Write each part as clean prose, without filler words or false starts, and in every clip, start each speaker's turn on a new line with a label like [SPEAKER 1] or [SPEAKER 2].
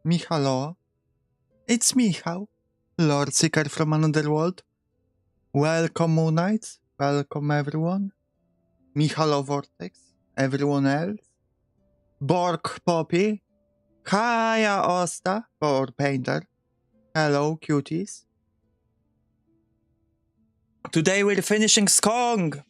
[SPEAKER 1] Mihalo, it's Mihau, Loreseeker from another world. Welcome, Moonites. Welcome, everyone. Mihalo Vortex, everyone else. Bork Poppy. Kaya Osta, or Painter. Hello, cuties. Today we're finishing Skong.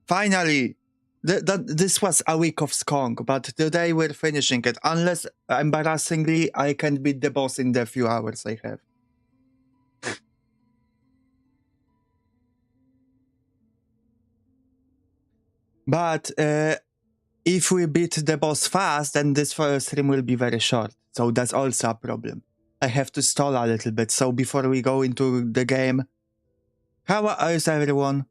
[SPEAKER 1] Finally. This was a week of Skong, but today we're finishing it. Unless, embarrassingly, I can beat the boss in the few hours I have. But if we beat the boss fast, then this first stream will be very short. So that's also a problem. I have to stall a little bit. So before we go into the game, how is everyone?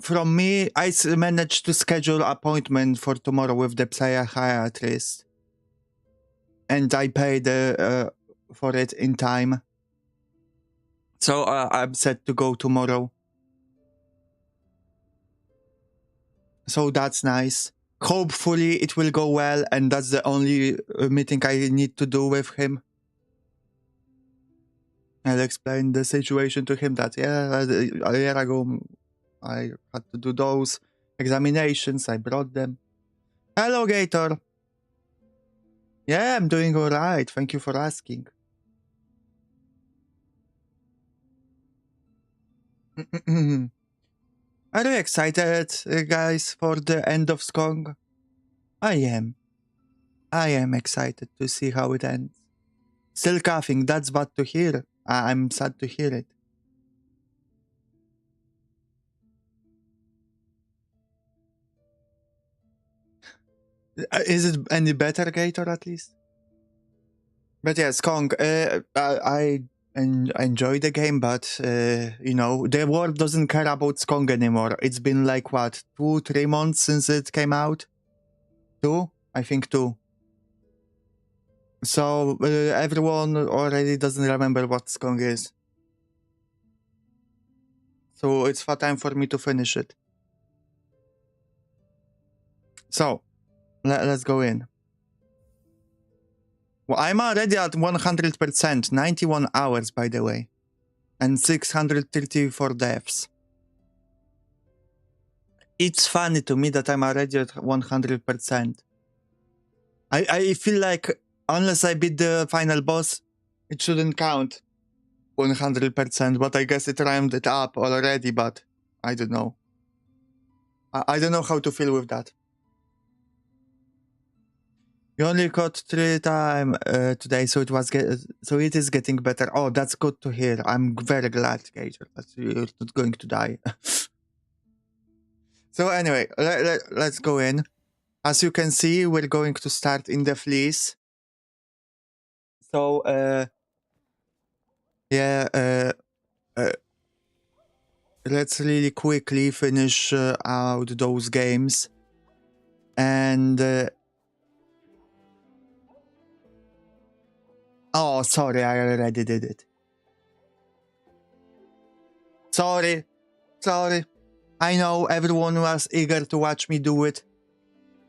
[SPEAKER 1] From me, I managed to schedule appointment for tomorrow with the psychiatrist. And I paid for it in time. So I'm set to go tomorrow. So that's nice. Hopefully it will go well, and that's the only meeting I need to do with him. I'll explain the situation to him that, a year ago I had to do those examinations. I brought them. Hello, Gator. Yeah, I'm doing all right. Thank you for asking. Are you excited, guys, for the end of Skong? I am. I am excited to see how it ends. Still coughing, that's bad to hear. I'm sad to hear it. Is it any better, Gator, at least? But yeah, Skong, I enjoy the game, but, you know, the world doesn't care about Skong anymore. It's been like, what, 2-3 months since it came out? 2? I think 2. So everyone already doesn't remember what Skong is. So it's time for me to finish it. So, let's go in. Well, I'm already at 100%, 91 hours, by the way. And 634 deaths. It's funny to me that I'm already at 100%. I feel like, unless I beat the final boss, it shouldn't count 100%, but I guess it ramped it up already, but I don't know. I don't know how to feel with that. You only got 3 times today, so it is getting better. Oh, that's good to hear. I'm very glad, Gator, that you're not going to die. So anyway, let's go in. As you can see, we're going to start in the fleece. So, let's really quickly finish out those games. And... oh, sorry, I already did it. Sorry. I know everyone was eager to watch me do it.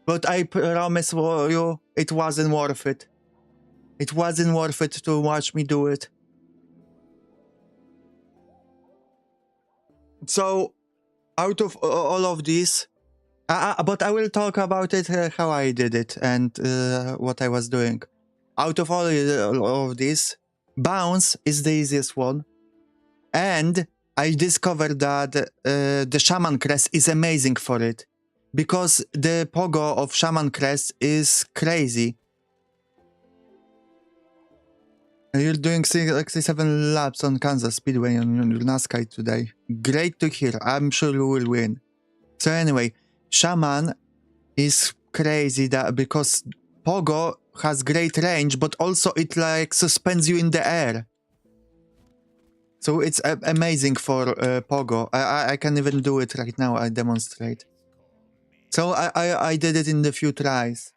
[SPEAKER 1] But I promise you, it wasn't worth it. It wasn't worth it to watch me do it. So, out of all of these, but I will talk about it, how I did it, and what I was doing. Out of all of these, Bounce is the easiest one. And I discovered that the Shaman Crest is amazing for it. Because the pogo of Shaman Crest is crazy. You're doing 67 laps on Kansas Speedway on your NASCAR today. Great to hear. I'm sure you will win. So anyway, Shaman is crazy because pogo has great range, but also it like suspends you in the air. So it's amazing for pogo. I can even do it right now. I demonstrate. So I did it in the few tries.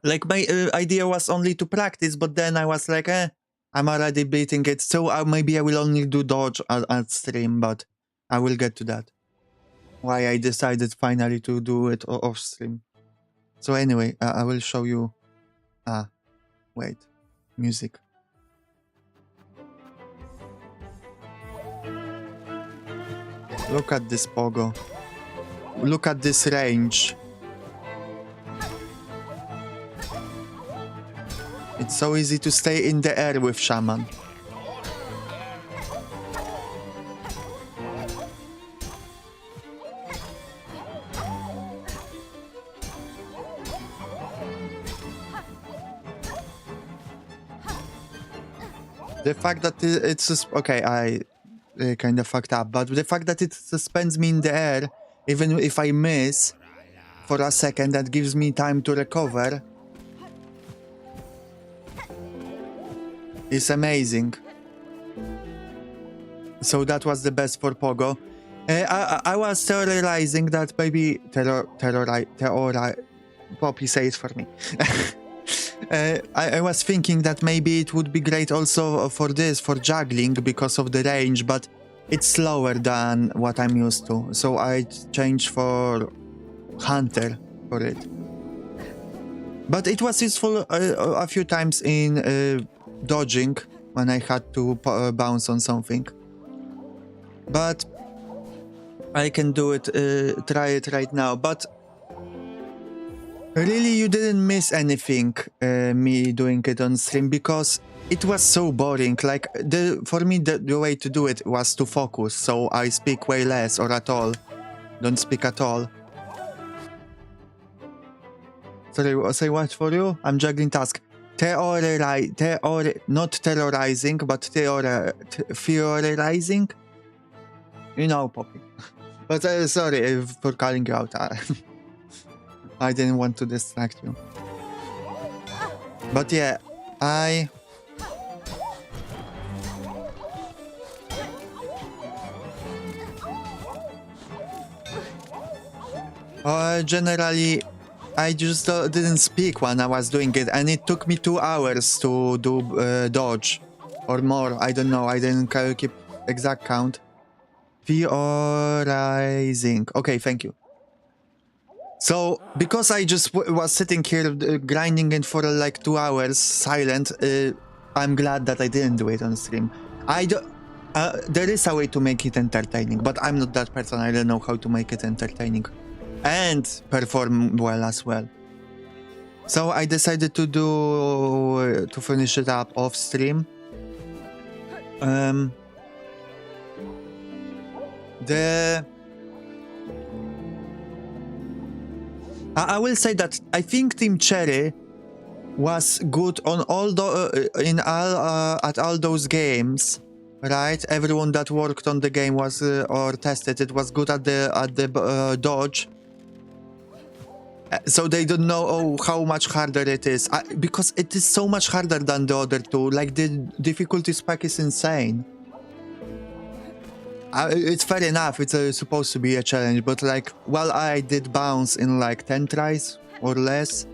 [SPEAKER 1] Like my idea was only to practice, but then I was like, I'm already beating it. So maybe I will only do dodge at stream, but I will get to that. why I decided finally to do it off stream. So anyway, I will show you. Wait, music. Look at this pogo. Look at this range. It's so easy to stay in the air with Shaman. The fact that it's just, okay, I kind of fucked up, but the fact that it suspends me in the air, even if I miss for a second, that gives me time to recover, is amazing. So that was the best for Pogo. I was theorizing that maybe Poppy, say it for me. I was thinking that maybe it would be great also for this, for juggling, because of the range, but it's slower than what I'm used to. So I changed for Hunter for it. But it was useful a few times in dodging when I had to bounce on something. But I can do it, try it right now. But really, you didn't miss anything, me doing it on stream, because it was so boring. Like, for me, the way to do it was to focus, so I speak way less or at all. Don't speak at all. Sorry, say what for you? I'm juggling task. Not terrorizing, but theorizing. You know, Poppy. But sorry for calling you out. I didn't want to distract you. But yeah, generally, I just didn't speak when I was doing it, and it took me 2 hours to do dodge, or more. I don't know. I didn't keep exact count. Theorizing. Okay, thank you. So, because I just was sitting here grinding it for like 2 hours silent, I'm glad that I didn't do it on stream. There is a way to make it entertaining, but I'm not that person. I don't know how to make it entertaining and perform well as well. So I decided to finish it up off stream. I will say that I think Team Cherry was good on all at all those games, right? Everyone that worked on the game was or tested it was good at the dodge. So they don't know how much harder it is, because it is so much harder than the other two. Like, the difficulty spike is insane. It's fair enough, it's supposed to be a challenge, but like, well, I did bounce in like 10 tries or less.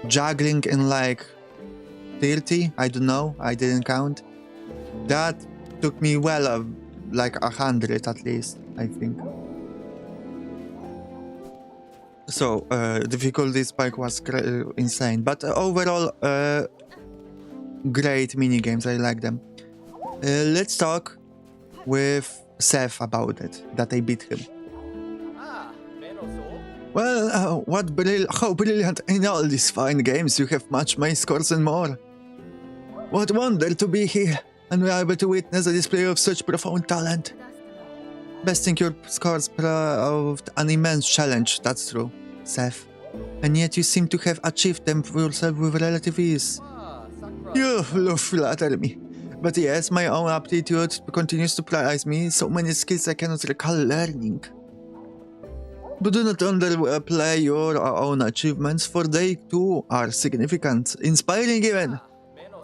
[SPEAKER 1] Juggling in like 30, I don't know, I didn't count. That took me well, like 100 at least, I think. So, difficulty spike was insane, but overall, great minigames, I like them. Let's talk with Seth about it, that I beat him. Well, how brilliant! In all these fine games you have matched my scores and more. What wonder to be here and be able to witness a display of such profound talent. Besting your scores proved an immense challenge, that's true, Seth. And yet you seem to have achieved them for yourself with relative ease. You flatter me. But yes, my own aptitude continues to surprise me. So many skills I cannot recall learning. But do not underplay your own achievements, for they too are significant, inspiring even.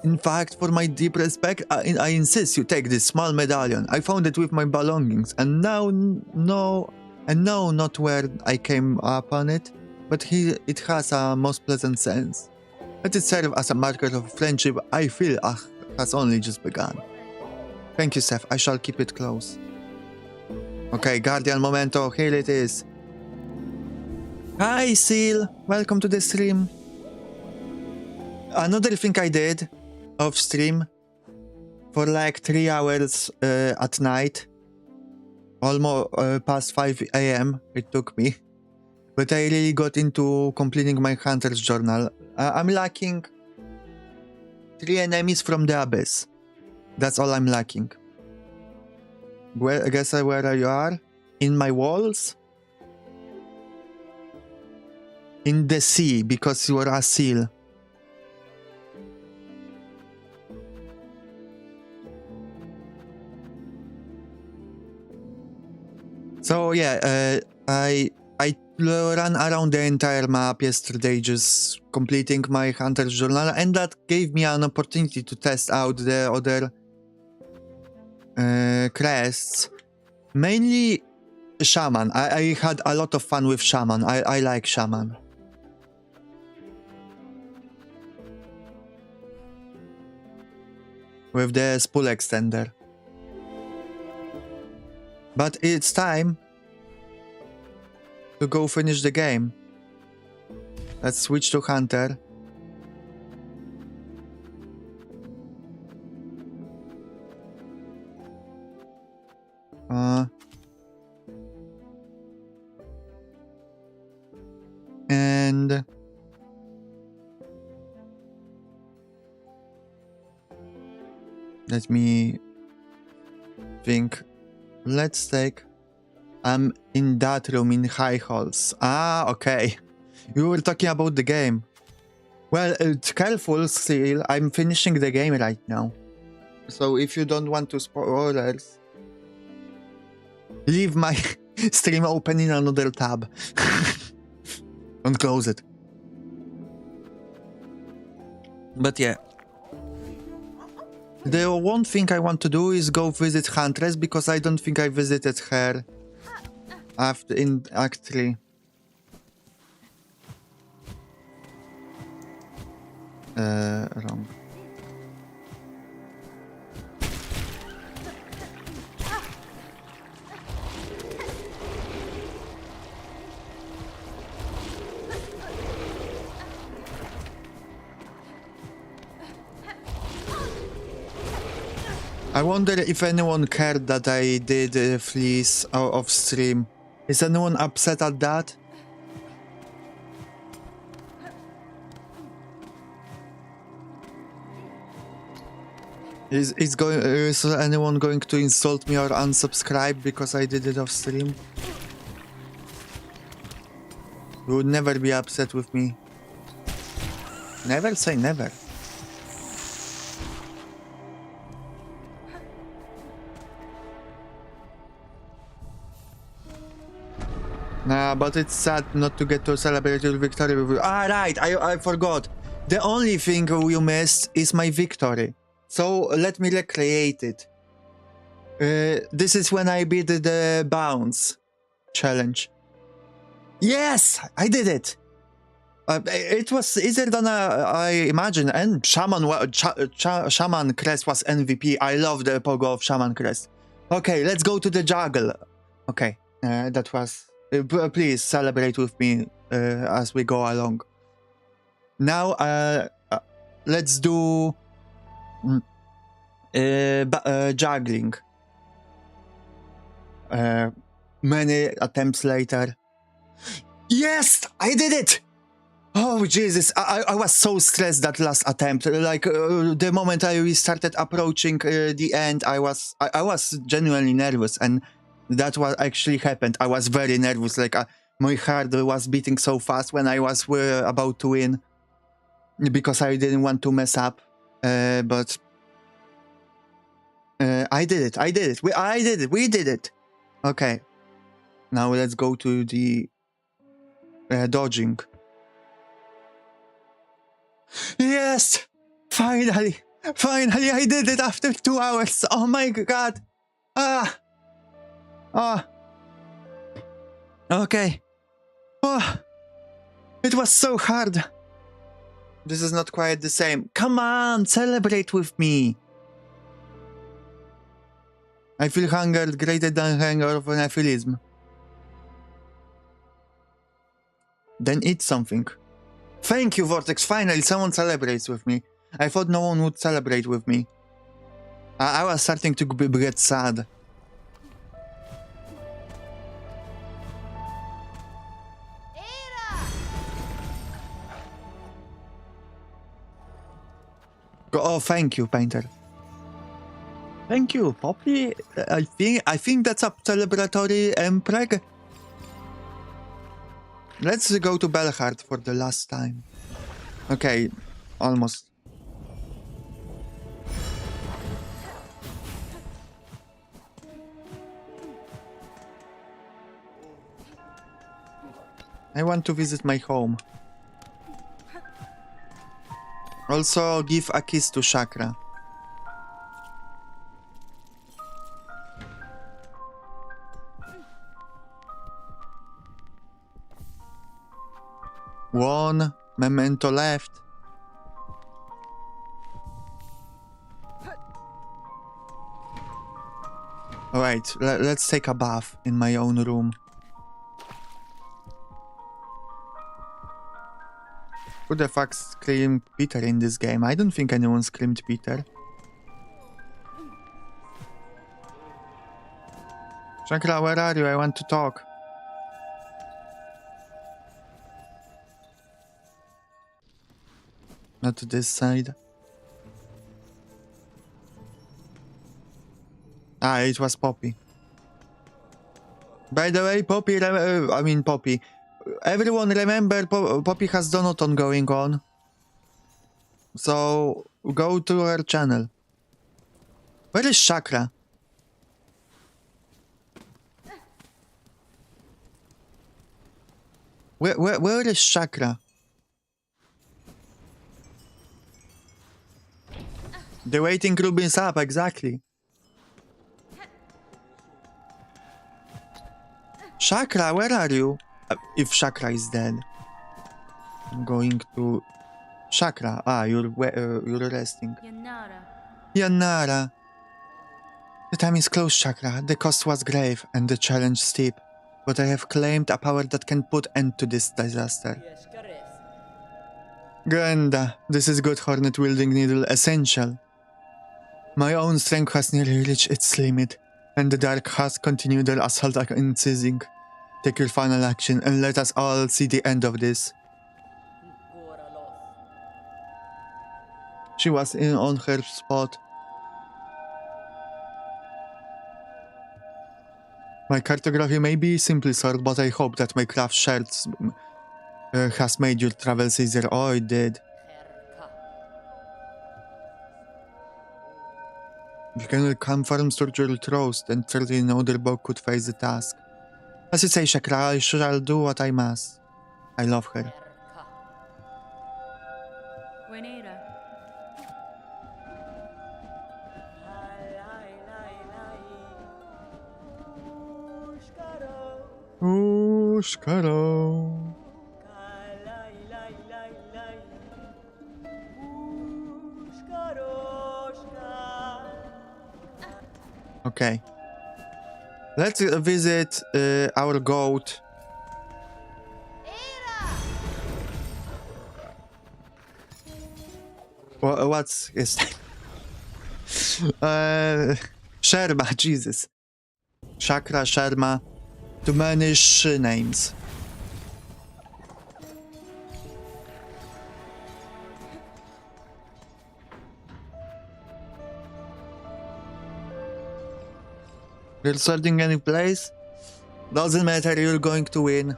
[SPEAKER 1] In fact, for my deep respect, I insist you take this small medallion. I found it with my belongings, and now know not where I came upon it, but it has a most pleasant sense. Let it serve as a marker of friendship I feel has only just begun. Thank you, Seth. I shall keep it close. Okay, Guardian Momento, here it is. Hi, Seal. Welcome to the stream. Another thing I did off stream for like 3 hours at night, almost past 5 a.m. it took me, but I really got into completing my Hunter's Journal. I'm lacking 3 enemies from the Abyss. That's all I'm lacking. Guess where you are? In my walls? In the sea, because you are a seal. So yeah, I ran around the entire map yesterday, just completing my Hunter's Journal, and that gave me an opportunity to test out the other crests. Mainly Shaman. I had a lot of fun with Shaman. I like Shaman. With the spool extender. But it's time to go finish the game. Let's switch to Hunter. And let me think. Let's take. I'm in that room in High Halls. Ah, okay. You were talking about the game. Well, careful, Seal. I'm finishing the game right now. So if you don't want to spoilers, leave my stream open in another tab. Don't close it. But yeah. The one thing I want to do is go visit Huntress, because I don't think I visited her after in Act 3. Wrong. I wonder if anyone cared that I did fleece off stream. Is anyone upset at that? Is anyone going to insult me or unsubscribe because I did it off stream? You would never be upset with me. Never say never. Nah, but it's sad not to get to celebrate your victory with you. Ah, right, I forgot. The only thing you missed is my victory. So let me recreate it. This is when I beat the bounce challenge. Yes, I did it. It was easier than I imagined. And Shaman Crest was MVP. I love the pogo of Shaman Crest. Okay, let's go to the juggle. Okay, that was... please celebrate with me as we go along. Now, let's do juggling. Many attempts later. Yes, I did it! Oh Jesus, I was so stressed that last attempt. Like the moment I started approaching the end, I was genuinely nervous, and that what actually happened. I was very nervous. Like my heart was beating so fast when I was about to win, because I didn't want to mess up. But I did it. I did it. I did it. We did it. Okay. Now let's go to the dodging. Yes! Finally! Finally, I did it after 2 hours! Oh my god! Ah! Ah! Okay. Oh! It was so hard! This is not quite the same. Come on! Celebrate with me! I feel hunger greater than hunger of nephilism. Then eat something. Thank you, Vortex. Finally, someone celebrates with me. I thought no one would celebrate with me. I was starting to get sad. Oh, thank you, Painter. Thank you, Poppy. I think that's a celebratory preg. Let's go to Belhard for the last time. Okay, almost. I want to visit my home. Also, give a kiss to Chakra. One memento left. Alright, let's take a bath in my own room. Who the fuck screamed Peter in this game? I don't think anyone screamed Peter. Chakra, where are you? I want to talk. Not to this side. Ah, it was Poppy. By the way, Poppy, Poppy. Everyone remember Poppy has Donaton going on. So, go to her channel. Where is Chakra? Where is Chakra? The waiting room is up, exactly. Chakra, where are you? If Chakra is dead. I'm going to... Chakra. Ah, you're resting. Yanara. The time is close, Chakra. The cost was grave and the challenge steep. But I have claimed a power that can put end to this disaster. Granda, this is good hornet wielding needle essential. My own strength has nearly reached its limit, and the dark has continued their assault on seizing. Take your final action and let us all see the end of this. She was on her spot. My cartography may be simply short, but I hope that my craft shards has made your travels easier. Oh, it did. If you can confirm structural trust, then certainly no other bug could face the task. As you say, Chakra, I shall do what I must. I love her. Ushkaro. Okay. Let's visit our goat. What's his name? Sharma, Jesus. Chakra, Sharma. Too many names. You're sorting any place? Doesn't matter, you're going to win.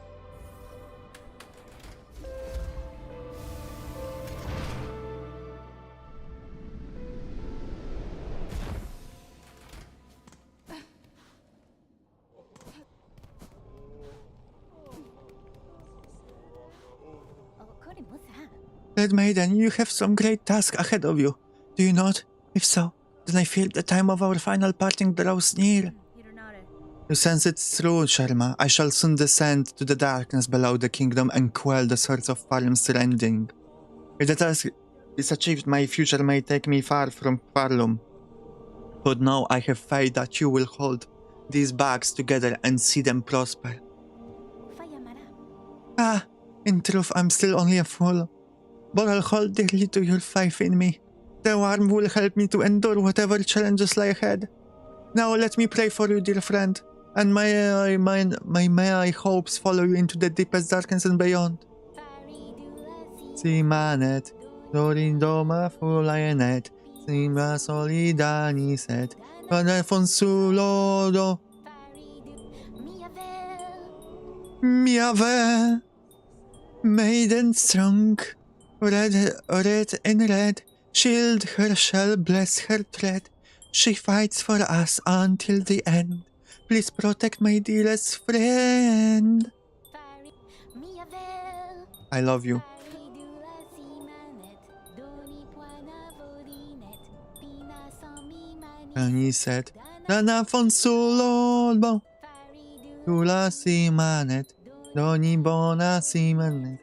[SPEAKER 1] Red Maiden, you have some great task ahead of you, do you not? If so, then I feel the time of our final parting draws near. You sense it through, Sharma. I shall soon descend to the darkness below the kingdom and quell the source of Farlum's rending. If the task is achieved, my future may take me far from Farlum. But now I have faith that you will hold these bags together and see them prosper. Ah, in truth, I'm still only a fool, but I'll hold dearly to your faith in me. The warmth will help me to endure whatever challenges lie ahead. Now let me pray for you, dear friend, and may I hopes follow you into the deepest darkness and beyond. Simanet, Dorindoma Fulayanet, Simba Solidaniset, Consulodo, Miave, maiden strong, red in red, shield her shall bless her tread. She fights for us until the end. Please protect my dearest friend. I love you. And he said, Dana Fonsulolbo, Tula Simanet, Doni Bona Simanet.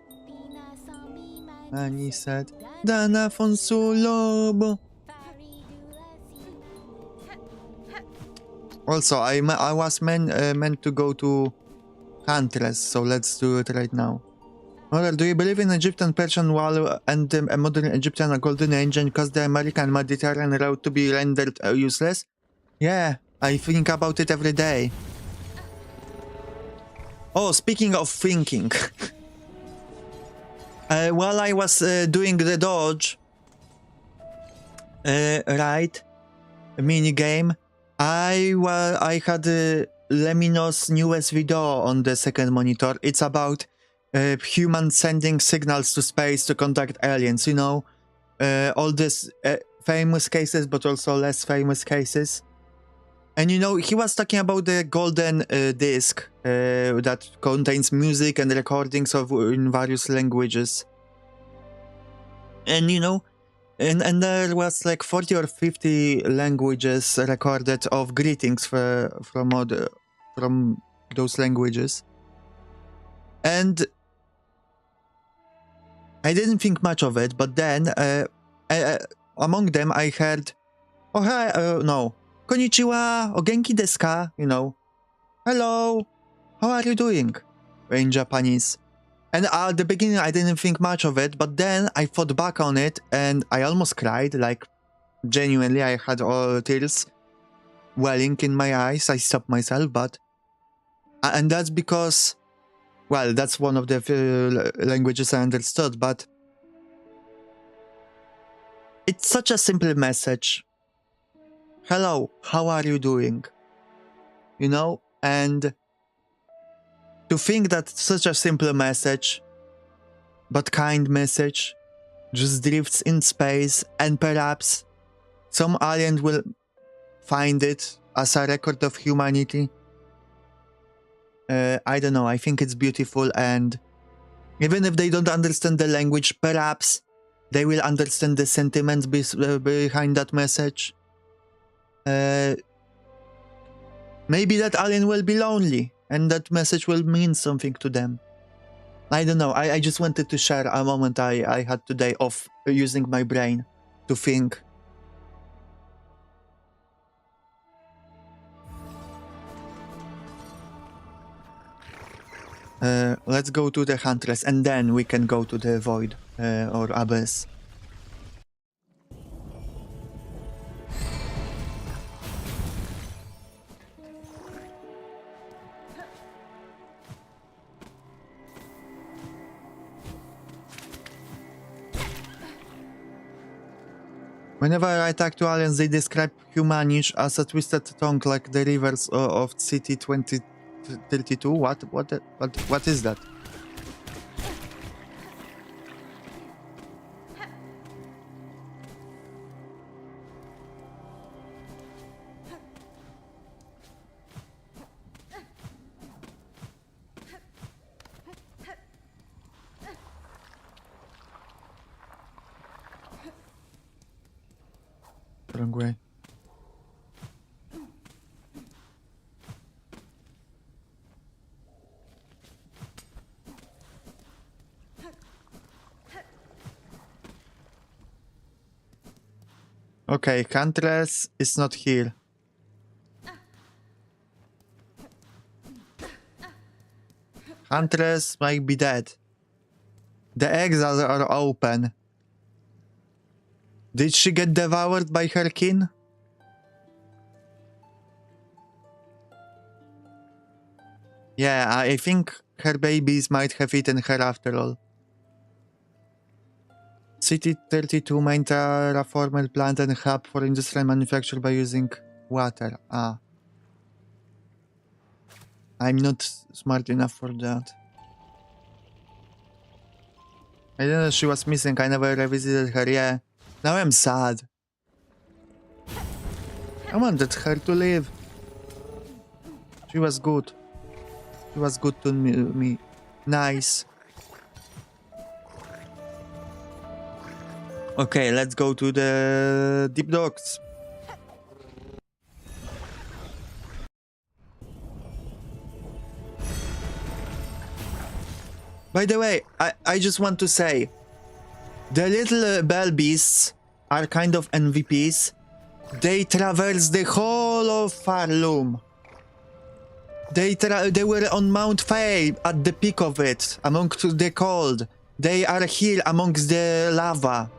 [SPEAKER 1] And he said, Dana Fonsulobo. Also, I was meant to go to Huntress, so let's do it right now. Mother, do you believe in Egyptian Persian wall and a modern Egyptian golden age and cause the American Mediterranean route to be rendered useless? Yeah, I think about it every day. Oh, speaking of thinking. While I was doing the dodge, right, mini game, I had Lemino's newest video on the second monitor. It's about humans sending signals to space to contact aliens, you know, all these famous cases, but also less famous cases. And you know, he was talking about the golden disc that contains music and recordings of in various languages. And you know, and there was like 40 or 50 languages recorded of greetings from those languages. And I didn't think much of it, but then among them I heard, oh hi, no, konnichiwa, o genki desu ka, you know, hello, how are you doing, in Japanese. And at the beginning I didn't think much of it, but then I thought back on it and I almost cried, like genuinely I had all tears welling in my eyes. I stopped myself, but... And that's because... Well, that's one of the languages I understood, but it's such a simple message. Hello, how are you doing? You know, and to think that such a simple message, but kind message, just drifts in space and perhaps some alien will find it as a record of humanity. I don't know, I think it's beautiful, and even if they don't understand the language, perhaps they will understand the sentiments behind that message. Maybe that alien will be lonely, and that message will mean something to them. I don't know, I just wanted to share a moment I had today of using my brain to think. Let's go to the Huntress, and then we can go to the Void, or Abyss. Whenever I talk to aliens, they describe humanish as a twisted tongue like the rivers of City 2032. What is that? Wrong way. Okay, Huntress is not here. Huntress might be dead. The eggs are open. Did she get devoured by her kin? Yeah, I think her babies might have eaten her after all. City 32 main terraformer plant and hub for industrial manufacture by using water. Ah. I'm not smart enough for that. I didn't know she was missing. I never revisited her. Yeah. Now I'm sad. I wanted her to live. She was good. She was good to me. Nice. Okay, let's go to the deep docks. By the way, I just want to say, the little bell beasts are kind of MVPs. They traverse the whole of Farloom. They were on Mount Faye at the peak of it, amongst the cold. They are here amongst the lava.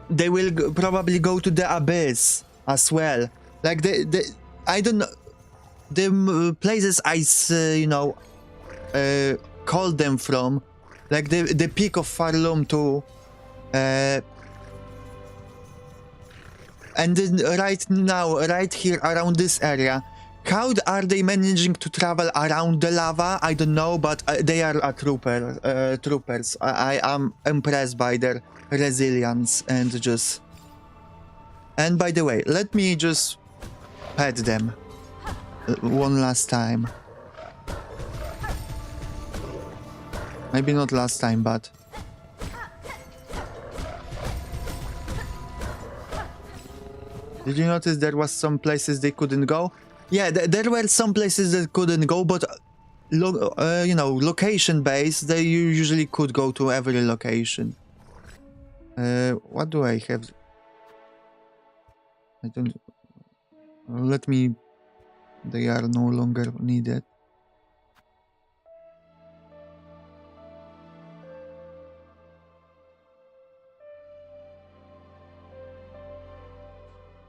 [SPEAKER 1] They will probably go to the abyss as well. Like I don't know, the places I called them from, like the peak of Farloom too. And then right now, right here around this area, how are they managing to travel around the lava? I don't know, but they are troopers. I am impressed by their resilience and just... And by the way, let me just pet them one last time. Maybe not last time, but... Did you notice there was some places they couldn't go? Yeah, there were some places that couldn't go, but location-based, they usually could go to every location. What do I have? I don't... Let me... They are no longer needed.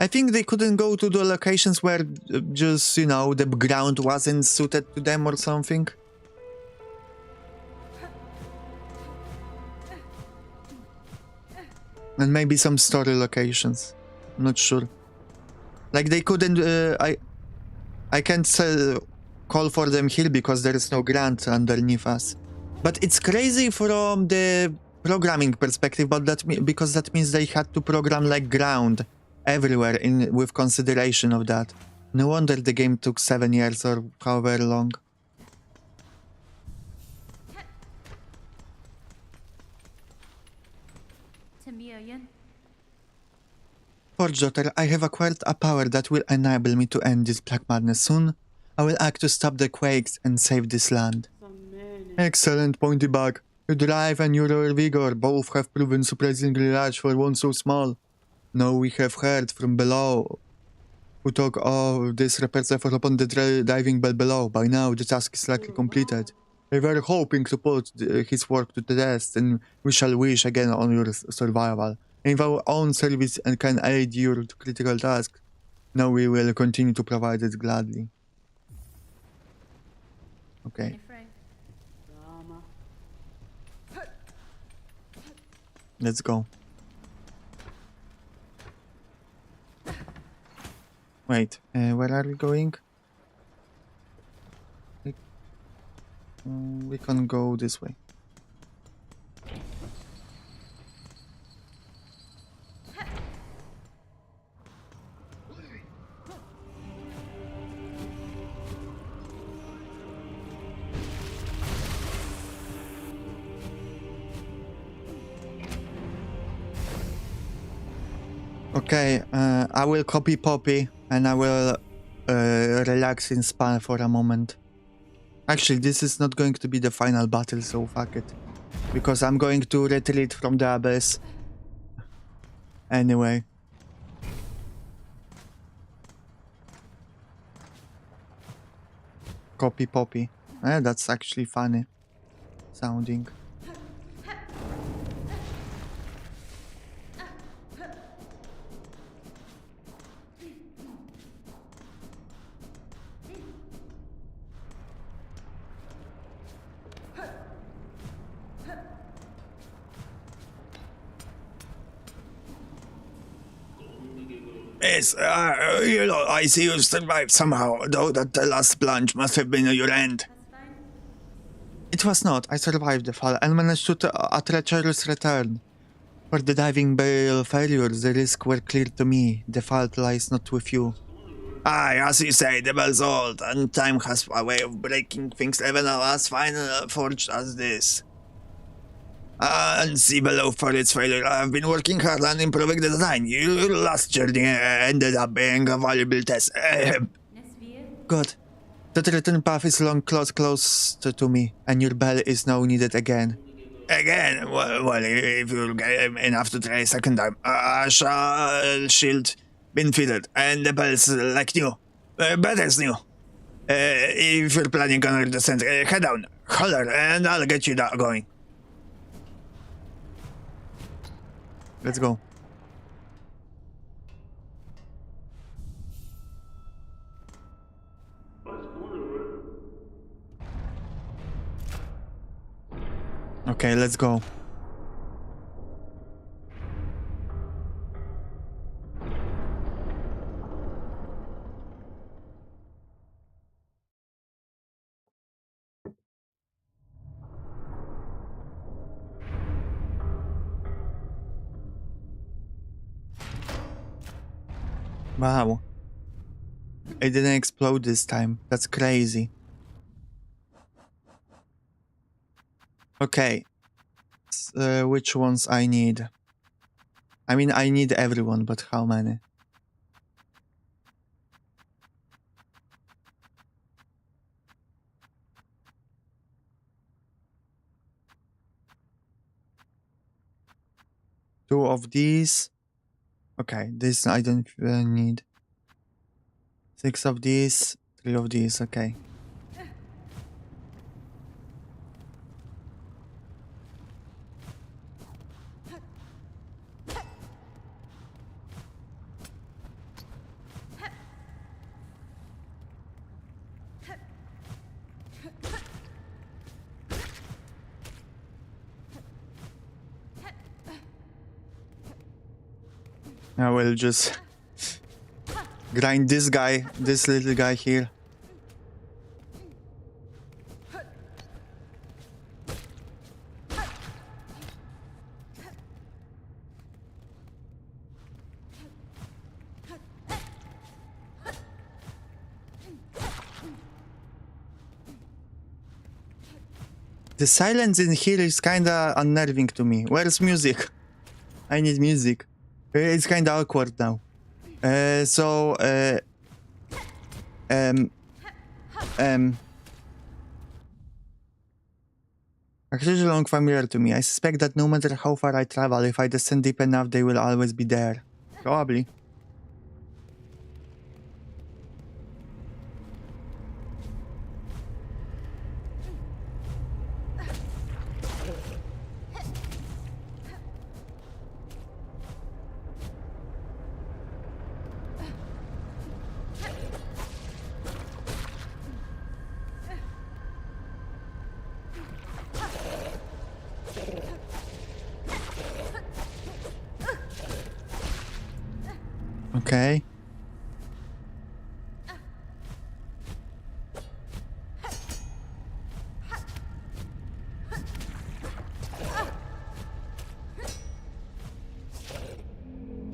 [SPEAKER 1] I think they couldn't go to the locations where just, the ground wasn't suited to them or something. And maybe some story locations. I'm not sure. Like they couldn't... I can't call for them here because there is no ground underneath us. But it's crazy from the programming perspective, but because that means they had to program like ground everywhere with consideration of that. No wonder the game took 7 years or however long. Forge Daughter, I have acquired a power that will enable me to end this black madness soon. I will act to stop the quakes and save this land. Excellent, Pointybug. Your drive and your vigor both have proven surprisingly large for one so small. Now we have heard from below who talk of this repairs effort upon the diving bell below. By now the task is likely completed. We were hoping to put his work to the test, and we shall wish again on your survival. If our own service and can aid your critical task, now we will continue to provide it gladly. Okay. Let's go. Wait, where are we going? We can go this way. Okay, I will copy Poppy and I will relax in spa for a moment. Actually, this is not going to be the final battle, so fuck it. Because I'm going to retreat from the abyss. Anyway. Copy poppy. That's actually funny sounding. Yes, I see you survived somehow, though that the last plunge must have been your end. It was not. I survived the fall and managed a treacherous return. For the diving bell failures, the risks were clear to me. The fault lies not with you. Aye, as you say, the bell's old, and time has a way of breaking things even as fine forged as this. And see below for its failure, I have been working hard on improving the design. Your last journey ended up being a valuable test. Good. The return path is long close to me, and your bell is now needed again. Again? Well, if you'll get enough to try a second time. Shield been fitted, and the bell's like new. Better as new. If you're planning on the descent, head down, holler, and I'll get you that going. Let's go. Okay, let's go. Wow. It didn't explode this time. That's crazy. Okay. Which ones I need? I mean, I need everyone, but how many? Two of these. Okay, this I don't need. 6 of these, 3 of these, okay. I will just grind this guy, this little guy here. The silence in here is kinda unnerving to me. Where's music? I need music. It's kinda awkward now. Actually long familiar to me. I suspect that no matter how far I travel, if I descend deep enough, they will always be there. Probably. Okay.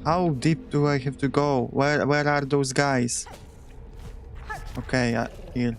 [SPEAKER 1] How deep do I have to go? Where are those guys? Okay, here.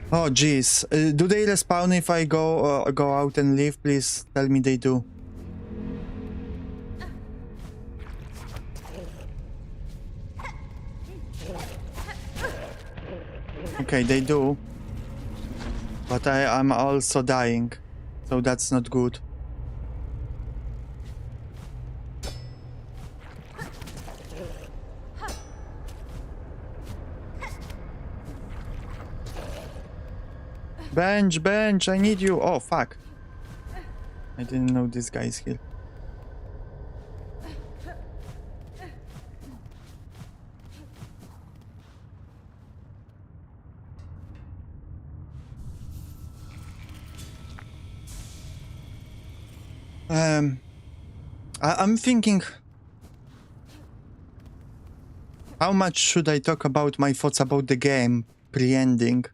[SPEAKER 1] Oh jeez, do they respawn if I go out and leave? Please tell me they do. Okay, they do. But I'm also dying. So that's not good. Bench, I need you. Oh, fuck. I didn't know this guy is here. I'm thinking, how much should I talk about my thoughts about the game pre-ending?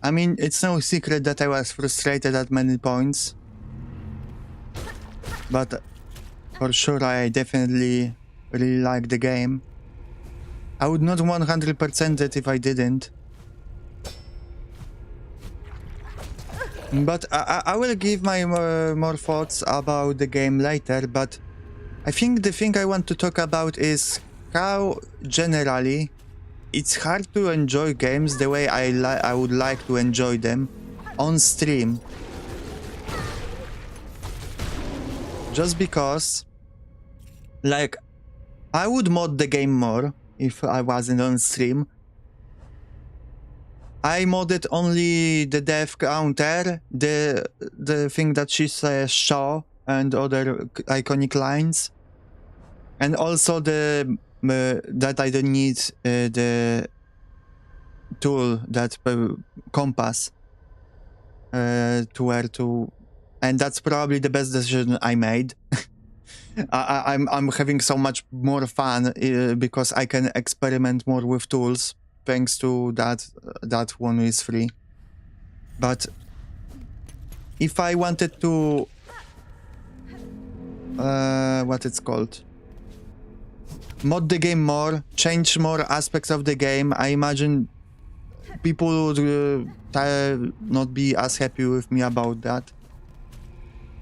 [SPEAKER 1] I mean, it's no secret that I was frustrated at many points. But for sure, I definitely really like the game. I would not 100% it if I didn't. But I will give my more thoughts about the game later, but I think the thing I want to talk about is how generally it's hard to enjoy games the way I would like to enjoy them on stream. Just because, like, I would mod the game more if I wasn't on stream. I modded only the death counter, the thing that she says Shaw and other iconic lines, and also the that I don't need the tool that compass to where to, and that's probably the best decision I made. I'm having so much more fun because I can experiment more with tools thanks to that one is free. But if I wanted to what it's called, mod the game more, change more aspects of the game, I imagine people would not be as happy with me about that.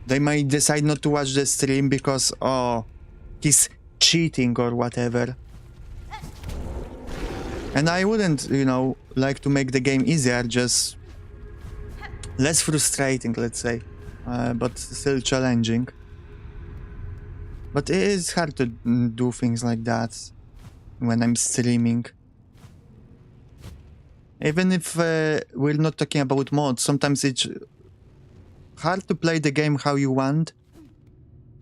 [SPEAKER 1] They might decide not to watch the stream because, oh, he's cheating or whatever. And I wouldn't, you know, like to make the game easier, just less frustrating, let's say, but still challenging. But it is hard to do things like that when I'm streaming. Even if we're not talking about mods, sometimes it's hard to play the game how you want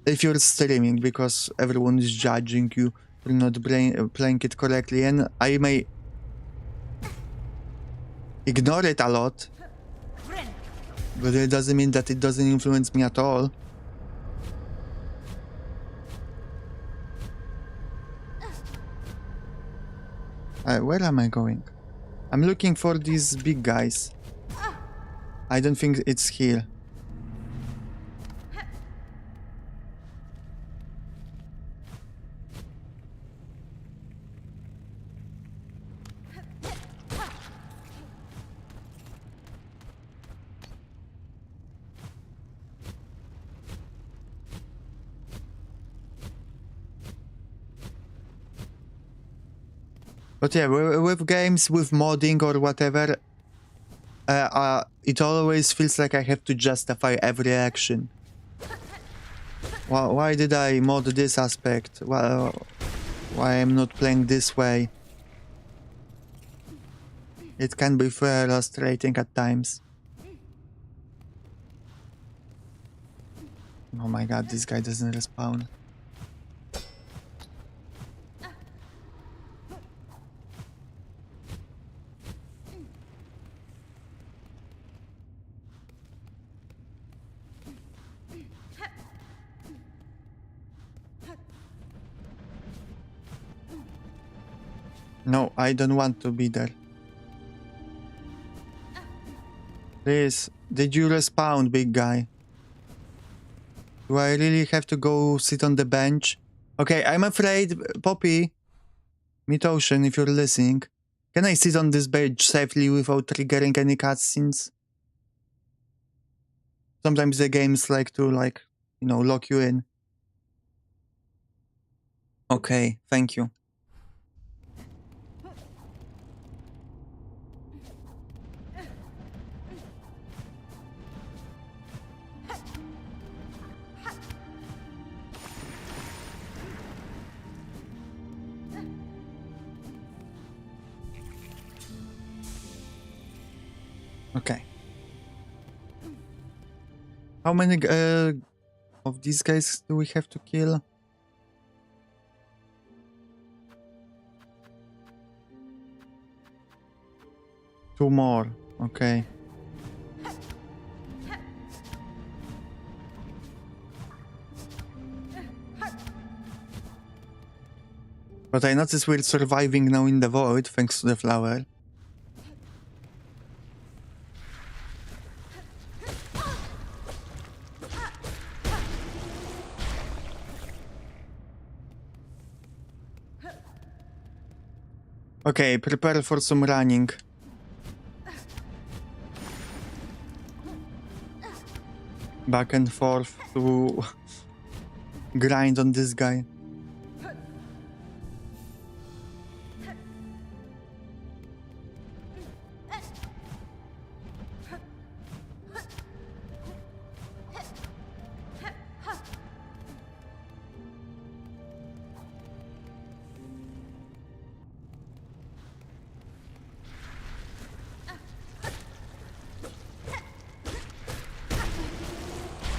[SPEAKER 1] if you're streaming because everyone is judging you for not playing it correctly, and I may ignore it a lot, but it doesn't mean that it doesn't influence me at all. Where am I going? I'm looking for these big guys. I don't think it's here. But yeah, with games, with modding or whatever, it always feels like I have to justify every action. Why did I mod this aspect? Well, why I'm not playing this way? It can be frustrating at times. Oh my god, this guy doesn't respawn. No, I don't want to be there. Please, did you respawn, big guy? Do I really have to go sit on the bench? Okay, I'm afraid, Poppy, Mid-Ocean, if you're listening, can I sit on this bench safely without triggering any cutscenes? Sometimes the games like to, like, you know, lock you in. Okay, thank you. Okay. How many of these guys do we have to kill? Two more. Okay. But I notice we're surviving now in the void thanks to the flower. Okay, prepare for some running. Back and forth to grind on this guy.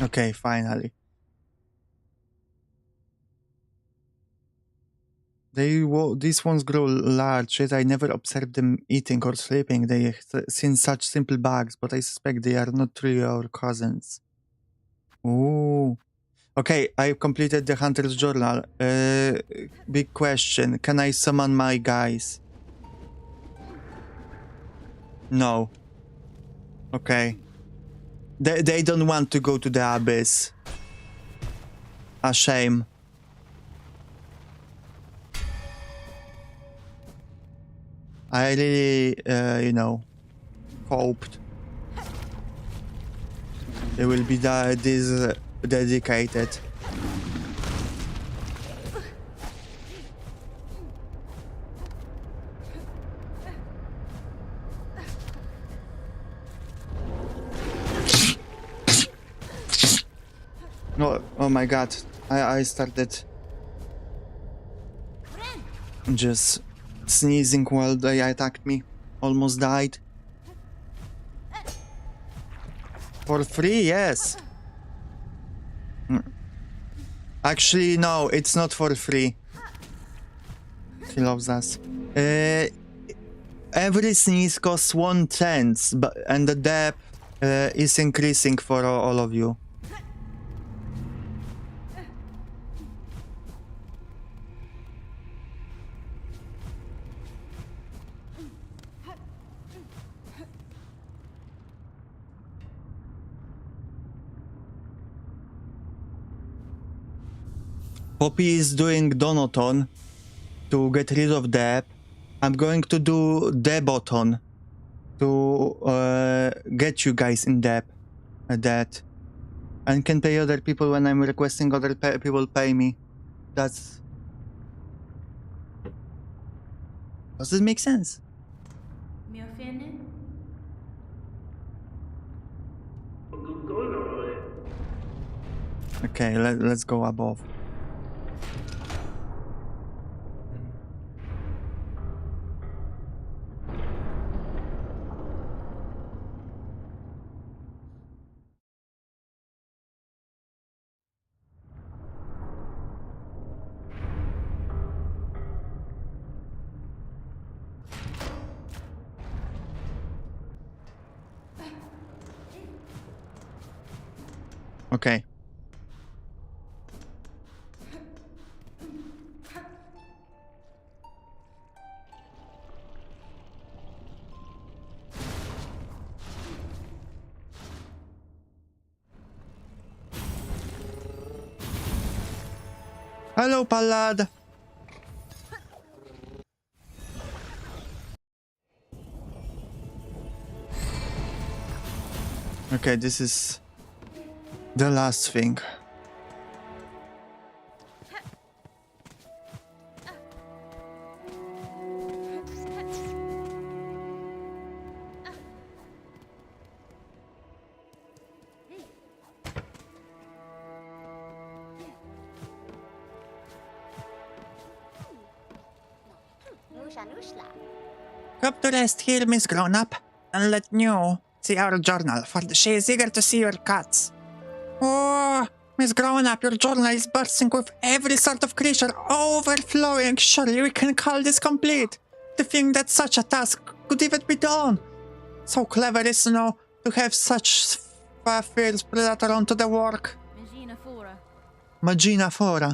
[SPEAKER 1] Okay, finally. These ones grow large, yet I never observed them eating or sleeping. They seem such simple bugs, but I suspect they are not truly our cousins. Ooh. Okay, I've completed the Hunter's Journal. Big question. Can I summon my guys? No. Okay. They don't want to go to the abyss. A shame. I really, you know, hoped they will be this dedicated. No, oh my god, I started just sneezing while they attacked me. Almost died. For free, yes. Actually, no, it's not for free. He loves us. Every sneeze costs 1/10, and the depth is increasing for all of you. Poppy is doing Donaton to get rid of Deb. I'm going to do Deboton to get you guys in Deb. That. And can pay other people when I'm requesting other people pay me. That's... Does it make sense? Okay, let's go above. Okay. Hello, Pallad. Okay, this is the last thing. Come to rest here, Miss Grown-Up, and let know see our journal, for she is eager to see your cats. Oh, Miss Grown-Up, your journal is bursting with every sort of creature, overflowing. Surely we can call this complete. To think that such a task could even be done. So clever is to know to have such fierce predator onto the work. Magina Fora.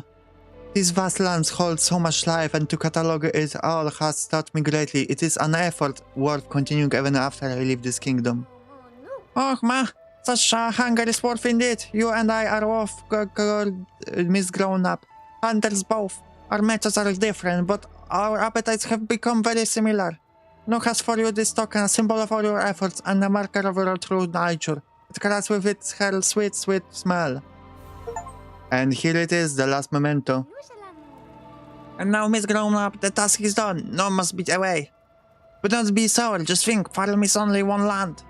[SPEAKER 1] These vast lands hold so much life, and to catalogue it all has taught me greatly. It is an effort worth continuing even after I leave this kingdom. Oh, ma, such hunger is worth indeed. You and I are both misgrown-up. Hunters both. Our methods are different, but our appetites have become very similar. Nook has for you this token, a symbol of all your efforts and a marker of your true nature. It carries with it her sweet, sweet smell. And here it is, the last memento. And now, Miss Grown-Up, the task is done. No one must be away. But don't be sour, just think, Farm is only one land.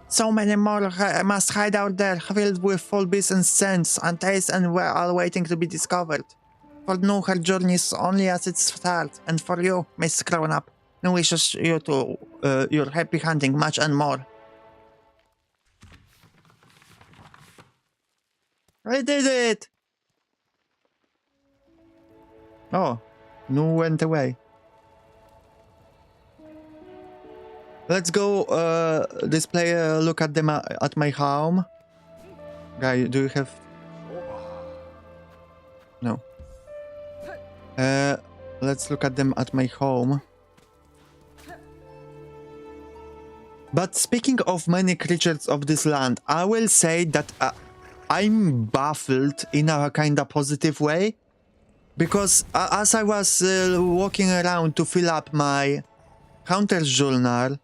[SPEAKER 1] So many more must hide out there, filled with full beasts and scents and tastes, and we're all waiting to be discovered. For Nook, her journey is only at its start, and for you, Miss Grown-Up, Nook wishes you to your happy hunting much and more. I did it! Oh, no went away. Let's go display a look at them at my home. Guy, do you have... No. Let's look at them at my home. But speaking of many creatures of this land, I will say that I'm baffled in a kinda positive way. Because as I was walking around to fill up my Hunter's Journal,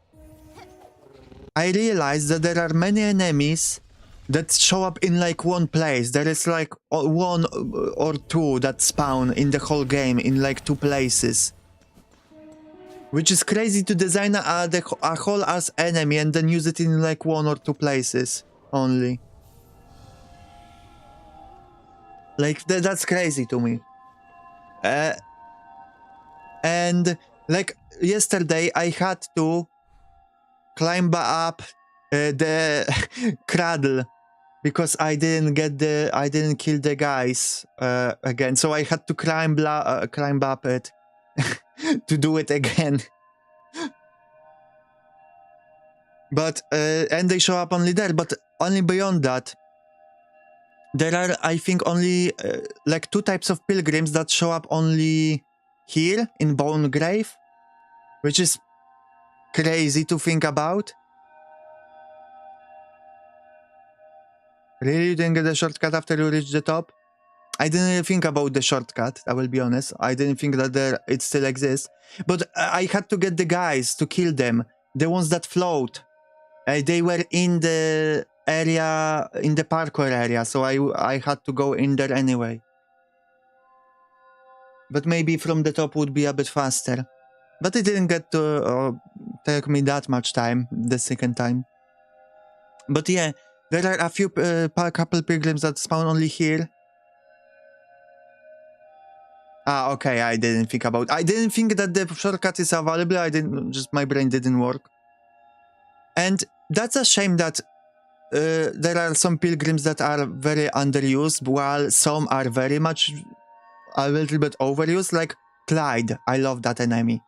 [SPEAKER 1] I realized that there are many enemies that show up in like one place. There is like one or two that spawn in the whole game in like two places. Which is crazy to design a whole ass enemy and then use it in like one or two places only. Like that's crazy to me. And like yesterday I had to climb up the cradle because I didn't kill the guys again, so I had to climb up it to do it again. But and they show up only there, but only beyond that. There are, I think, only like two types of pilgrims that show up only here in Bone Grave, which is crazy to think about. Really, you didn't get the shortcut after you reached the top? I didn't think about the shortcut, I will be honest. I didn't think that it still exists. But I had to get the guys to kill them. The ones that float. They were in the area, in the parkour area, so I had to go in there anyway. But maybe from the top would be a bit faster. But it didn't get to take me that much time the second time. But yeah, there are a few couple pilgrims that spawn only here. Ah, okay, I didn't think that the shortcut is available. My brain didn't work. And that's a shame that there are some pilgrims that are very underused, while some are very much a little bit overused, like Clyde. I love that enemy.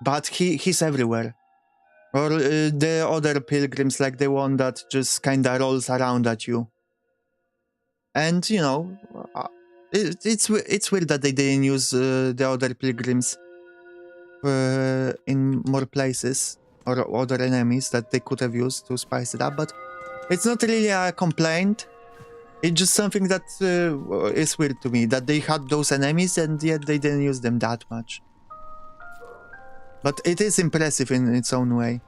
[SPEAKER 1] But he's everywhere. Or the other pilgrims, like the one that just kinda rolls around at you. And, you know, it's weird that they didn't use the other pilgrims in more places, or other enemies that they could have used to spice it up, but it's not really a complaint. It's just something that is weird to me, that they had those enemies and yet they didn't use them that much. But it is impressive in its own way.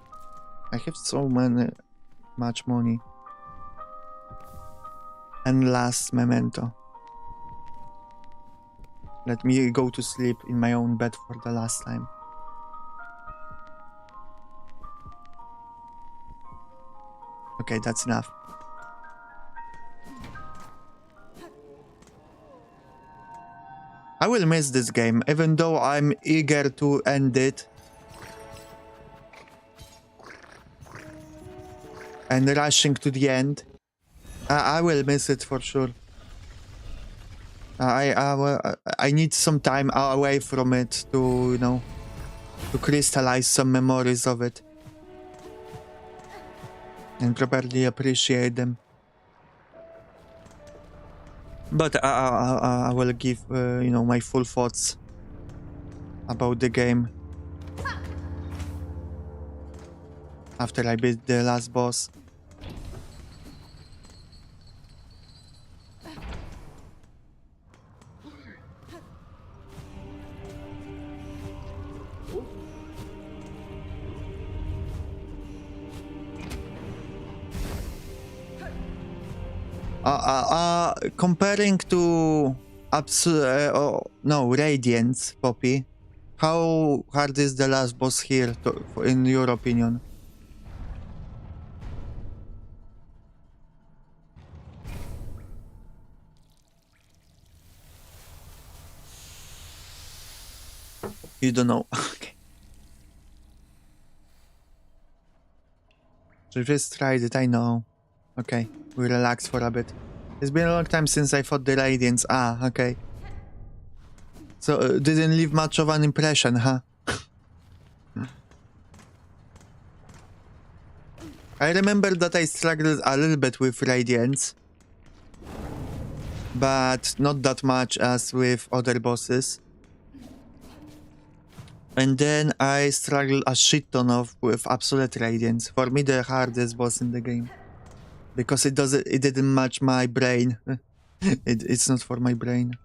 [SPEAKER 1] I have so much money. And last memento. Let me go to sleep in my own bed for the last time. Okay, that's enough. I will miss this game, even though I'm eager to end it. and rushing to the end. I will miss it for sure. I need some time away from it to, you know, to crystallize some memories of it and properly appreciate them. But I will give, you know, my full thoughts about the game after I beat the last boss. Comparing to Radiance, Poppy, how hard is the last boss here, in your opinion? You don't know. Okay. So just tried it, I know. Okay, we relax for a bit. It's been a long time since I fought the Radiance. Ah, okay. So, didn't leave much of an impression, huh? I remember that I struggled a little bit with Radiance, but not that much as with other bosses. And then I struggled a shit ton with Absolute Radiance. For me, the hardest boss in the game. Because it didn't match my brain. It's not for my brain.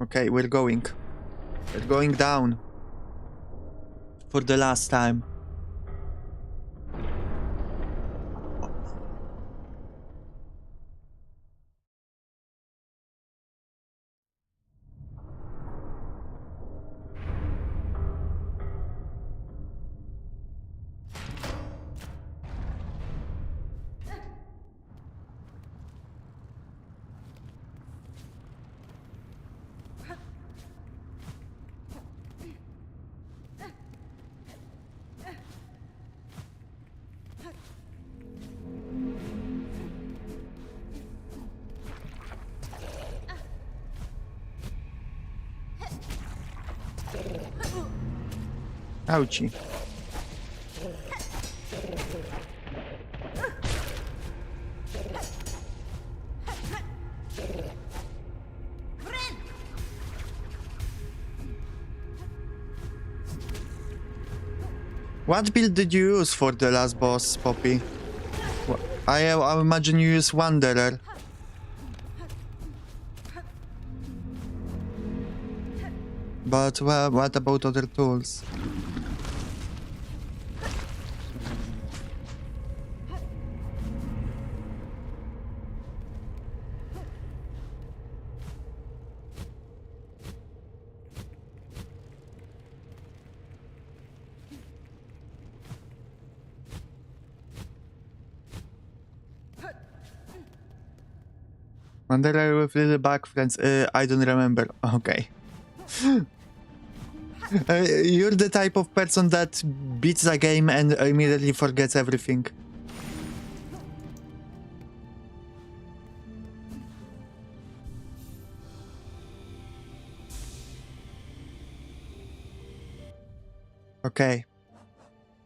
[SPEAKER 1] Okay, we're going. We're going down. For the last time. Ouchie. What build did you use for the last boss, Poppy? I imagine you use Wanderer. But well, what about other tools? Wanderer with little back friends. I don't remember. Okay. You're the type of person that beats a game and immediately forgets everything. Okay.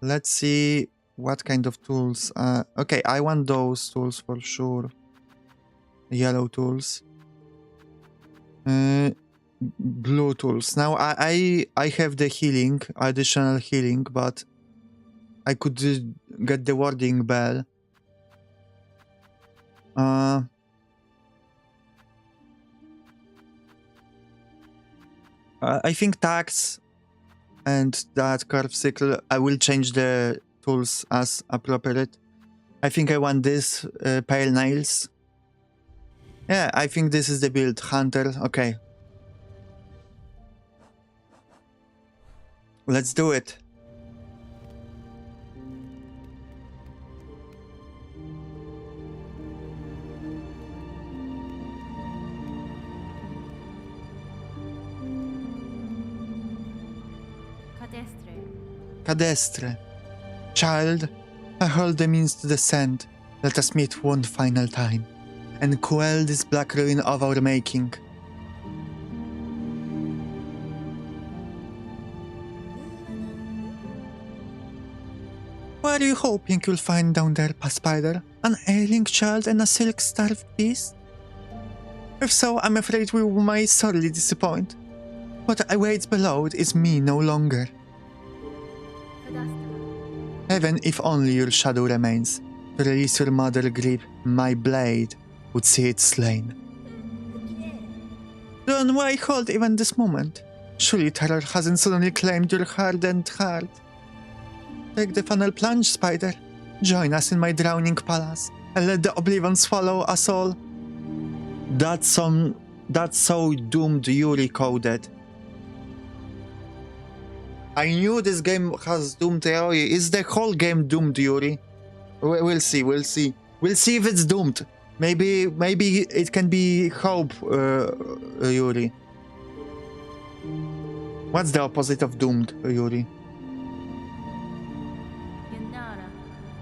[SPEAKER 1] Let's see what kind of tools. Okay, I want those tools for sure. Yellow tools. Blue tools. Now I have the healing, additional healing, but I could get the warding bell. I think tax and that curve cycle, I will change the tools as appropriate. I think I want this pale nails. Yeah, I think this is the build. Hunter. Okay. Let's do it. cadestre. Child, I hold the means to descend. Let us meet one final time, and quell this black ruin of our making. What are you hoping you'll find down there, Spider? An ailing child and a silk-starved beast? If so, I'm afraid we might sorely disappoint. What awaits below is me no longer. Heaven, if only your shadow remains. To release your mother grip, my blade would see it slain. Then why hold even this moment? Surely terror hasn't suddenly claimed your hardened heart. Take the final plunge, Spider. Join us in my drowning palace, and let the oblivion swallow us all. That's so doomed Yuri coded. I knew this game has doomed Yuri. Is the whole game doomed, Yuri? We'll see. We'll see if it's doomed. Maybe it can be hope, Yuri. What's the opposite of doomed, Yuri?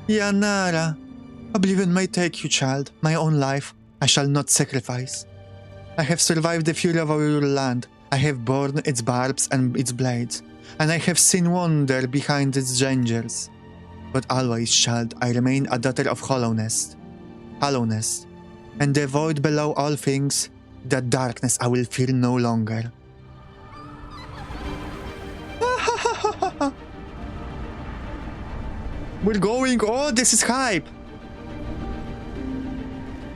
[SPEAKER 1] Yanara. Oblivion may take you, child. My own life I shall not sacrifice. I have survived the fury of our land. I have borne its barbs and its blades, and I have seen wonder behind its dangers. But always, child, I remain a daughter of hollowness, and the void below all things, that darkness I will fear no longer. We're going, oh, this is hype!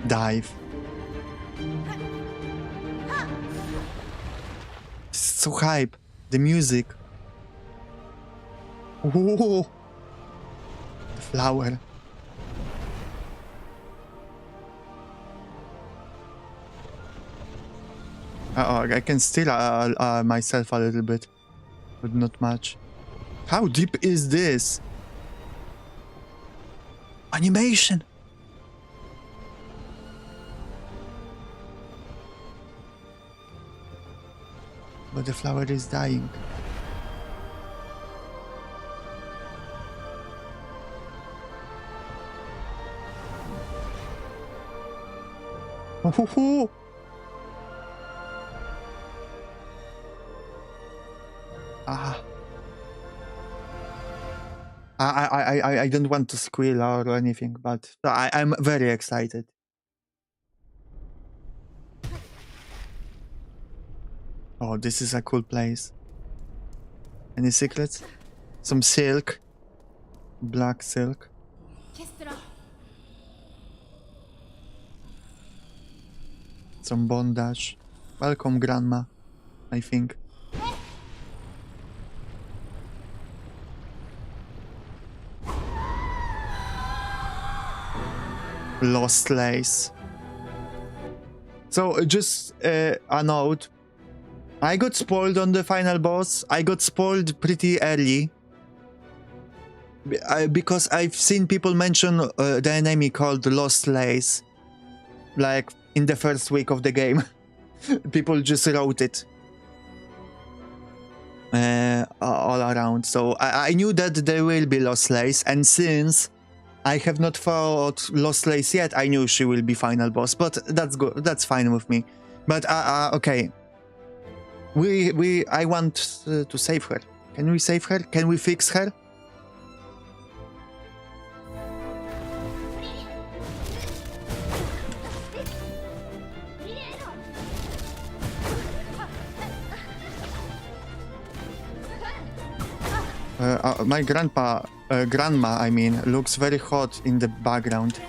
[SPEAKER 1] Dive. This is so hype. The music. Ooh. The flower. I can steal myself a little bit, but not much. How deep is this? Animation. But the flower is dying. Oh. I don't want to squeal or anything, but I'm very excited. Oh, this is a cool place. Any secrets? Some silk. Black silk. Some bondage. Welcome, Grandma, I think. Lost lace. So, just a note. I got spoiled on the final boss. I got spoiled pretty early. Because I've seen people mention the enemy called Lost Lace. Like, in the first week of the game. People just wrote it. All around. So, I knew that there will be Lost Lace. And since I have not fought Lost Lace yet, I knew she will be final boss. But that's good. That's fine with me. But, okay. I want to save her. Can we save her? Can we fix her? My grandma, I mean, looks very hot in the background.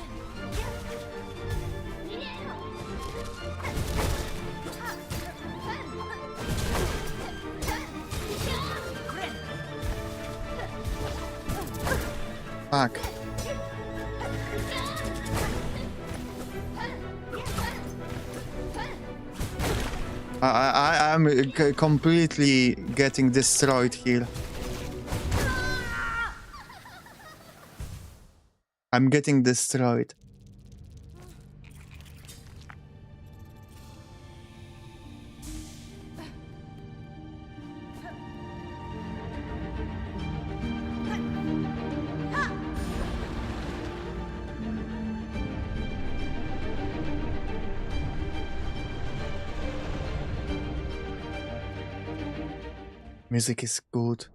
[SPEAKER 1] Fuck. I'm completely getting destroyed here. I'm getting destroyed. Music is good.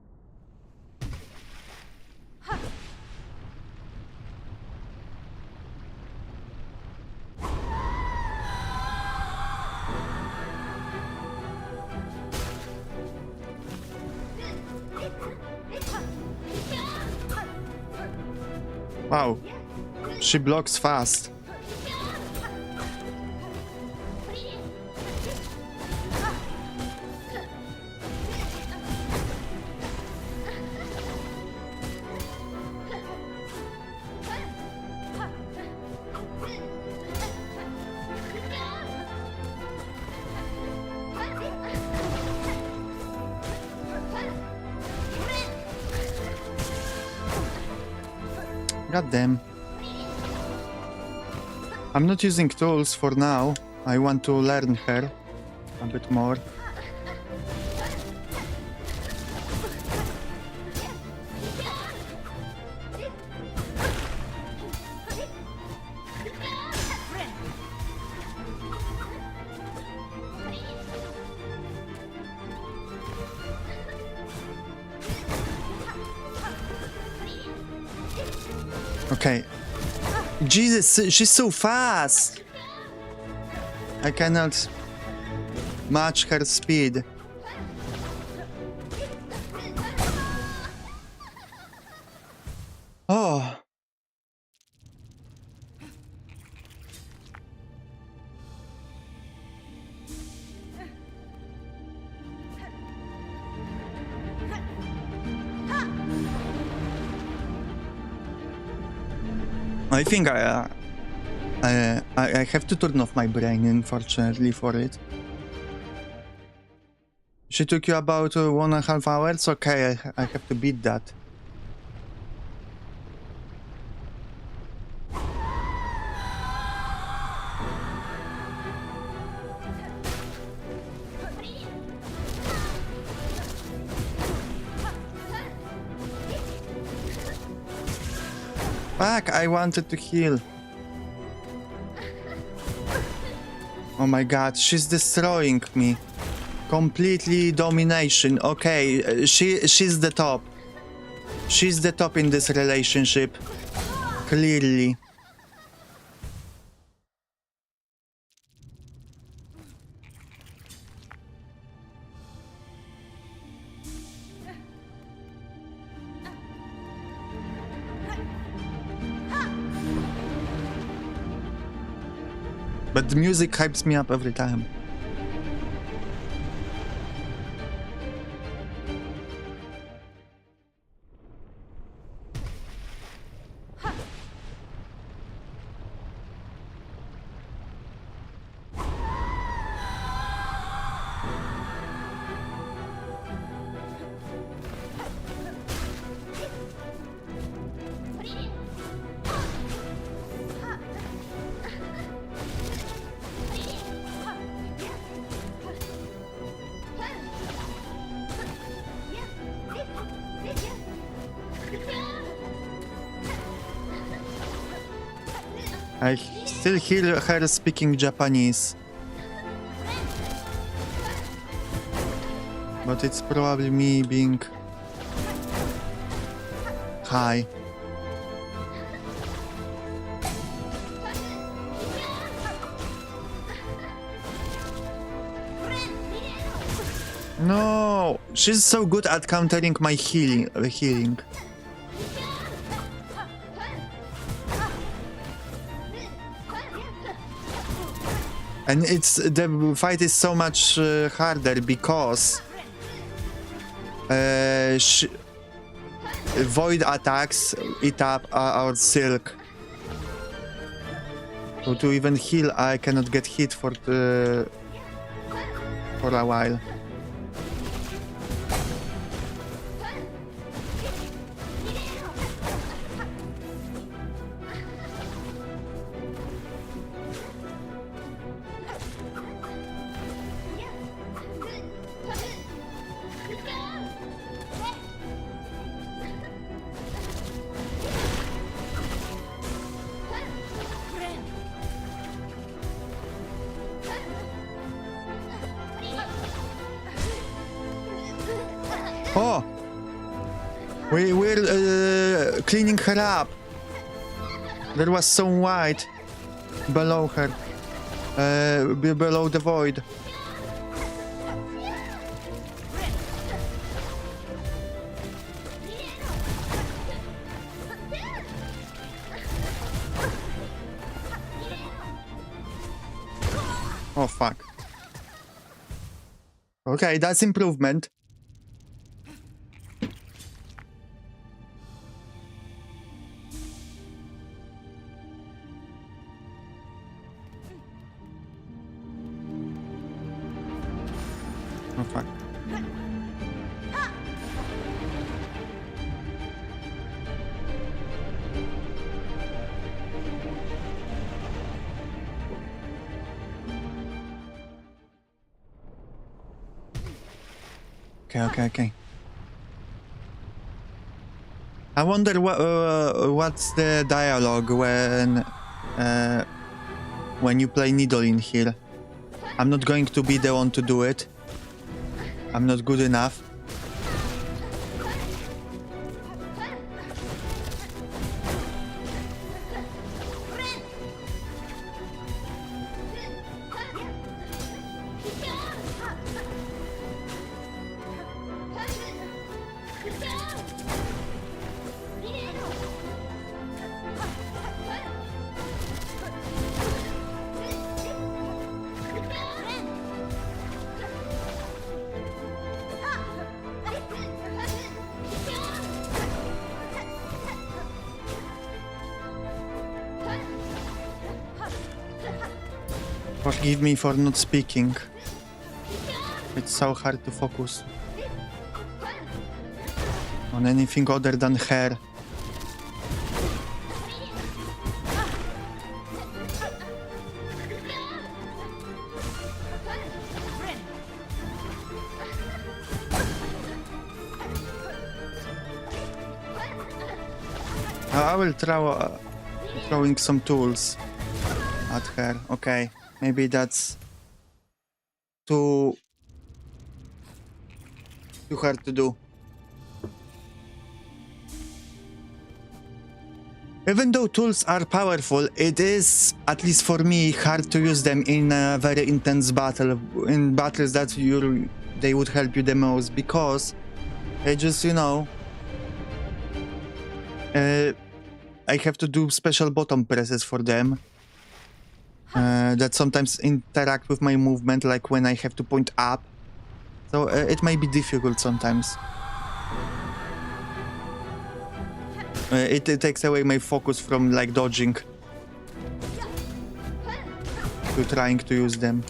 [SPEAKER 1] Wow, she blocks fast. God damn. I'm not using tools for now. I want to learn her a bit more. Okay. Jesus, she's so fast! I cannot match her speed. Oh. I think I have to turn off my brain, unfortunately, for it. She took you about 1.5 hours? Okay, I have to beat that. Fuck, I wanted to heal. Oh my god, she's destroying me. Completely domination. Okay, she's the top. She's the top in this relationship. Clearly. But the music hypes me up every time. I still hear her speaking Japanese. But it's probably me being high. No, she's so good at countering my healing. And the fight is so much harder because void attacks eat up our silk. So to even heal, I cannot get hit for a while. Oh! We're cleaning her up. There was some white below her. Below the void. Oh, fuck. Okay, that's improvement. Oh, fuck. Okay. I wonder what's the dialogue when you play Needle in here. I'm not going to be the one to do it. I'm not good enough. Forgive me for not speaking. It's so hard to focus on anything other than her. I will throwing some tools at her. Okay. Maybe that's too hard to do. Even though tools are powerful, it is, at least for me, hard to use them in a very intense battle. In battles that they would help you the most, because they just, you know, I have to do special button presses for them. That sometimes interact with my movement, like when I have to point up. So it may be difficult sometimes. It takes away my focus from like dodging to trying to use them.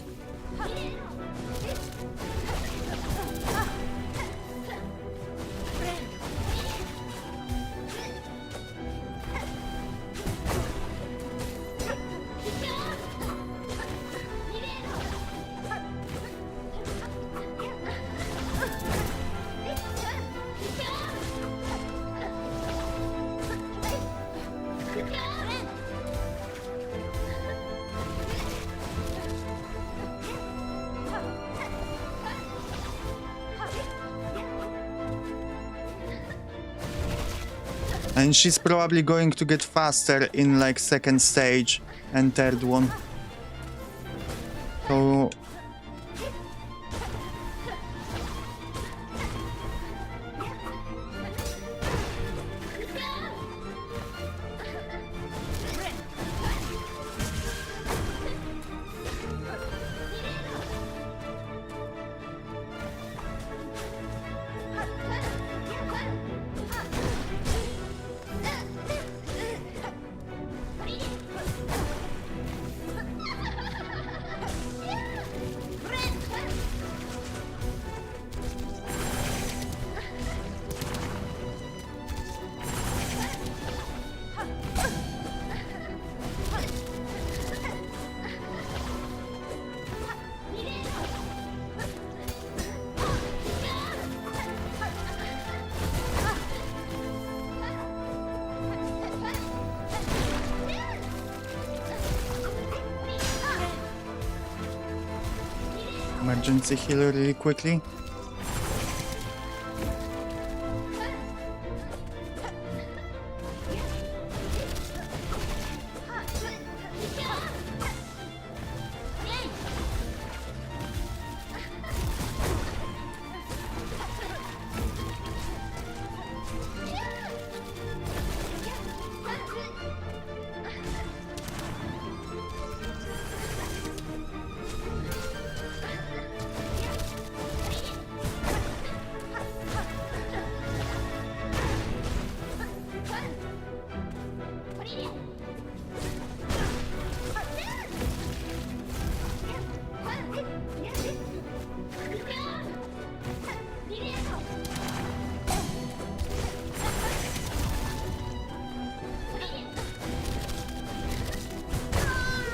[SPEAKER 1] And she's probably going to get faster in like second stage and third one. So emergency healer really quickly.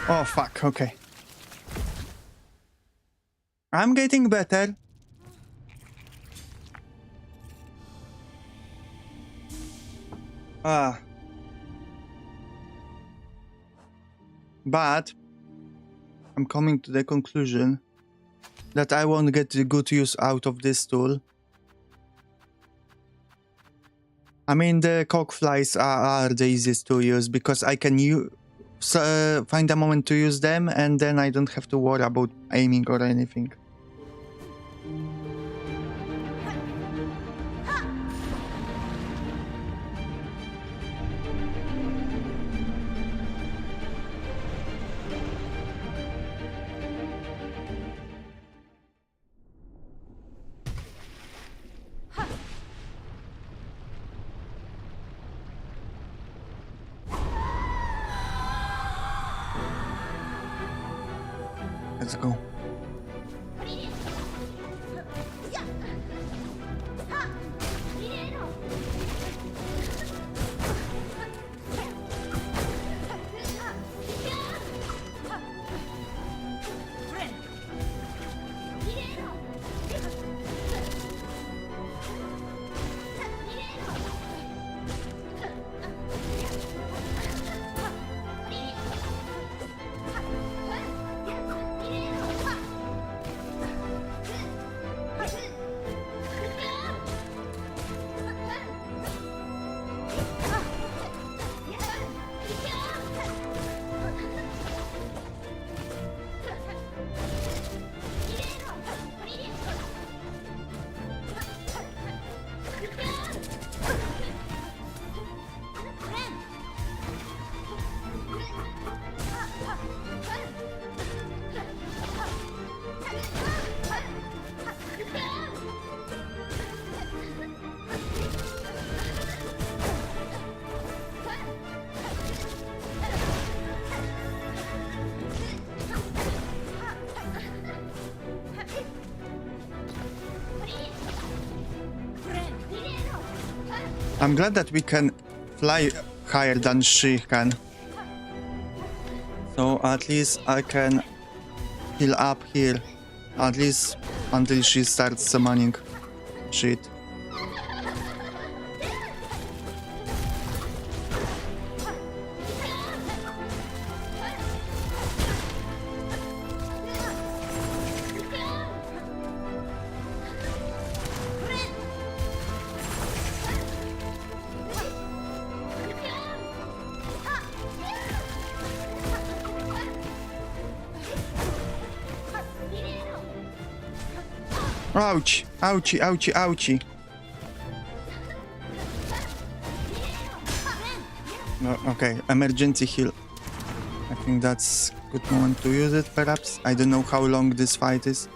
[SPEAKER 1] Oh, fuck, okay. I'm getting better. But I'm coming to the conclusion that I won't get the good use out of this tool. I mean, the cockflies are the easiest to use because I can find a moment to use them, and then I don't have to worry about aiming or anything. Let's go. I'm glad that we can fly higher than she can. So at least I can heal up here. At least until she starts summoning shit. Ouch! Ouchie, ouchie, ouchie. No, okay, emergency heal. I think that's a good moment to use it, perhaps. I don't know how long this fight is.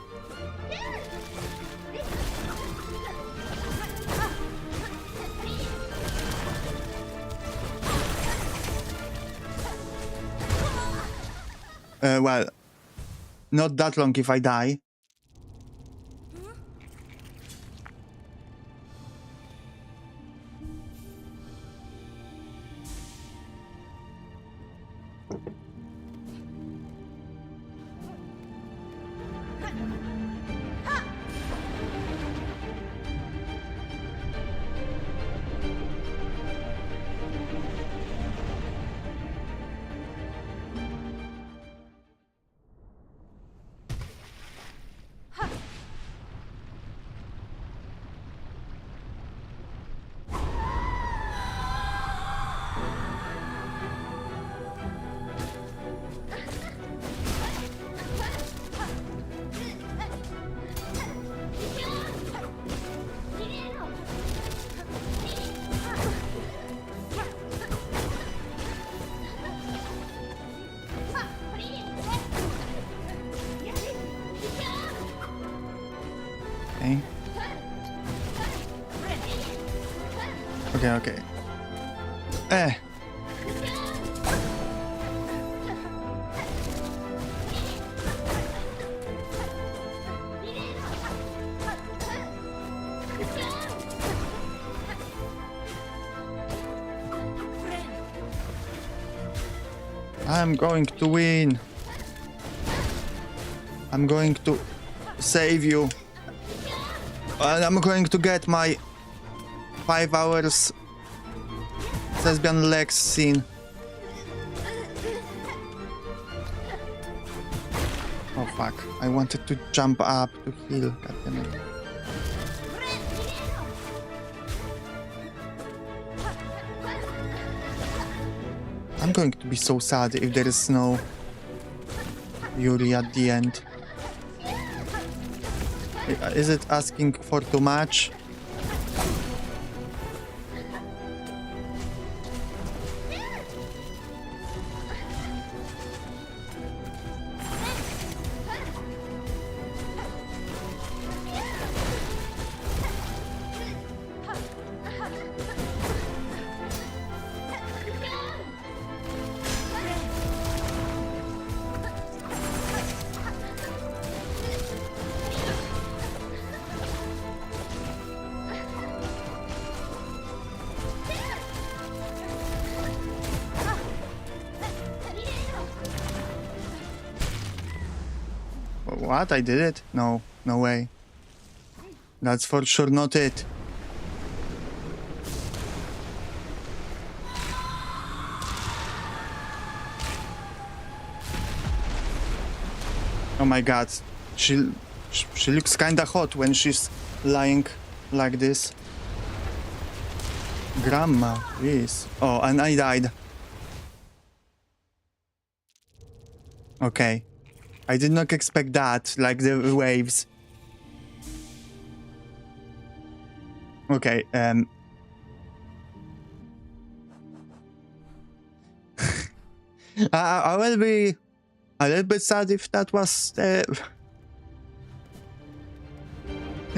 [SPEAKER 1] Well, not that long if I die. Okay, okay. I'm going to win. I'm going to save you. And I'm going to get my 5 hours lesbian legs scene. Oh fuck, I wanted to jump up to heal, goddammit. I'm going to be so sad if there is no Yuri at the end. Is it asking for too much? What? I did it? No, no way. That's for sure not it. Oh my god. She looks kinda hot when she's lying like this. Grandma, please. Oh, and I died. Okay. I did not expect that, like the waves. Okay, I will be a little bit sad if that was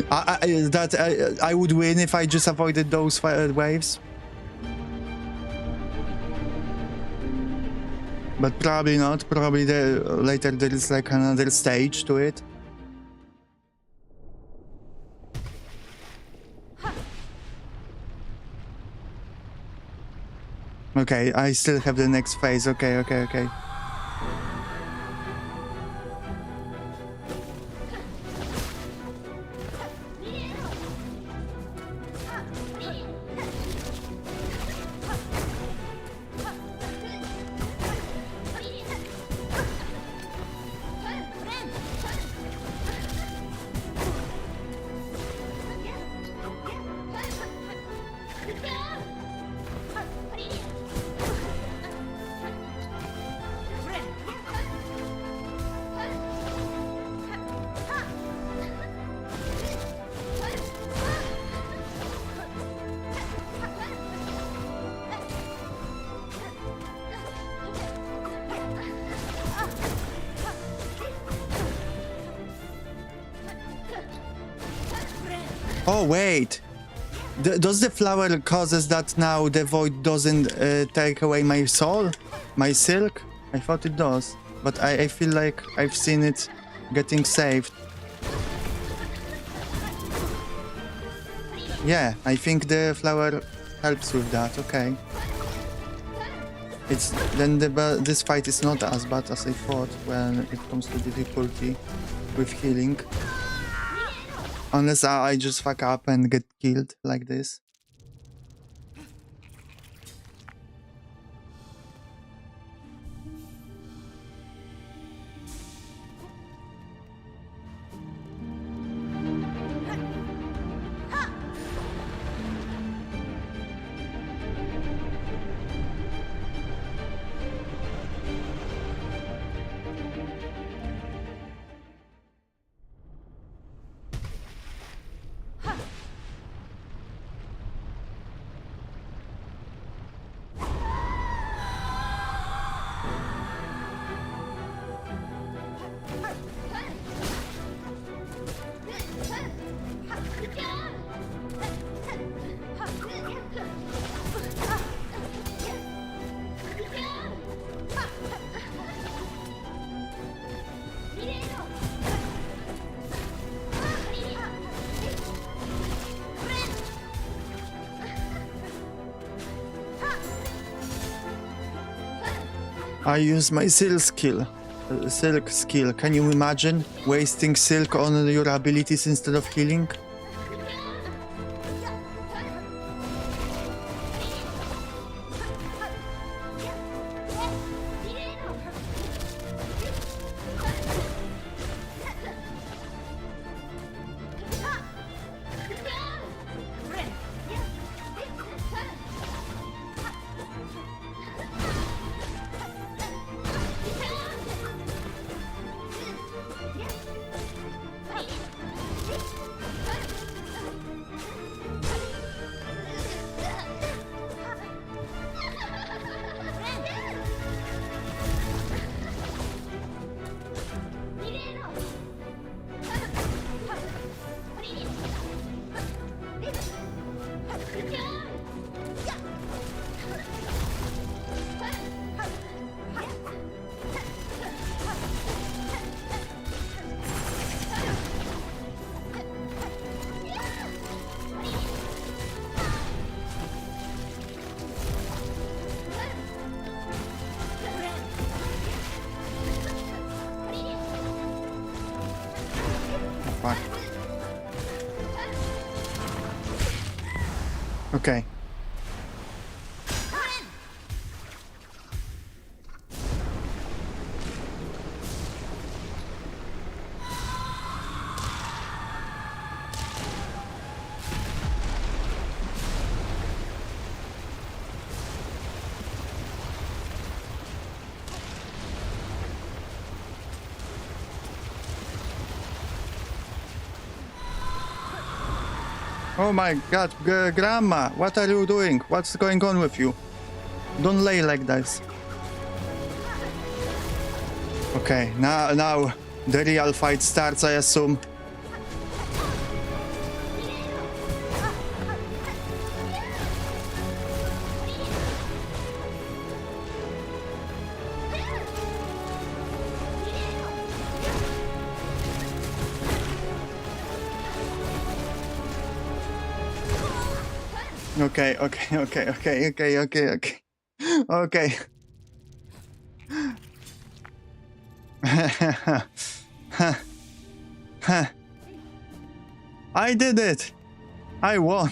[SPEAKER 1] I would win if I just avoided those waves. But probably not. Probably later there is like another stage to it. Okay, I still have the next phase. Okay. Oh wait, does the flower causes that now the void doesn't take away my soul, my silk? I thought it does, but I feel like I've seen it getting saved. Yeah, I think the flower helps with that. Okay, it's then this fight is not as bad as I thought when it comes to difficulty with healing. Unless I just fuck up and get killed like this. I use my silk skill. Silk skill. Can you imagine wasting silk on your abilities instead of healing? Fuck. Okay. Oh my god, Grandma, what are you doing? What's going on with you? Don't lay like this. Okay, now the real fight starts, I assume. Okay. Okay. I did it! I won!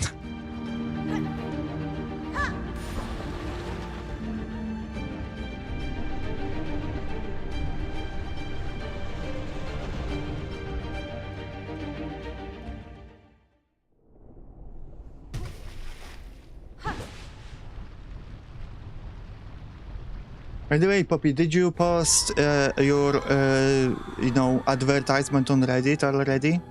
[SPEAKER 1] By the way, Poppy, did you post your, advertisement on Reddit already?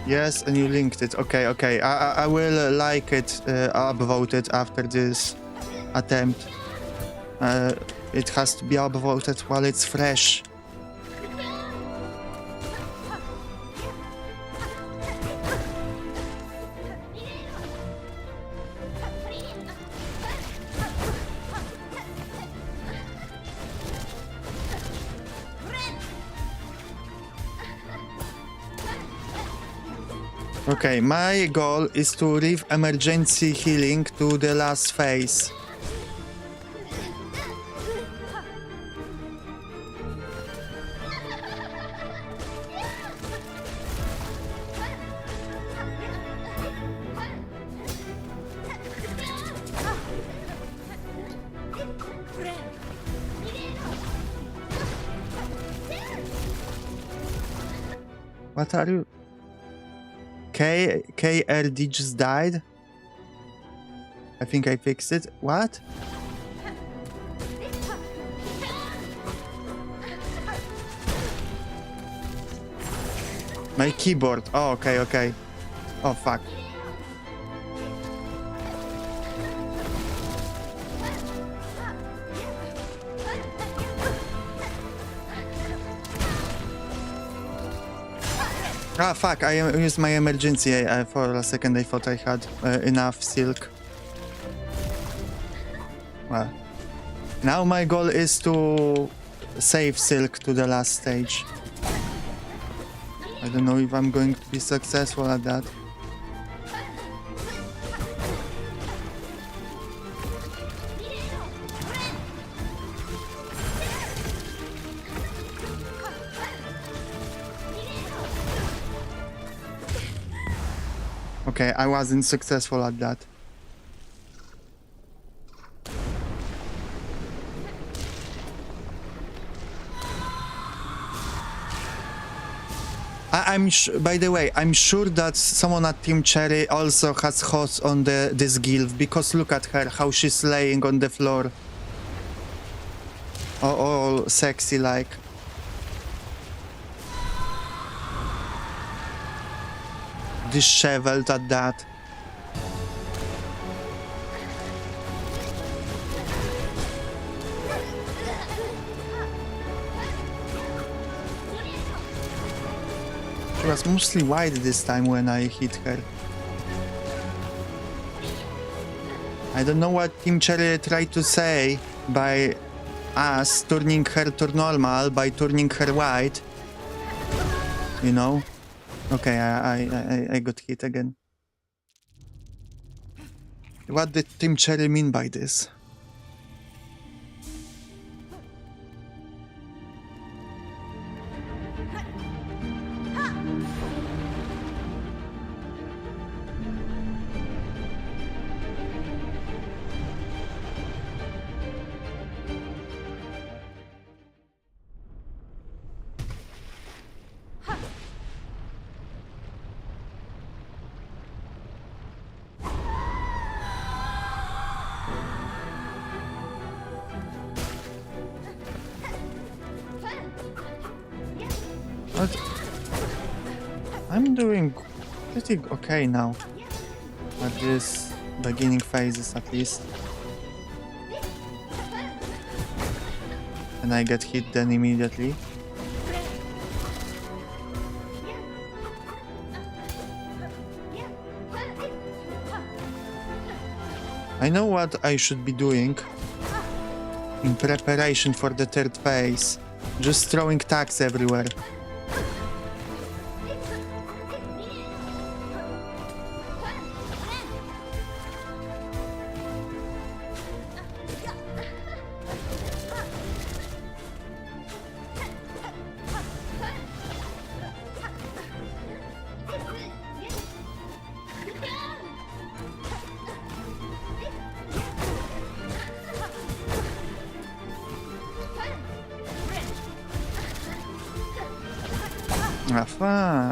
[SPEAKER 1] Yes, and you linked it. Okay. I will like it, upvote it after this attempt. It has to be upvoted while it's fresh. Okay, my goal is to leave emergency healing to the last phase. What are you? KRD just died? I think I fixed it. What? My keyboard. Oh, okay. Oh, fuck. Ah, fuck, I used my emergency. For a second I thought I had enough silk. Well, now my goal is to save silk to the last stage. I don't know if I'm going to be successful at that. Okay, I wasn't successful at that. By the way, I'm sure that someone at Team Cherry also has hosts on this guild, because look at her, how she's laying on the floor. All sexy like. Disheveled at that. She was mostly white this time when I hit her. I don't know what Team Cherry tried to say by us turning her to normal by turning her white. You know? Okay, I got hit again. What did Team Cherry mean by this? But I'm doing pretty okay now. At this beginning phases at least. And I get hit then immediately. I know what I should be doing in preparation for the third phase. Just throwing tags everywhere.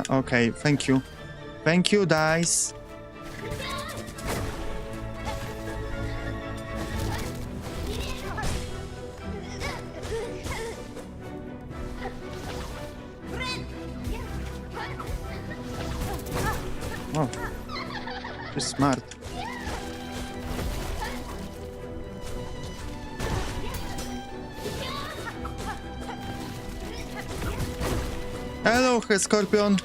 [SPEAKER 1] Okay, thank you. Thank you, dice. Oh, she's smart. Hello, Scorpion.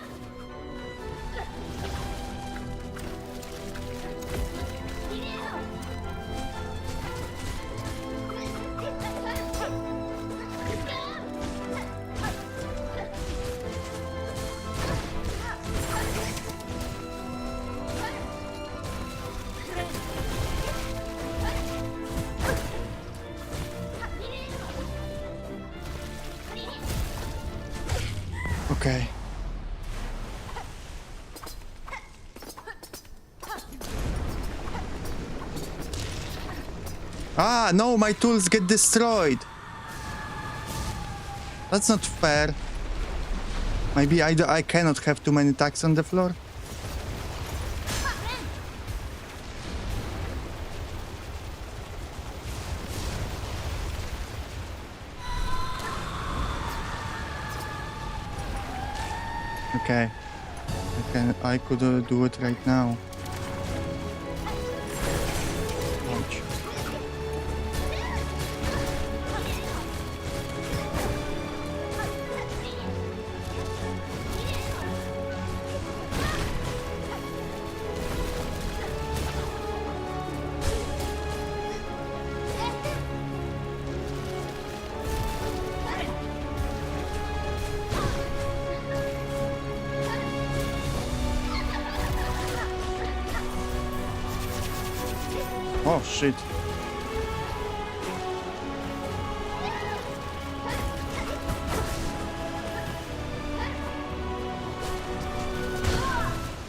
[SPEAKER 1] Okay. Ah, no, my tools get destroyed. That's not fair. Maybe I cannot have too many tags on the floor. Okay. I could do it right now. Ouch. Oh shit.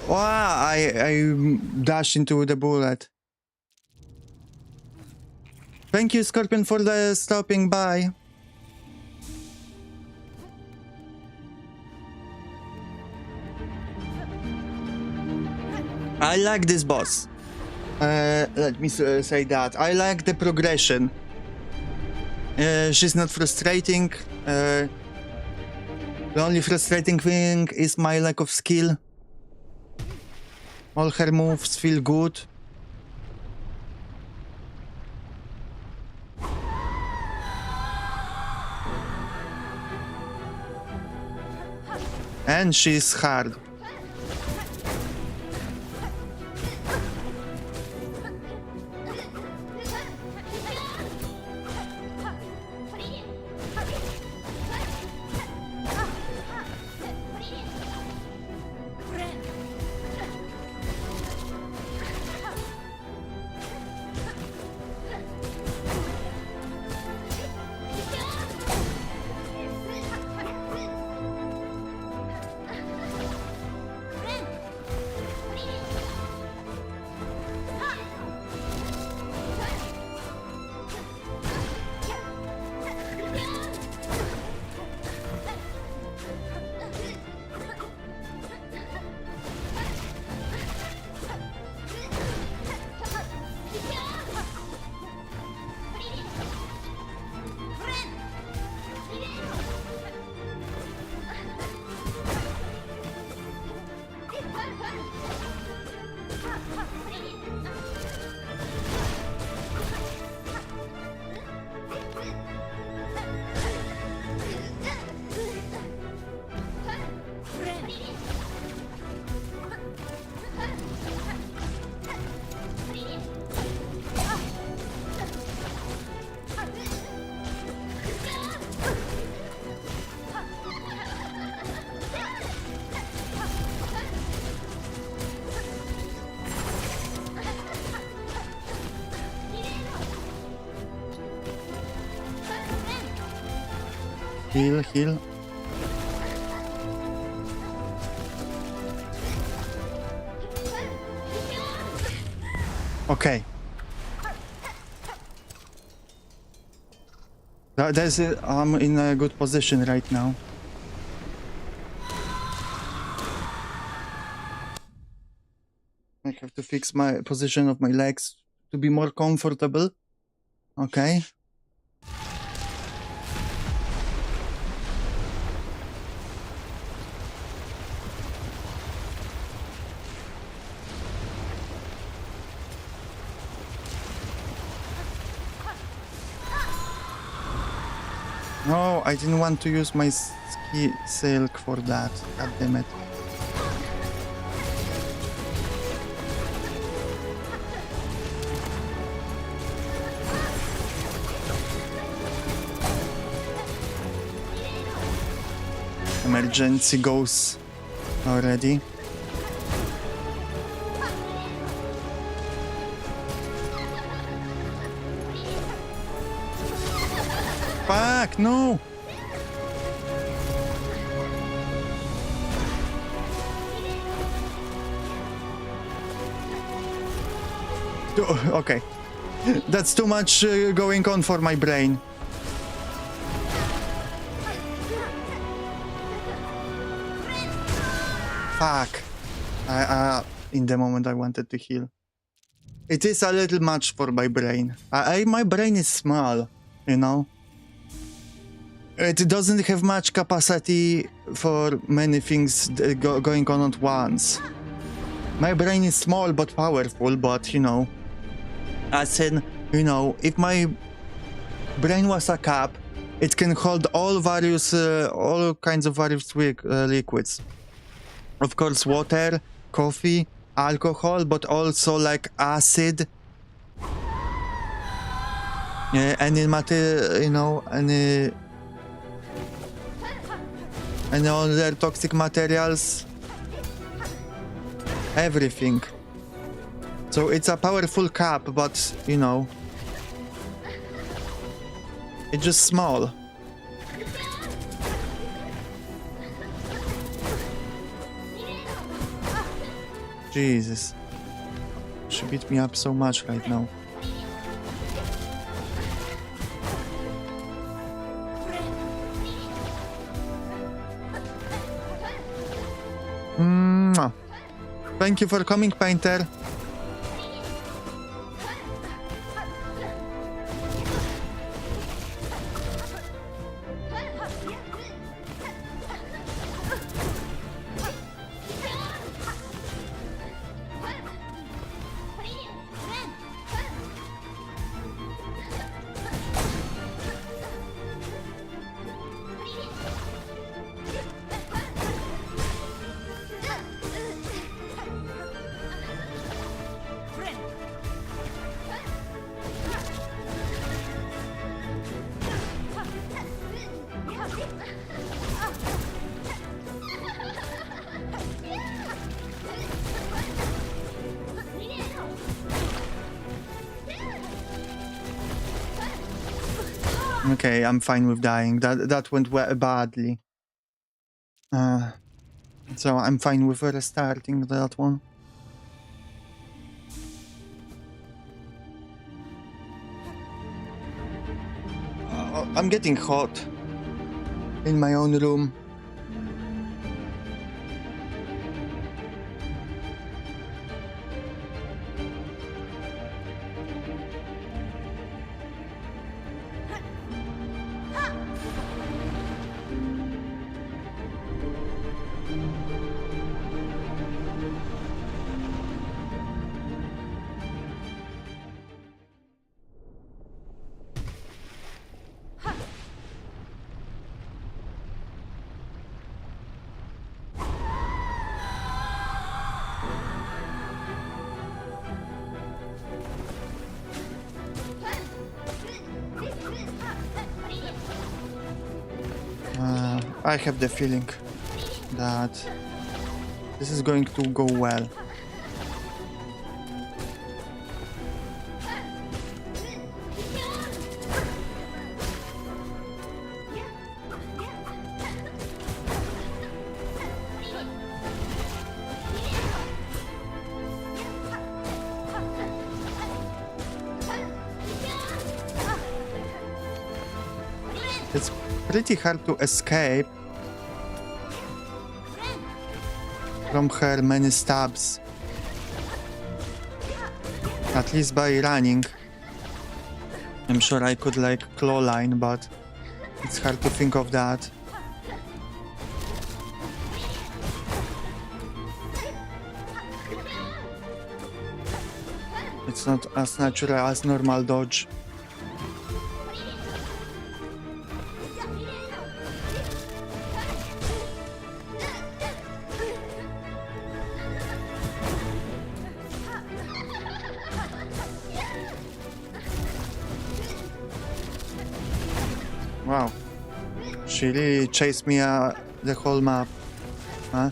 [SPEAKER 1] Wow, I dashed into the bullet. Thank you, Scorpion, for the stopping by. I like this boss. Let me say that. I like the progression. She's not frustrating. The only frustrating thing is my lack of skill. All her moves feel good. And she's hard. Heal. Okay. That's it. I'm in a good position right now. I have to fix my position of my legs to be more comfortable. Okay. No, I didn't want to use my ski silk for that. God damn it. Emergency goes already. Fuck, no! Okay. That's too much going on for my brain. Fuck. In the moment I wanted to heal. It is a little much for my brain. My brain is small, you know? It doesn't have much capacity for many things going on at once. My brain is small but powerful, but you know, as in, you know, if my brain was a cup, it can hold all kinds of various liquids. Of course, water, coffee, alcohol, but also like acid. Any matter, you know, any other toxic materials, everything. So So it's a powerful cap, but, you know, it's just small. Jesus. She beat me up so much right now. Mwah. Thank you for coming, Painter. Okay, I'm fine with dying. That went badly. So I'm fine with restarting that one. I'm getting hot in my own room. I have the feeling that this is going to go well. It's pretty hard to escape from her many stabs. At least by running. I'm sure I could like claw line, but it's hard to think of that. It's not as natural as normal dodge. Wow, she really chased me the whole map, huh?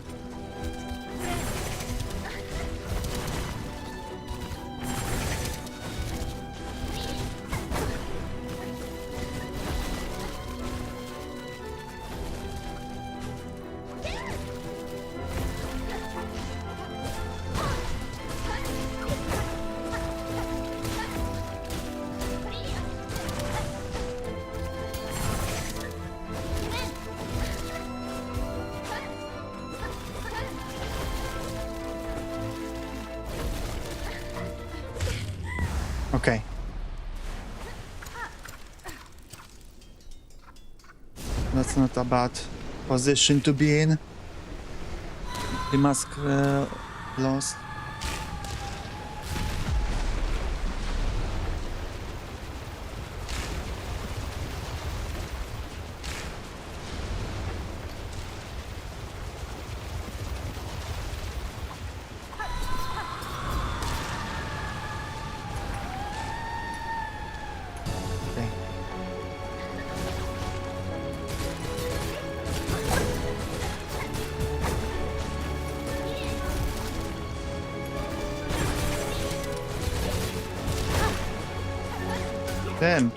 [SPEAKER 1] Okay. That's not a bad position to be in. The mask lost. Damn.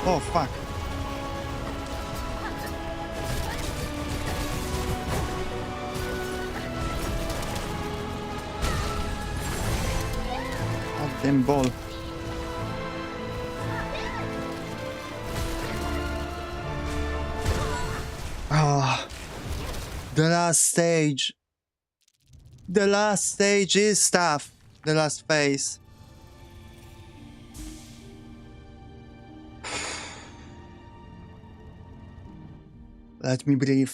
[SPEAKER 1] Oh, fuck. Goddamn ball. Ah, the last stage. The last stage is tough. The last phase. Let me breathe.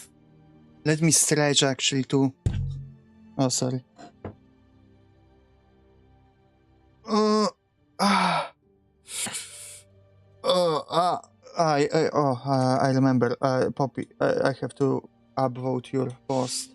[SPEAKER 1] Let me stretch actually too. Oh, sorry. I remember. Poppy, I have to upvote your post.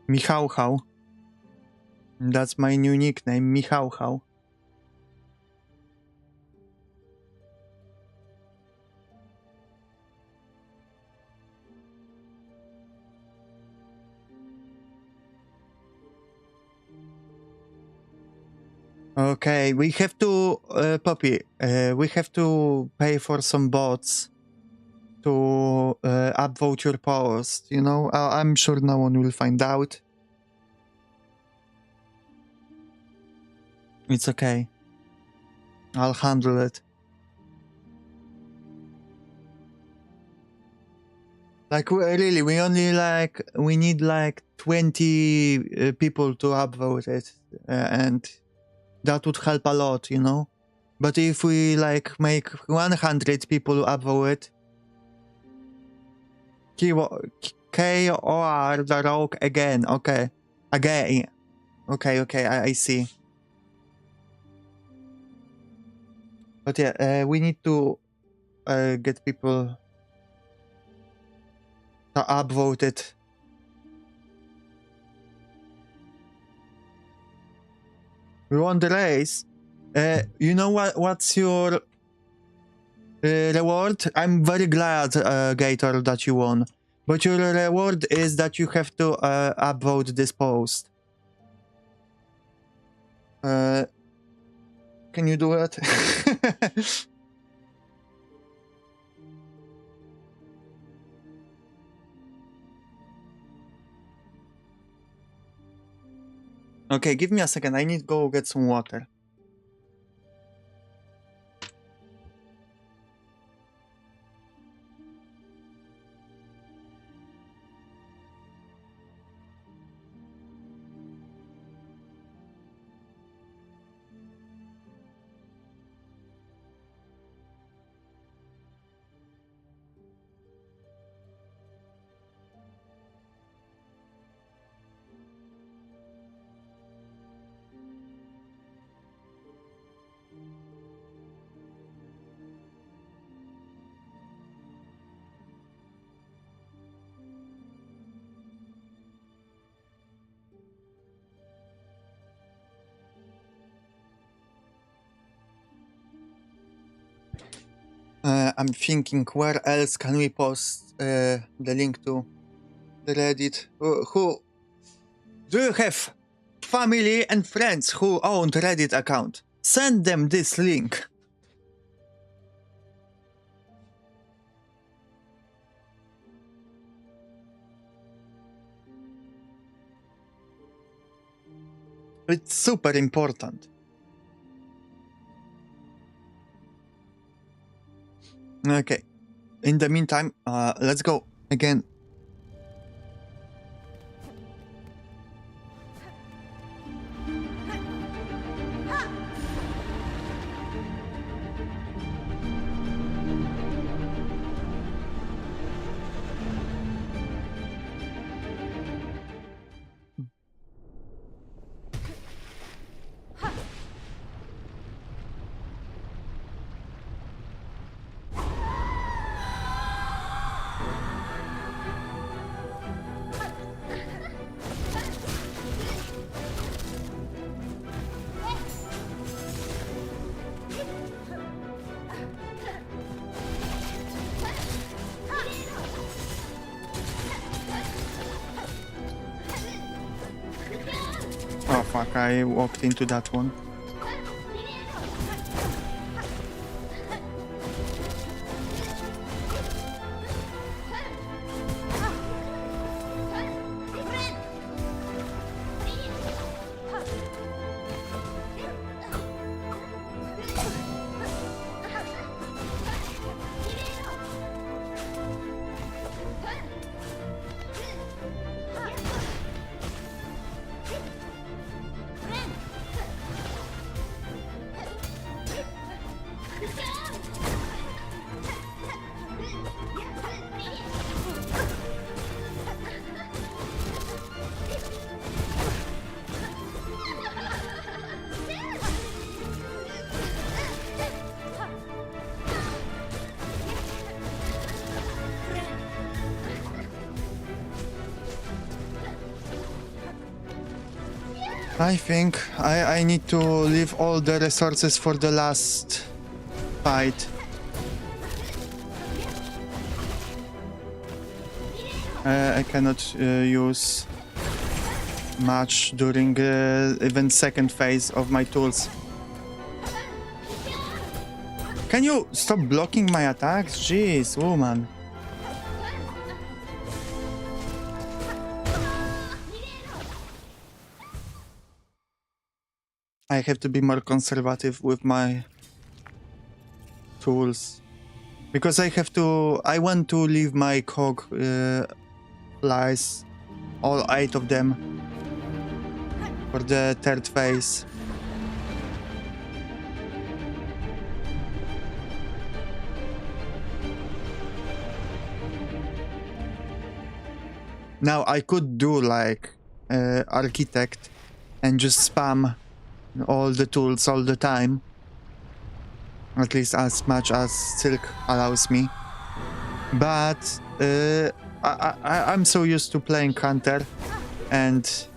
[SPEAKER 1] Mihau. That's my new nickname, Mihau. Okay, we have to, Poppy, we have to pay for some bots to upvote your post, you know? I'm sure no one will find out. It's okay. I'll handle it. Like, really, we only we need like 20 people to upvote it, and that would help a lot, you know? But if we like make 100 people upvote it, KOR the rogue again, okay. Again. Okay, I see. But yeah, we need to get people to upvote it. We won the race. You know what's your reward? I'm very glad, Gator, that you won. But your reward is that you have to upvote this post. Can you do it? Okay, give me a second. I need to go get some water. I'm thinking, where else can we post the link to the Reddit? Who do you have family and friends who own the Reddit account? Send them this link. It's super important. Okay. In the meantime, let's go again. Oh fuck, I walked into that one. I think I need to leave all the resources for the last fight. I cannot use much during even second phase of my tools. Can you stop blocking my attacks? Jeez, woman. I have to be more conservative with my tools. Because I want to leave my cog flies, all 8 of them, for the third phase. Now I could do like architect and just spam all the tools all the time, at least as much as Silk allows me, but I'm so used to playing Hunter, and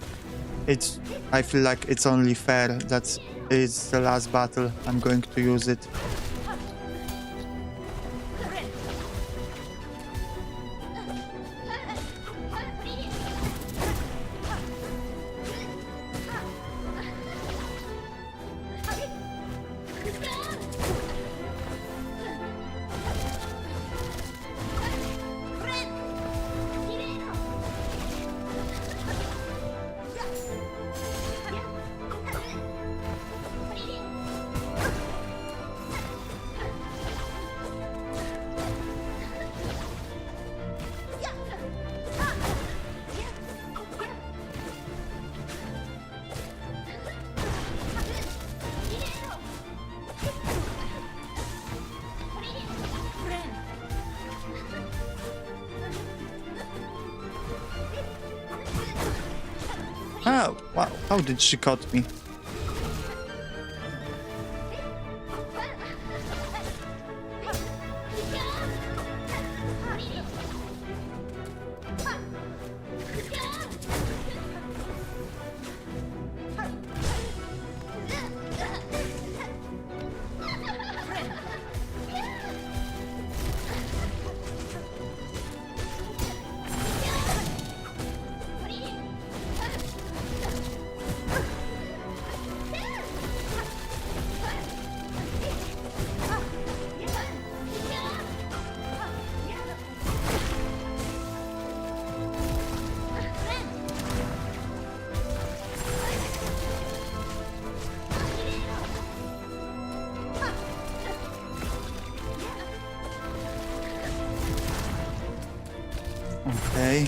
[SPEAKER 1] I feel like it's only fair that it's the last battle. I'm going to use it. Oh, wow. How did she cut me? Okay.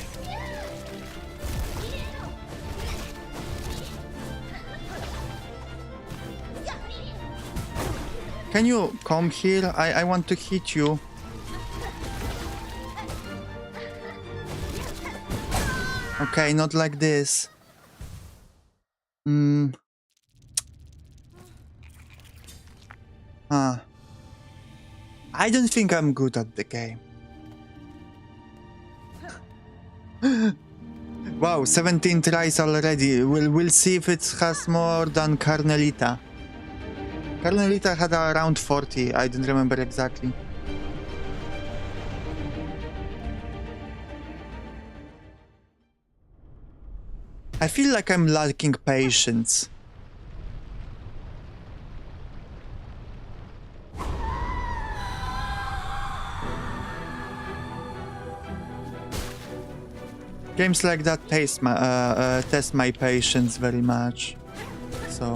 [SPEAKER 1] Can you come here? I want to hit you. Okay, not like this. I don't think I'm good at the game. Wow, 17 tries already. We'll see if it has more than Carnelita. Carnelita had around 40, I don't remember exactly. I feel like I'm lacking patience. Games like that test my patience very much. So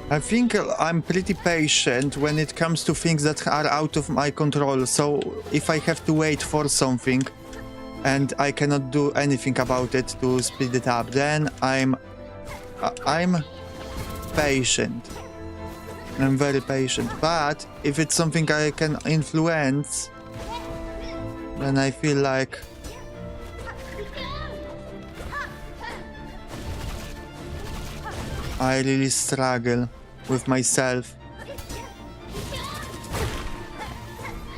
[SPEAKER 1] I think I'm pretty patient when it comes to things that are out of my control. So if I have to wait for something and I cannot do anything about it to speed it up, then I'm patient. I'm very patient. But if it's something I can influence, then I feel like I really struggle with myself.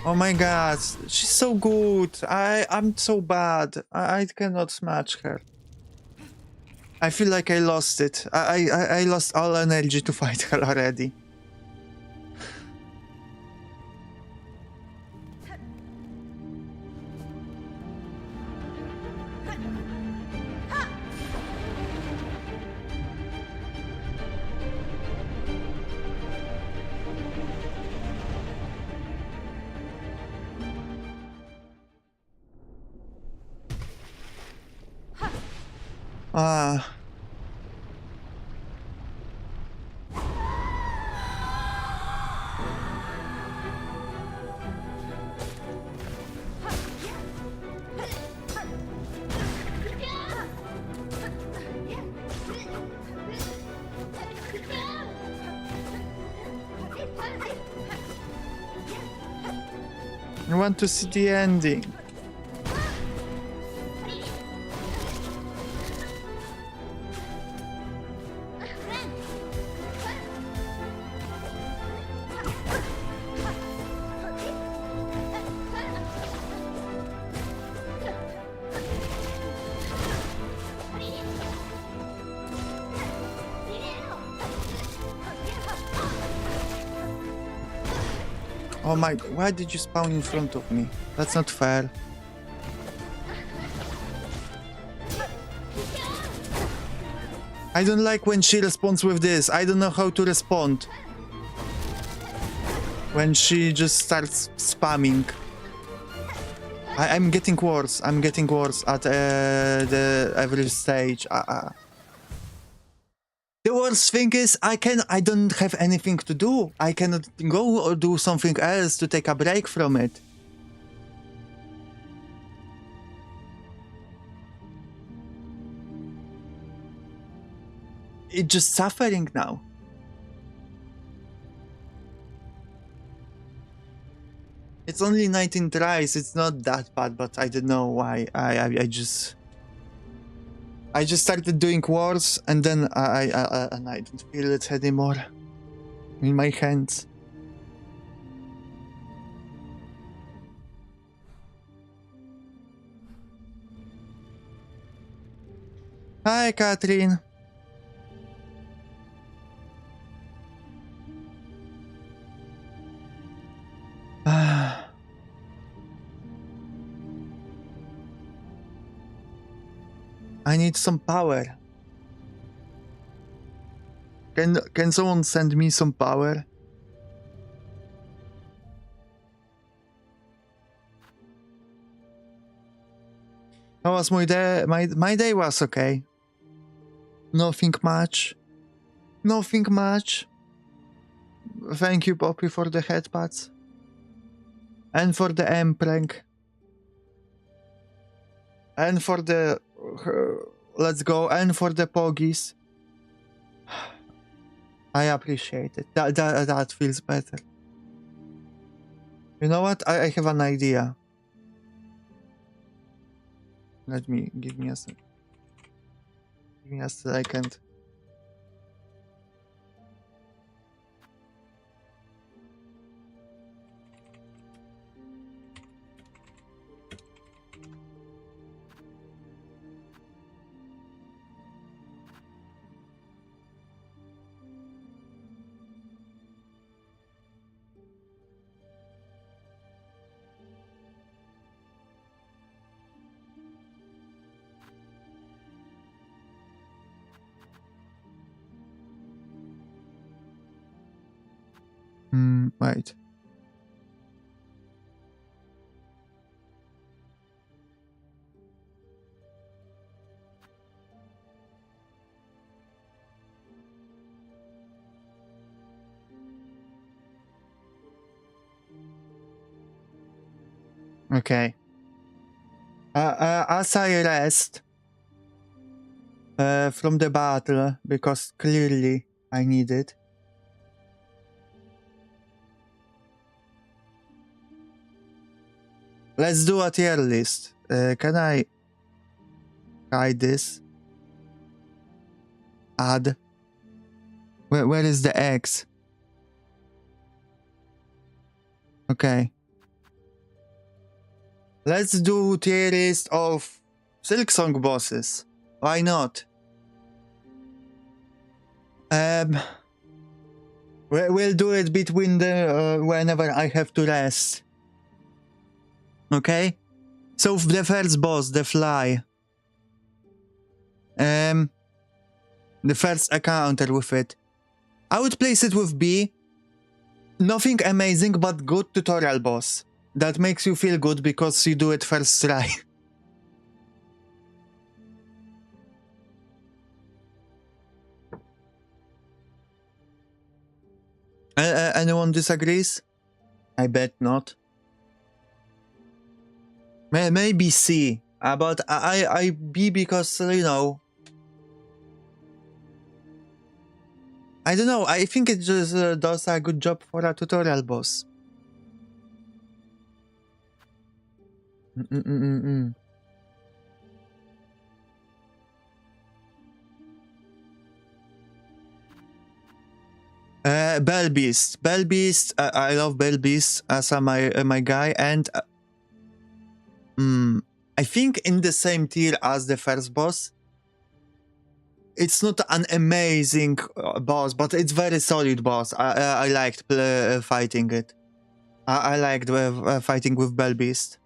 [SPEAKER 1] Oh my god, she's so good. I'm so bad. I cannot match her. I feel like I lost it. I lost all energy to fight her already. Ah. I want to see the ending. Oh my, why did you spawn in front of me? That's not fair. I don't like when she responds with this. I don't know how to respond. When she just starts spamming. I'm getting worse. I'm getting worse at the every stage. The worst thing is I don't have anything to do. I cannot go or do something else to take a break from it. It's just suffering now. It's only 19 tries. It's not that bad, but I don't know why. I just started doing wars, and then I don't feel it anymore in my hands. Hi, Catherine. I need some power. Can someone send me some power? How was my day? My day was okay. Nothing much. Nothing much. Thank you, Poppy, for the headpads. And for the M prank. And for the let's go, and for the poggies. I appreciate it. That feels better. You know what? I have an idea. Give me a second. Wait. Okay. As I rest from the battle, because clearly I need it. Let's do a tier list. Can I try this? Add. Where is the X? Okay. Let's do tier list of Silksong bosses. Why not? We'll do it between the whenever I have to rest. Okay? So the first boss, the fly. The first encounter with it. I would place it with B. Nothing amazing, but good tutorial boss. That makes you feel good because you do it first try. Anyone disagrees? I bet not. Maybe C, but I B because, you know, I don't know, I think it just does a good job for a tutorial boss. Bell Beast. Bell Beast, I love Bell Beast as my guy, and I think in the same tier as the first boss. It's not an amazing boss, but it's very solid boss. I liked fighting it. I liked fighting with Bell Beast.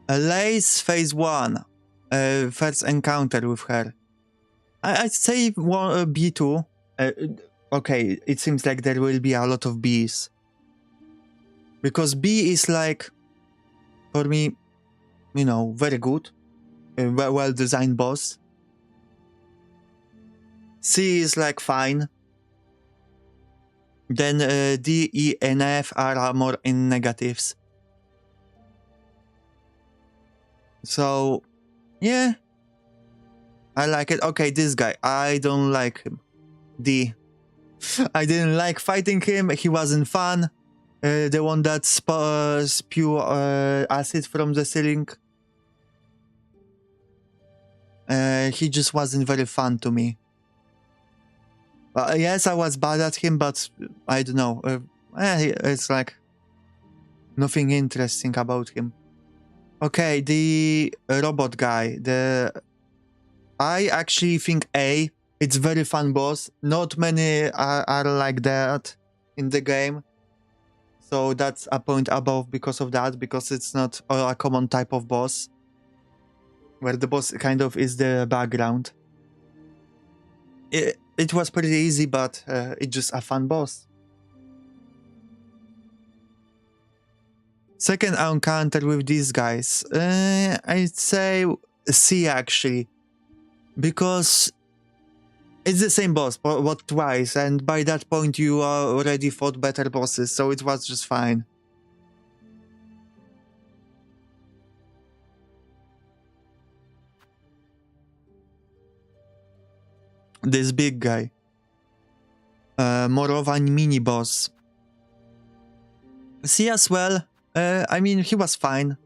[SPEAKER 1] Lace phase 1. First encounter with her. I'd say B2. Okay, it seems like there will be a lot of Bs. Because B is like, for me, you know, very good. Well-designed boss. C is like fine. Then D, E, and F are more in negatives. So, yeah. I like it. Okay, this guy. I don't like him. D. I didn't like fighting him. He wasn't fun. The one that spew acid from the ceiling. He just wasn't very fun to me. Yes, I was bad at him, but I don't know. It's like nothing interesting about him. Okay, the robot guy. I actually think A. It's very fun boss. Not many are like that in the game. So that's a point above because of that, because it's not a common type of boss. Where the boss kind of is the background. It was pretty easy, but it's just a fun boss. Second encounter with these guys. I'd say C actually. Because it's the same boss, but twice, and by that point you already fought better bosses, so it was just fine. This big guy. More of a mini-boss. C as well. I mean, he was fine.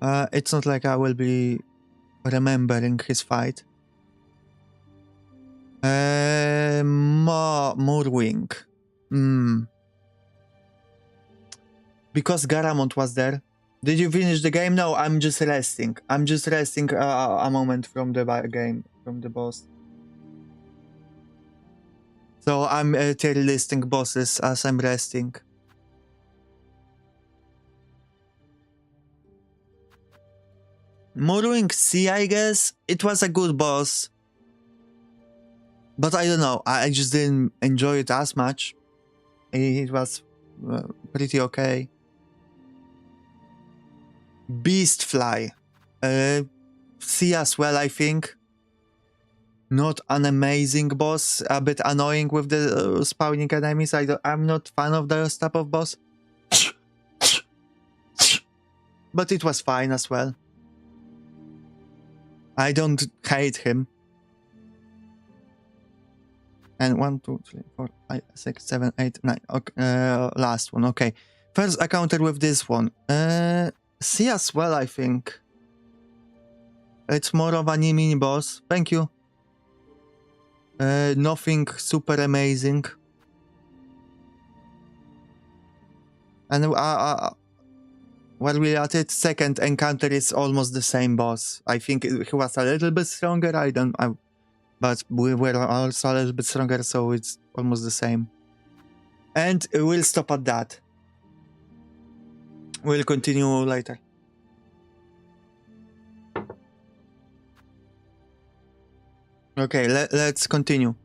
[SPEAKER 1] It's not like I will be remembering his fight. Moorwing. Because Garamond was there. Did you finish the game? No, I'm just resting. I'm just resting a moment from the game, from the boss. So I'm tier listing bosses as I'm resting. Moorwing C, I guess. It was a good boss. But I don't know, I just didn't enjoy it as much. It was pretty okay. Beastfly. C as well, I think. Not an amazing boss, a bit annoying with the spawning enemies. I'm not fan of those type of boss. But it was fine as well. I don't hate him. And 1, 2, 3, 4, 5, 6, 7, 8, 9. Okay, last one. Okay. First encounter with this one. C as well, I think. It's more of a mini boss. Thank you. Nothing super amazing. And while we're at it, second encounter is almost the same boss. I think he was a little bit stronger. But we were also a little bit stronger, so it's almost the same. And we'll stop at that. We'll continue later. Okay, let's continue.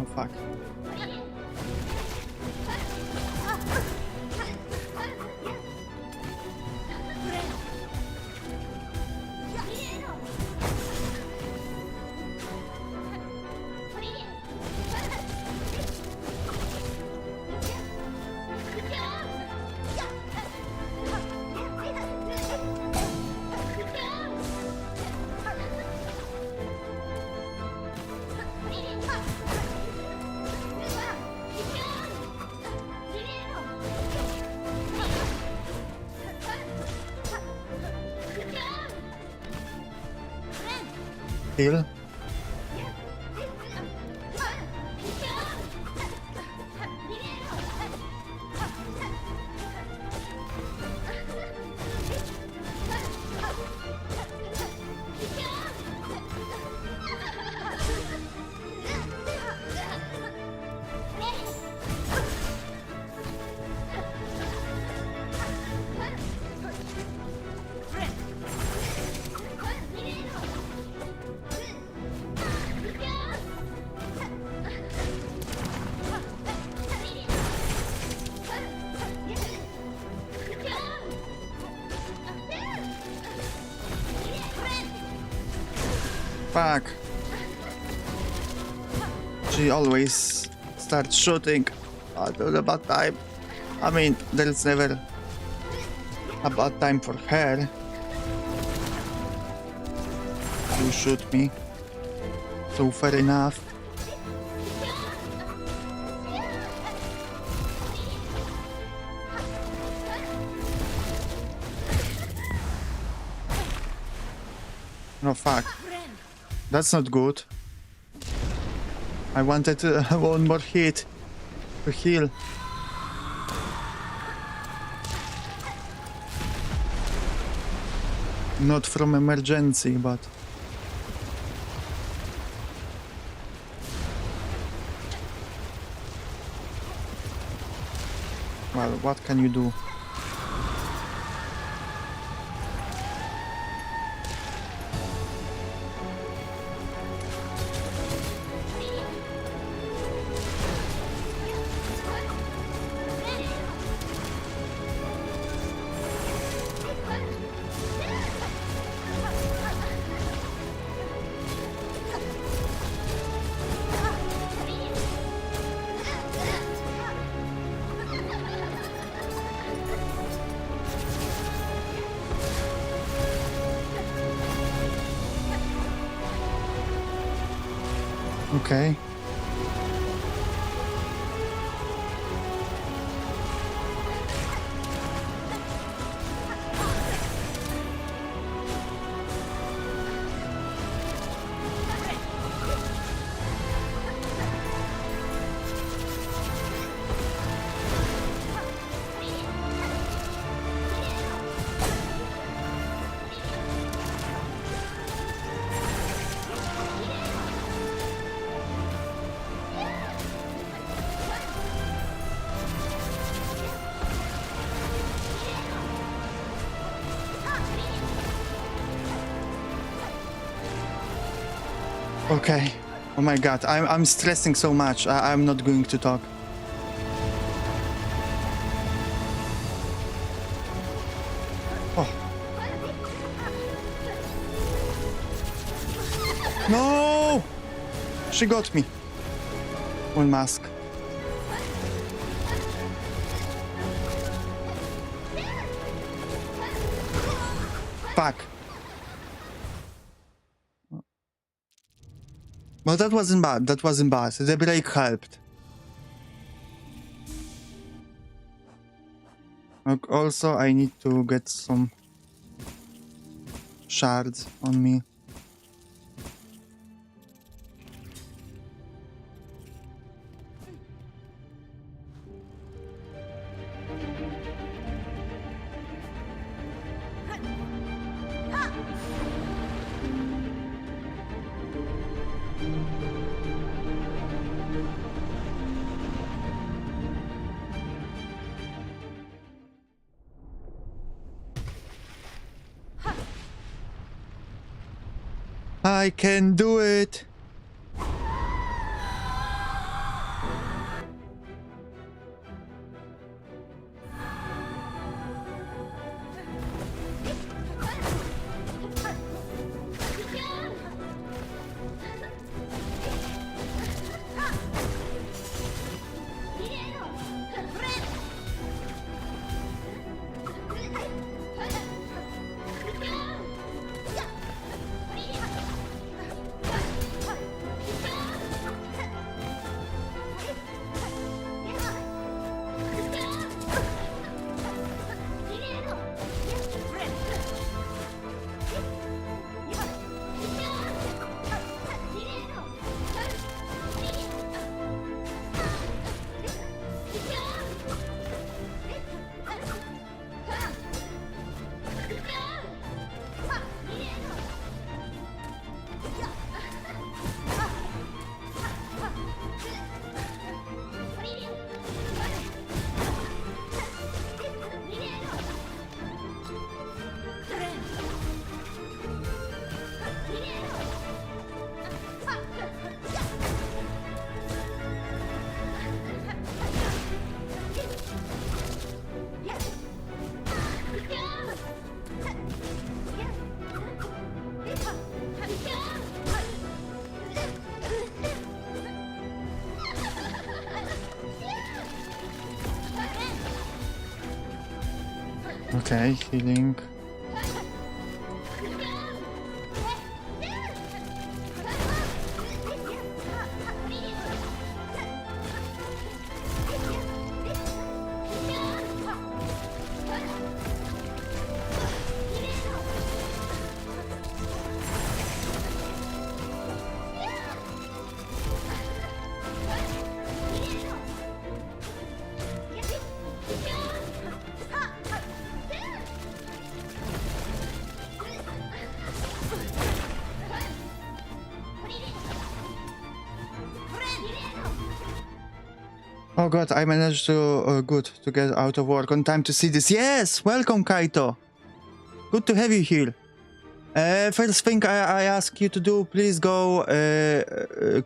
[SPEAKER 1] Oh fuck. Heal. Fuck. She always starts shooting at the bad time. I mean, there's never a bad time for her. You shoot me. So fair enough. Oh fuck. That's not good. I wanted one more hit to heal. Not from emergency, but... Well, what can you do? Okay. Okay. Oh my god, I'm stressing so much. I'm not going to talk. Oh. No! She got me. One mask. Fuck. Well, that wasn't bad. That wasn't bad. The break helped. Also, I need to get some shards on me. I can do it. Okay, healing. Oh god, I managed to to get out of work on time to see this. Yes, welcome Kaito. Good to have you here. First thing I ask you to do, please go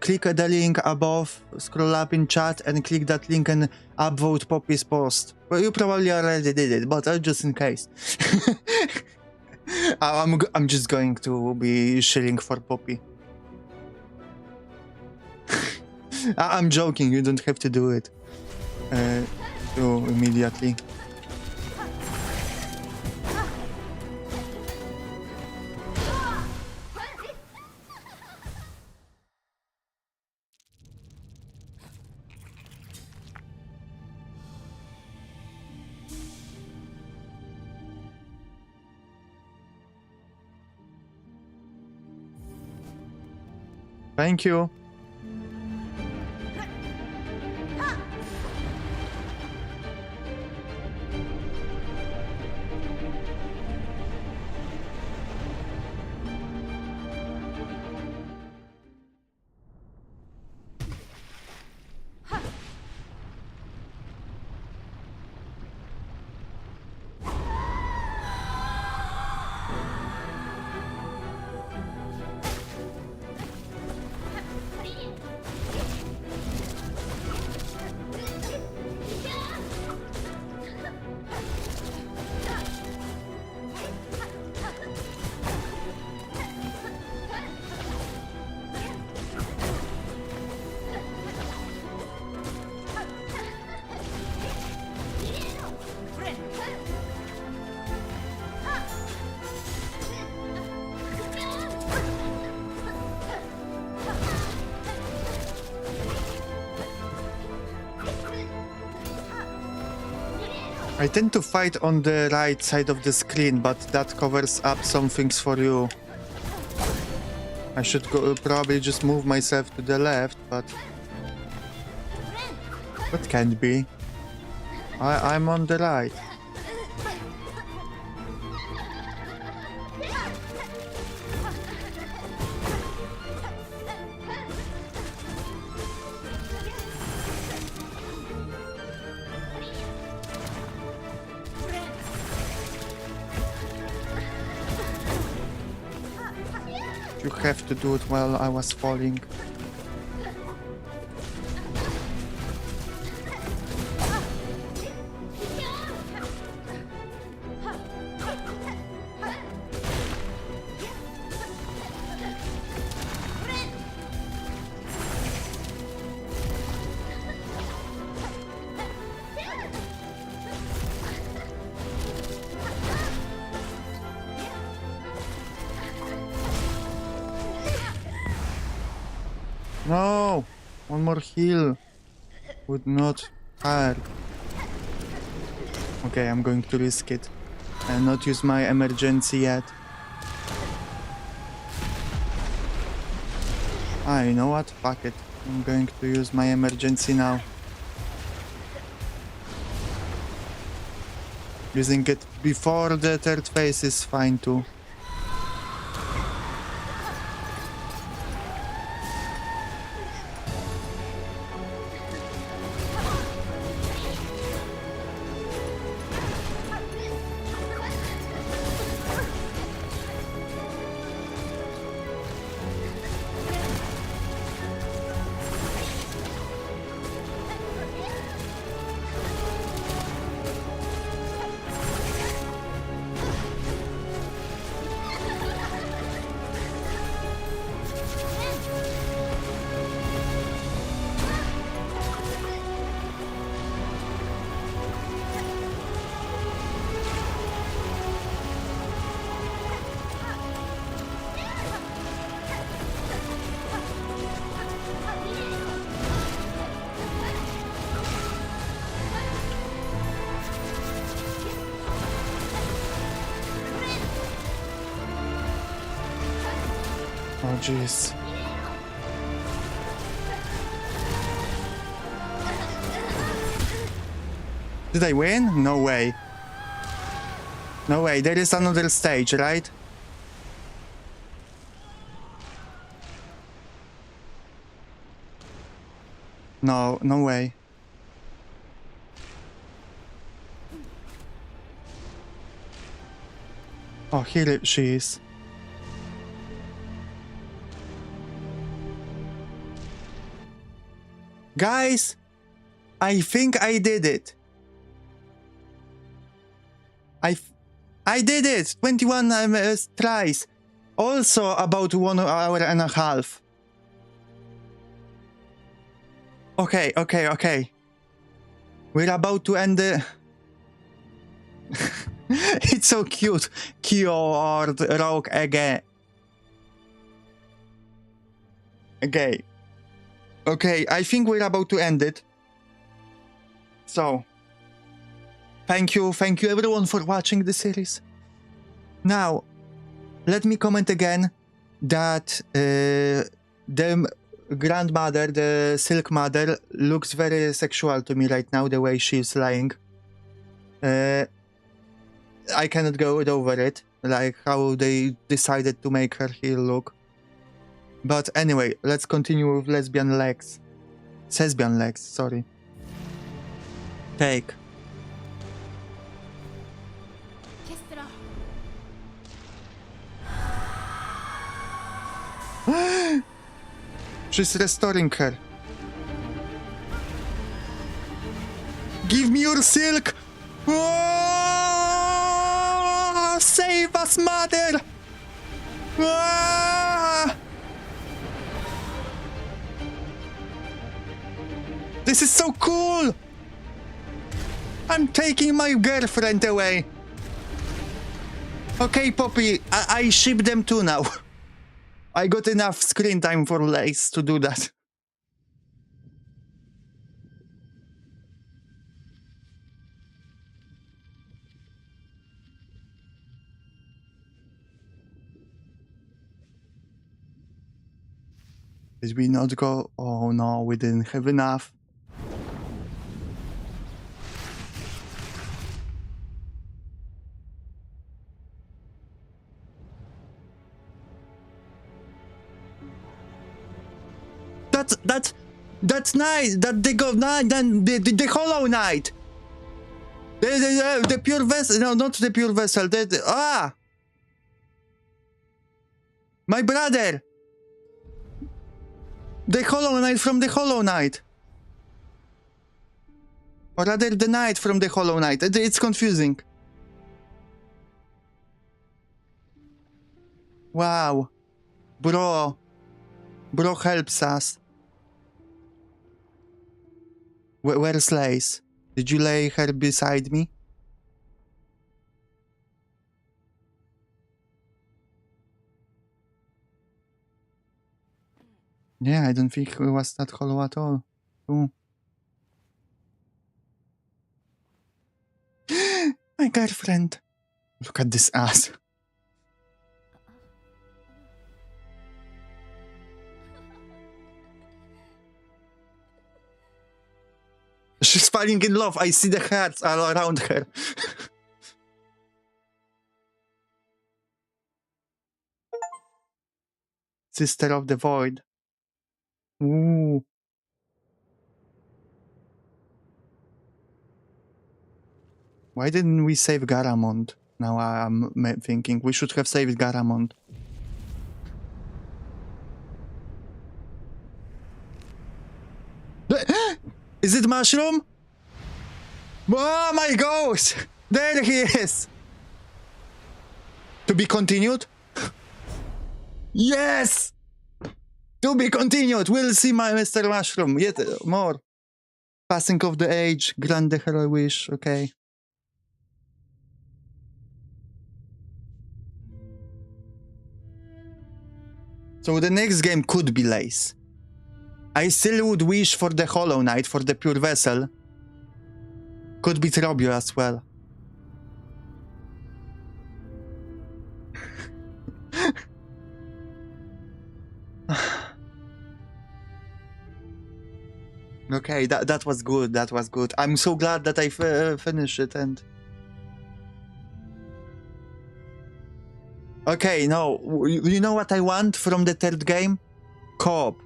[SPEAKER 1] click the link above, scroll up in chat and click that link and upvote Poppy's post. Well, you probably already did it, but just in case. I'm just going to be shilling for Poppy. I'm joking, you don't have to do it immediately. Thank you. I tend to fight on the right side of the screen, but that covers up some things for you. I should probably just move myself to the left, but that can't be. I'm on the right. You have to do it while I was falling. No! One more heal would not hurt. Okay, I'm going to risk it and not use my emergency yet. Ah, you know what? Fuck it. I'm going to use my emergency now. Using it before the third phase is fine too. Oh jeez. Did I win? No way. No way, there is another stage, right? No, no way. Oh, here she is. Guys, I think I did it. I did it! 21 tries. Also about 1 hour and a half. Okay. We're about to end the... It's so cute. Keyword rogue again. Okay, I think we're about to end it. So, thank you everyone for watching the series. Now, let me comment again that the grandmother, the Silk Mother, looks very sexual to me right now, the way she's lying. I cannot go over it, like how they decided to make her here look. But anyway, let's continue with lesbian legs. Lesbian legs, sorry. Take. She's restoring her. Give me your silk! Oh, save us, mother! Ah! This is so cool! I'm taking my girlfriend away. Okay, Poppy, I ship them too now. I got enough screen time for Lace to do that. Did we not go? Oh no, we didn't have enough. That's nice. That they go night. Then the Hollow Knight. The pure vessel. No, not the pure vessel. My brother. The Hollow Knight from the Hollow Knight. Or rather, the knight from the Hollow Knight. It's confusing. Wow. Bro helps us. Where's Lace? Did you lay her beside me? Yeah, I don't think it was that hollow at all. Ooh. My girlfriend. Look at this ass. She's falling in love. I see the hearts all around her. Sister of the Void. Ooh. Why didn't we save Garamond? Now I'm thinking we should have saved Garamond. Is it Mushroom? Oh my gosh! There he is! To be continued? Yes! To be continued! We'll see my Mr. Mushroom yet more. Passing of the age, grant the hero wish, okay. So the next game could be Lace. I still would wish for the Hollow Knight, for the Pure Vessel. Could be Trobio as well. Okay, that was good, that was good. I'm so glad that I finished it and... Okay, no, you know what I want from the third game? Co-op.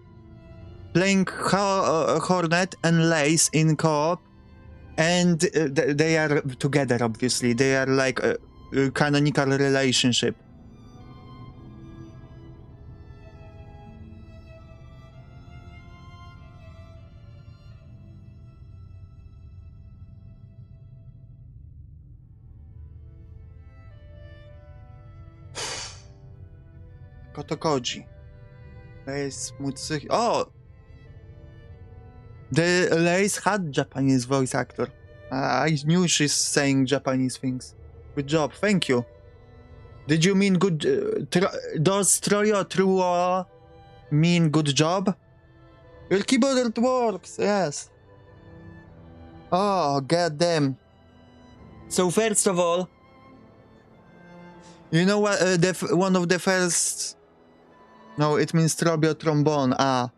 [SPEAKER 1] Playing Hornet and Lace in co-op, and they are together, obviously. They are like a canonical relationship. Kotokoji. Lace Mutsuhi. Oh! The Lace had Japanese voice actor. I knew she's saying Japanese things. Good job, thank you. Did you mean good... does Troyo Truo mean good job? Your keyboard works, yes. Oh, goddamn. So first of all, you know what? One of the first... No, it means Trobio trombone. Ah.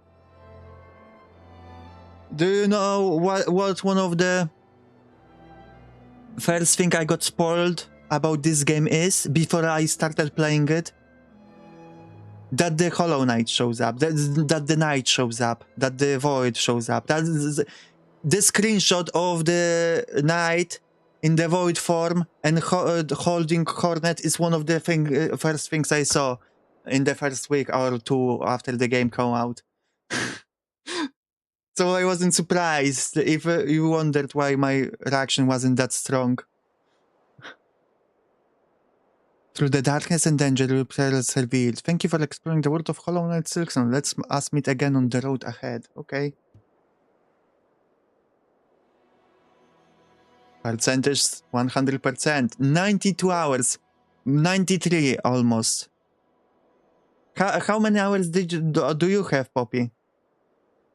[SPEAKER 1] Do you know what one of the first thing I got spoiled about this game is before I started playing it? That the Hollow Knight shows up, that the Knight shows up, that the Void shows up. That is the screenshot of the Knight in the Void form and holding Hornet is one of the first things I saw in the first week or two after the game came out. So I wasn't surprised if you wondered why my reaction wasn't that strong. Through the darkness and danger, perils revealed. Thank you for exploring the world of Hollow Knight Silksong. Let's us meet again on the road ahead. Okay. Percentage 100%. 92 hours. 93 almost. How many hours do you have, Poppy?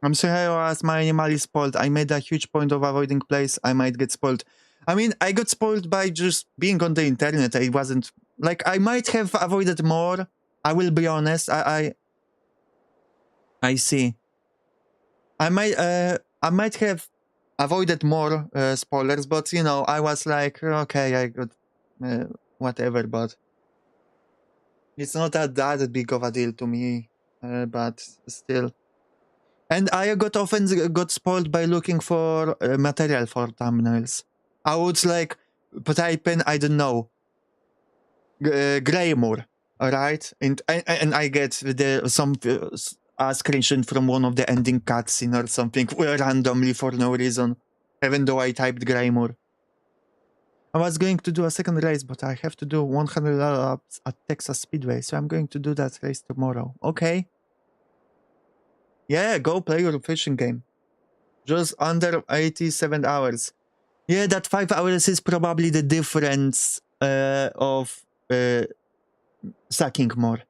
[SPEAKER 1] I'm sorry as my animal is spoiled. I made a huge point of avoiding place. I might get spoiled. I mean, I got spoiled by just being on the internet. It wasn't... Like, I might have avoided more. I will be honest. I see. I might have avoided more spoilers, but you know, I was like, okay, I got whatever, but it's not that big of a deal to me, but still. And I often got spoiled by looking for material for thumbnails. I would like type in, I don't know, Greymore, alright? And I get some a screenshot from one of the ending cutscene or something randomly for no reason, even though I typed Greymore. I was going to do a second race, but I have to do 100 laps at Texas Speedway, so I'm going to do that race tomorrow. Okay. Yeah, go play your fishing game. Just under 87 hours. Yeah, that 5 hours is probably the difference of sucking more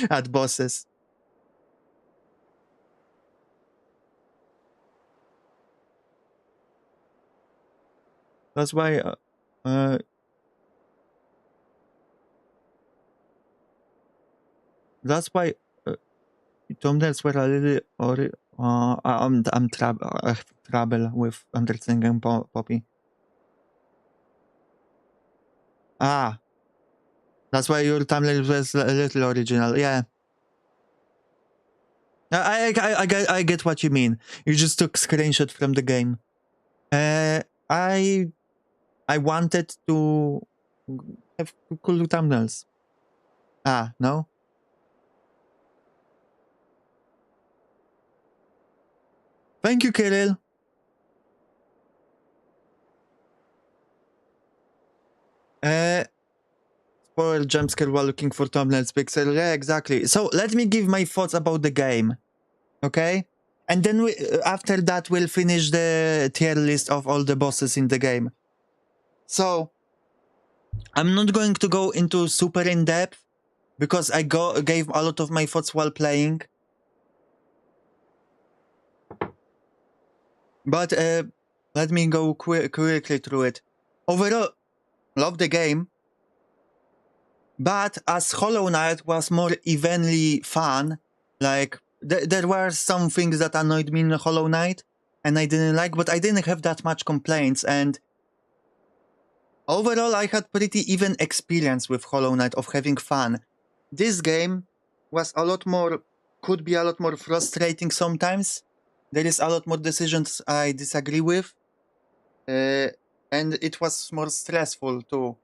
[SPEAKER 1] at bosses. That's why thumbnails were a little I'm trouble with understanding Poppy. Ah, that's why your thumbnail was a little original. Yeah. I get what you mean. You just took screenshot from the game. I wanted to have cool thumbnails. Ah, no? Thank you, Kirill. Spoil jumpscare while looking for thumbnails pixel. Yeah, exactly. So let me give my thoughts about the game. Okay? And then after that, we'll finish the tier list of all the bosses in the game. So, I'm not going to go into super in-depth, because I gave a lot of my thoughts while playing. But let me go quickly through it. Overall, love the game. But as Hollow Knight was more evenly fun, like there were some things that annoyed me in Hollow Knight and I didn't like, but I didn't have that much complaints. And overall, I had pretty even experience with Hollow Knight of having fun. This game was could be a lot more frustrating sometimes. There is a lot more decisions I disagree with. And it was more stressful too.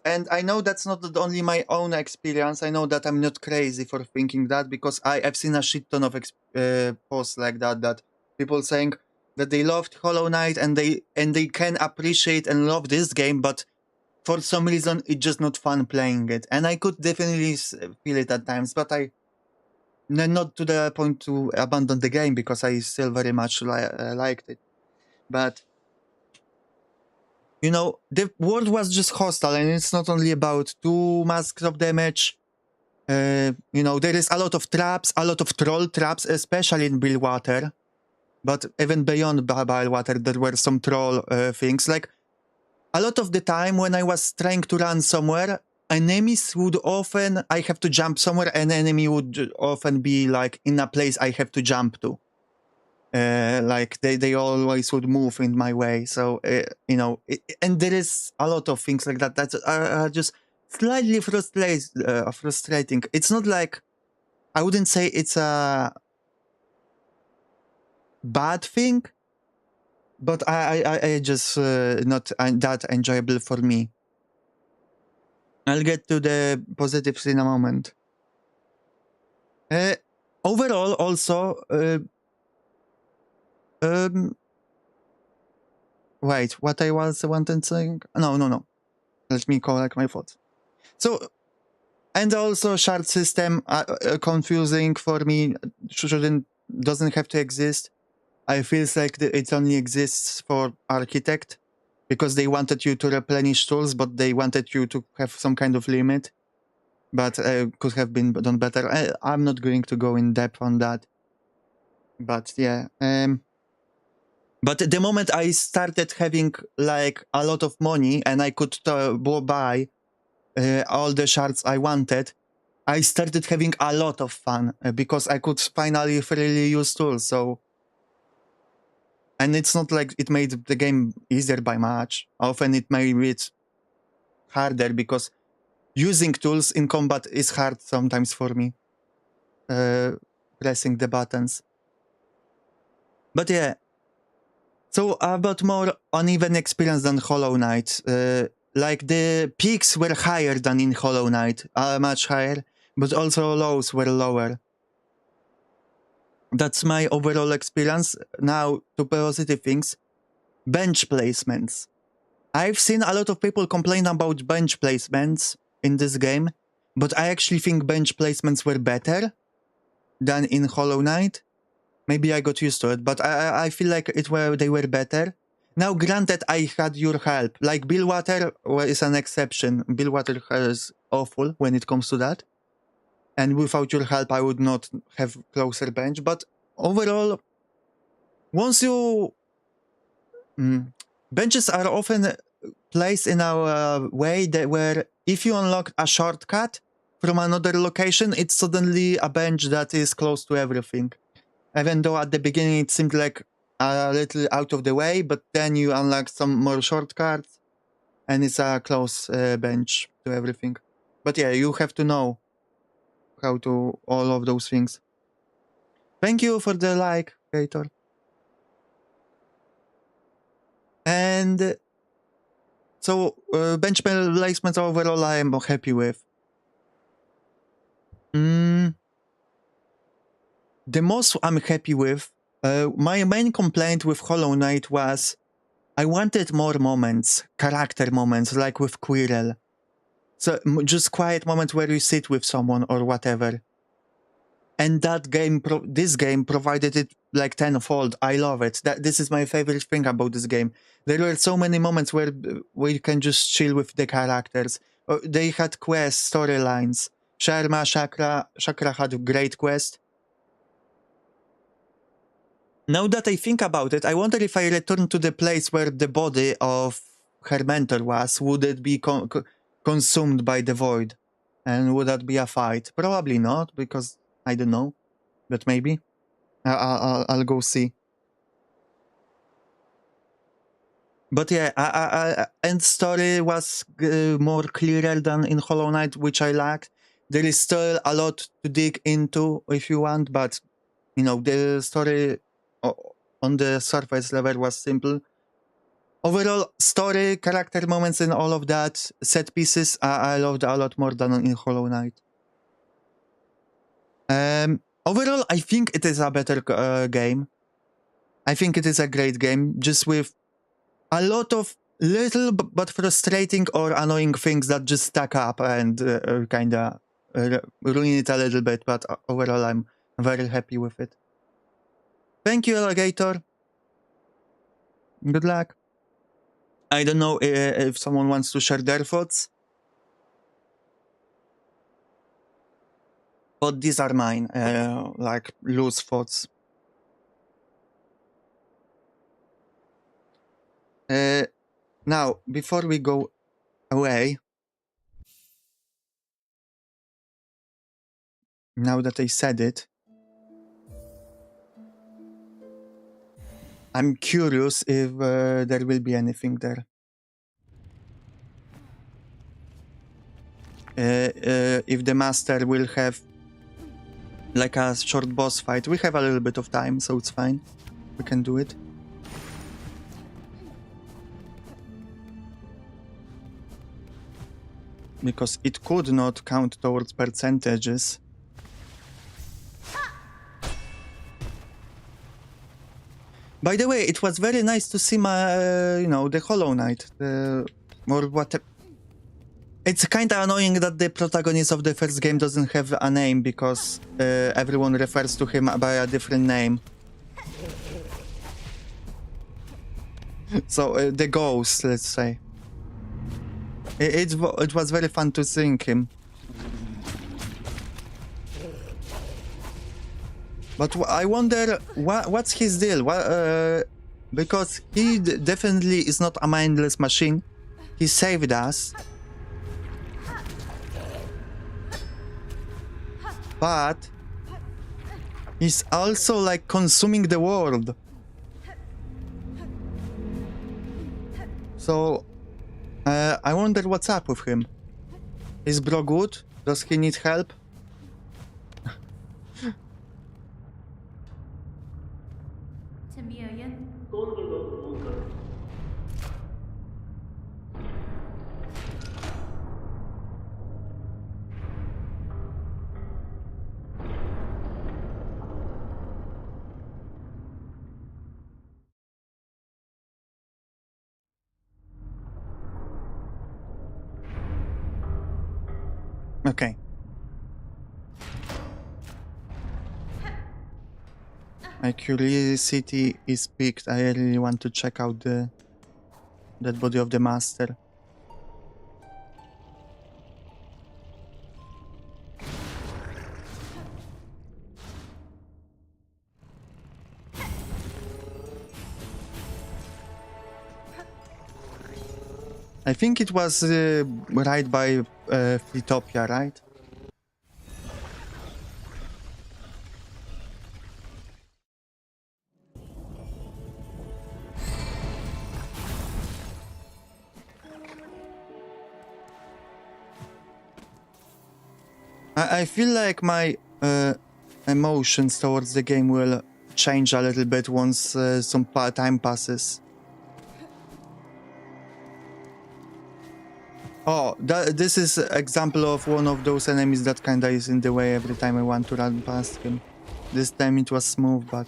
[SPEAKER 1] And I know that's not only my own experience. I know that I'm not crazy for thinking that, because I've seen a shit ton of posts like that people saying that they loved Hollow Knight and they can appreciate and love this game, but for some reason it's just not fun playing it. And I could definitely feel it at times, but not to the point to abandon the game, because I still very much liked it. But you know, the world was just hostile, and it's not only about 2 masks of damage. You know, there is a lot of traps, a lot of troll traps, especially in Billwater. But even beyond Billwater, there were some troll things. Like, a lot of the time when I was trying to run somewhere, enemies would often, I have to jump somewhere, an enemy would often be like in a place I have to jump to. Like they always would move in my way. So, you know, and there is a lot of things like that are just slightly frustrating. It's not like, I wouldn't say it's a bad thing, but I just not that enjoyable for me. I'll get to the positives in a moment. Overall, also, wait, what I was wanting to say? No. Let me collect my thoughts. So, and also shard system, confusing for me, doesn't have to exist. I feel like it only exists for architect, because they wanted you to replenish tools, but they wanted you to have some kind of limit, but could have been done better. I'm not going to go in depth on that, but yeah. But the moment I started having like a lot of money and I could buy all the shards I wanted, I started having a lot of fun because I could finally freely use tools. So, and it's not like it made the game easier by much. Often it made it harder because using tools in combat is hard sometimes for me. Pressing the buttons. But yeah. So about more uneven experience than Hollow Knight. Like the peaks were higher than in Hollow Knight, much higher, but also lows were lower. That's my overall experience. Now to positive things. Bench placements. I've seen a lot of people complain about bench placements in this game, but I actually think bench placements were better than in Hollow Knight. Maybe I got used to it, but I feel like they were better. Now, granted, I had your help. Like, Billwater is an exception. Billwater is awful when it comes to that. And without your help, I would not have closer bench. But overall, once you... benches are often placed in a way that where if you unlock a shortcut from another location, it's suddenly a bench that is close to everything. Even though at the beginning it seemed like a little out of the way, but then you unlock some more shortcuts and it's a close bench to everything. But yeah, you have to know how to all of those things. Thank you for the like, Gator. And so bench placements overall I am happy with. The most I'm happy with, my main complaint with Hollow Knight was I wanted more moments, character moments, like with Quirrell. So just quiet moments where you sit with someone or whatever. And that game, this game provided it like tenfold. I love it. This is my favorite thing about this game. There were so many moments where you can just chill with the characters. They had quests, storylines. Chakra had a great quest. Now that I think about it, I wonder if I return to the place where the body of her mentor was, would it be consumed by the void? And would that be a fight? Probably not, because I don't know. But maybe. I'll go see. But yeah, end story was more clearer than in Hollow Knight, which I lacked. There is still a lot to dig into if you want, but you know, the story on the surface level was simple. Overall, story, character moments and all of that, set pieces, I loved a lot more than in Hollow Knight. Overall, I think it is a better game. I think it is a great game, just with a lot of little but frustrating or annoying things that just stack up and kinda ruin it a little bit, but overall I'm very happy with it. Thank you, Alligator. Good luck. I don't know if someone wants to share their thoughts. But these are mine, like loose thoughts. Now, before we go away, now that I said it, I'm curious if there will be anything there. If the master will have like a short boss fight. We have a little bit of time, so it's fine. We can do it. Because it could not count towards percentages. By the way, it was very nice to see my, you know, the Hollow Knight. Or what? It's kinda annoying that the protagonist of the first game doesn't have a name because everyone refers to him by a different name. So the ghost, let's say. It was very fun to sing him. But I wonder what's his deal? Because he definitely is not a mindless machine. He saved us. but he's also like consuming the world. So I wonder what's up with him. Is bro good? Does he need help? Okay. My curiosity is piqued. I really want to check out the dead body of the master. I think it was right by Fleetopia, right? I feel like my emotions towards the game will change a little bit once some time passes. Oh, this is example of one of those enemies that kinda is in the way every time I want to run past him. This time it was smooth, but...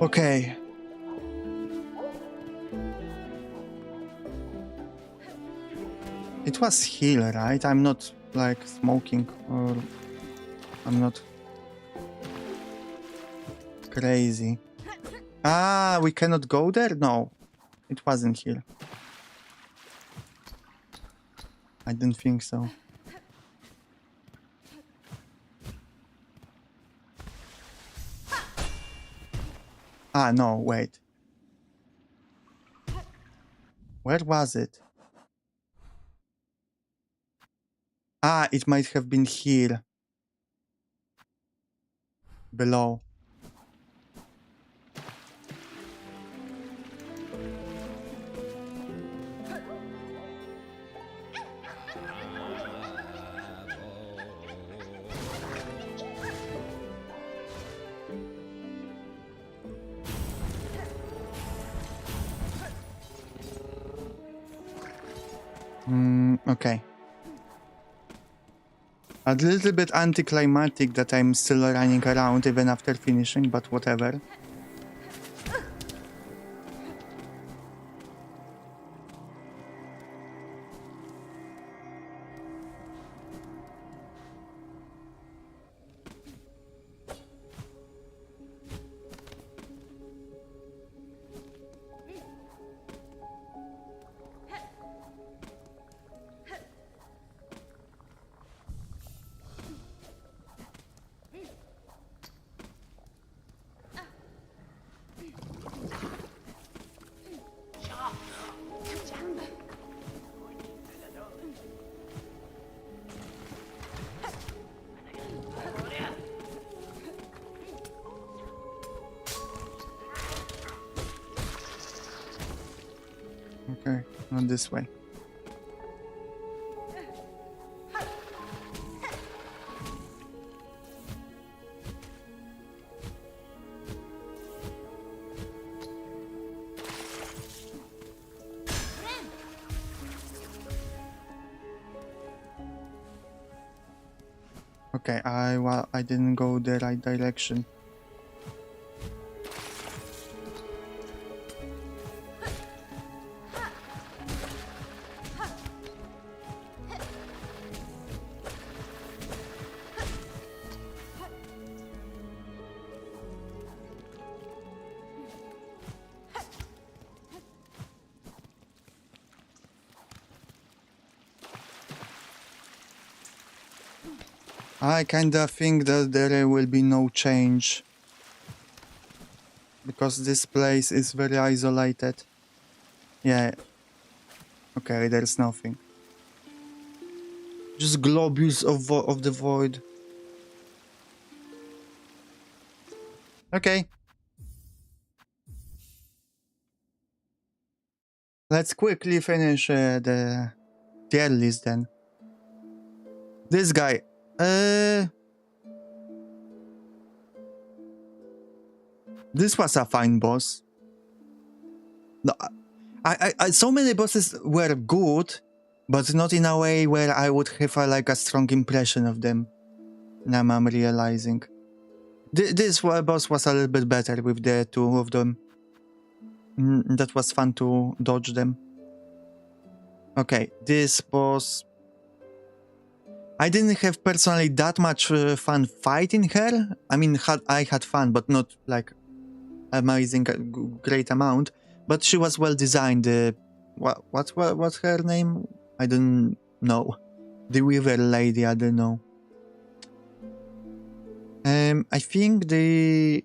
[SPEAKER 1] Okay. It was heal, right? I'm not like smoking or I'm not crazy. Ah, we cannot go there? No, it wasn't heal. I didn't think so. Ah, no, wait. Where was it? Ah, it might have been here. Below. Okay. A little bit anticlimactic that I'm still running around even after finishing, but whatever. Okay, not this way. Okay, I didn't go the right direction. I kinda think that there will be no change. Because this place is very isolated. Yeah. Okay, there's nothing. Just globules of the void. Okay. Let's quickly finish the tier list then. This guy. This was a fine boss. No, so many bosses were good, but not in a way where I would have like a strong impression of them. Now I'm realizing. This boss was a little bit better with the two of them. That was fun to dodge them. Okay, this boss... I didn't have personally that much fun fighting her. I mean, I had fun, but not like amazing, great amount. But she was well designed. What's her name? I don't know. The Weaver Lady, I don't know. I think the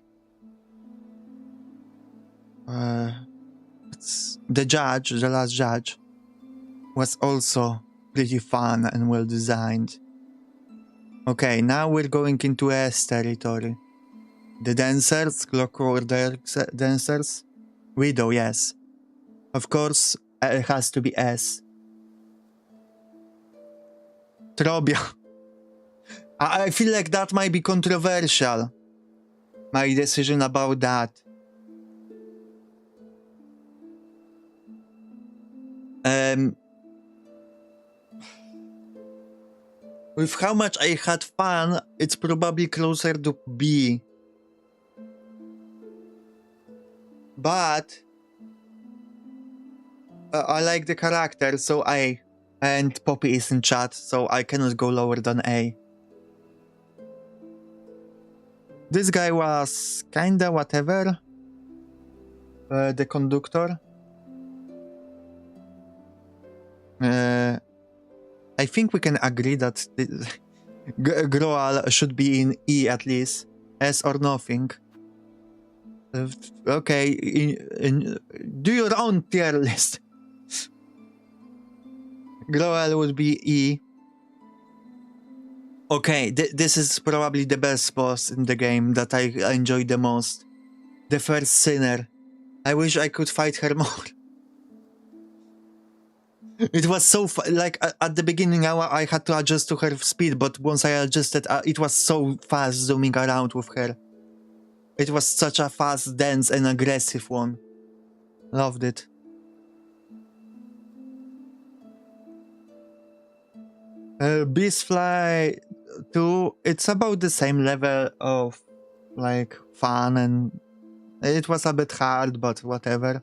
[SPEAKER 1] judge, the last judge, was also pretty fun and well designed. Okay, now we're going into S territory. The dancers, clockwork dancers, widow, yes. Of course, it has to be S. Trobia. I feel like that might be controversial. My decision about that. With how much I had fun, it's probably closer to B. But I like the character, so A. And Poppy is in chat, so I cannot go lower than A. This guy was kinda whatever. The conductor. I think we can agree that Groal should be in E at least. S or nothing. Okay, do your own tier list. Groal would be E. Okay, this is probably the best boss in the game that I enjoyed the most. The first sinner. I wish I could fight her more. It was so like at the beginning I had to adjust to her speed, but once I adjusted, it was so fast zooming around with her. It was such a fast, dense, and aggressive one. Loved it. Beastfly 2, it's about the same level of like fun, and it was a bit hard, but whatever.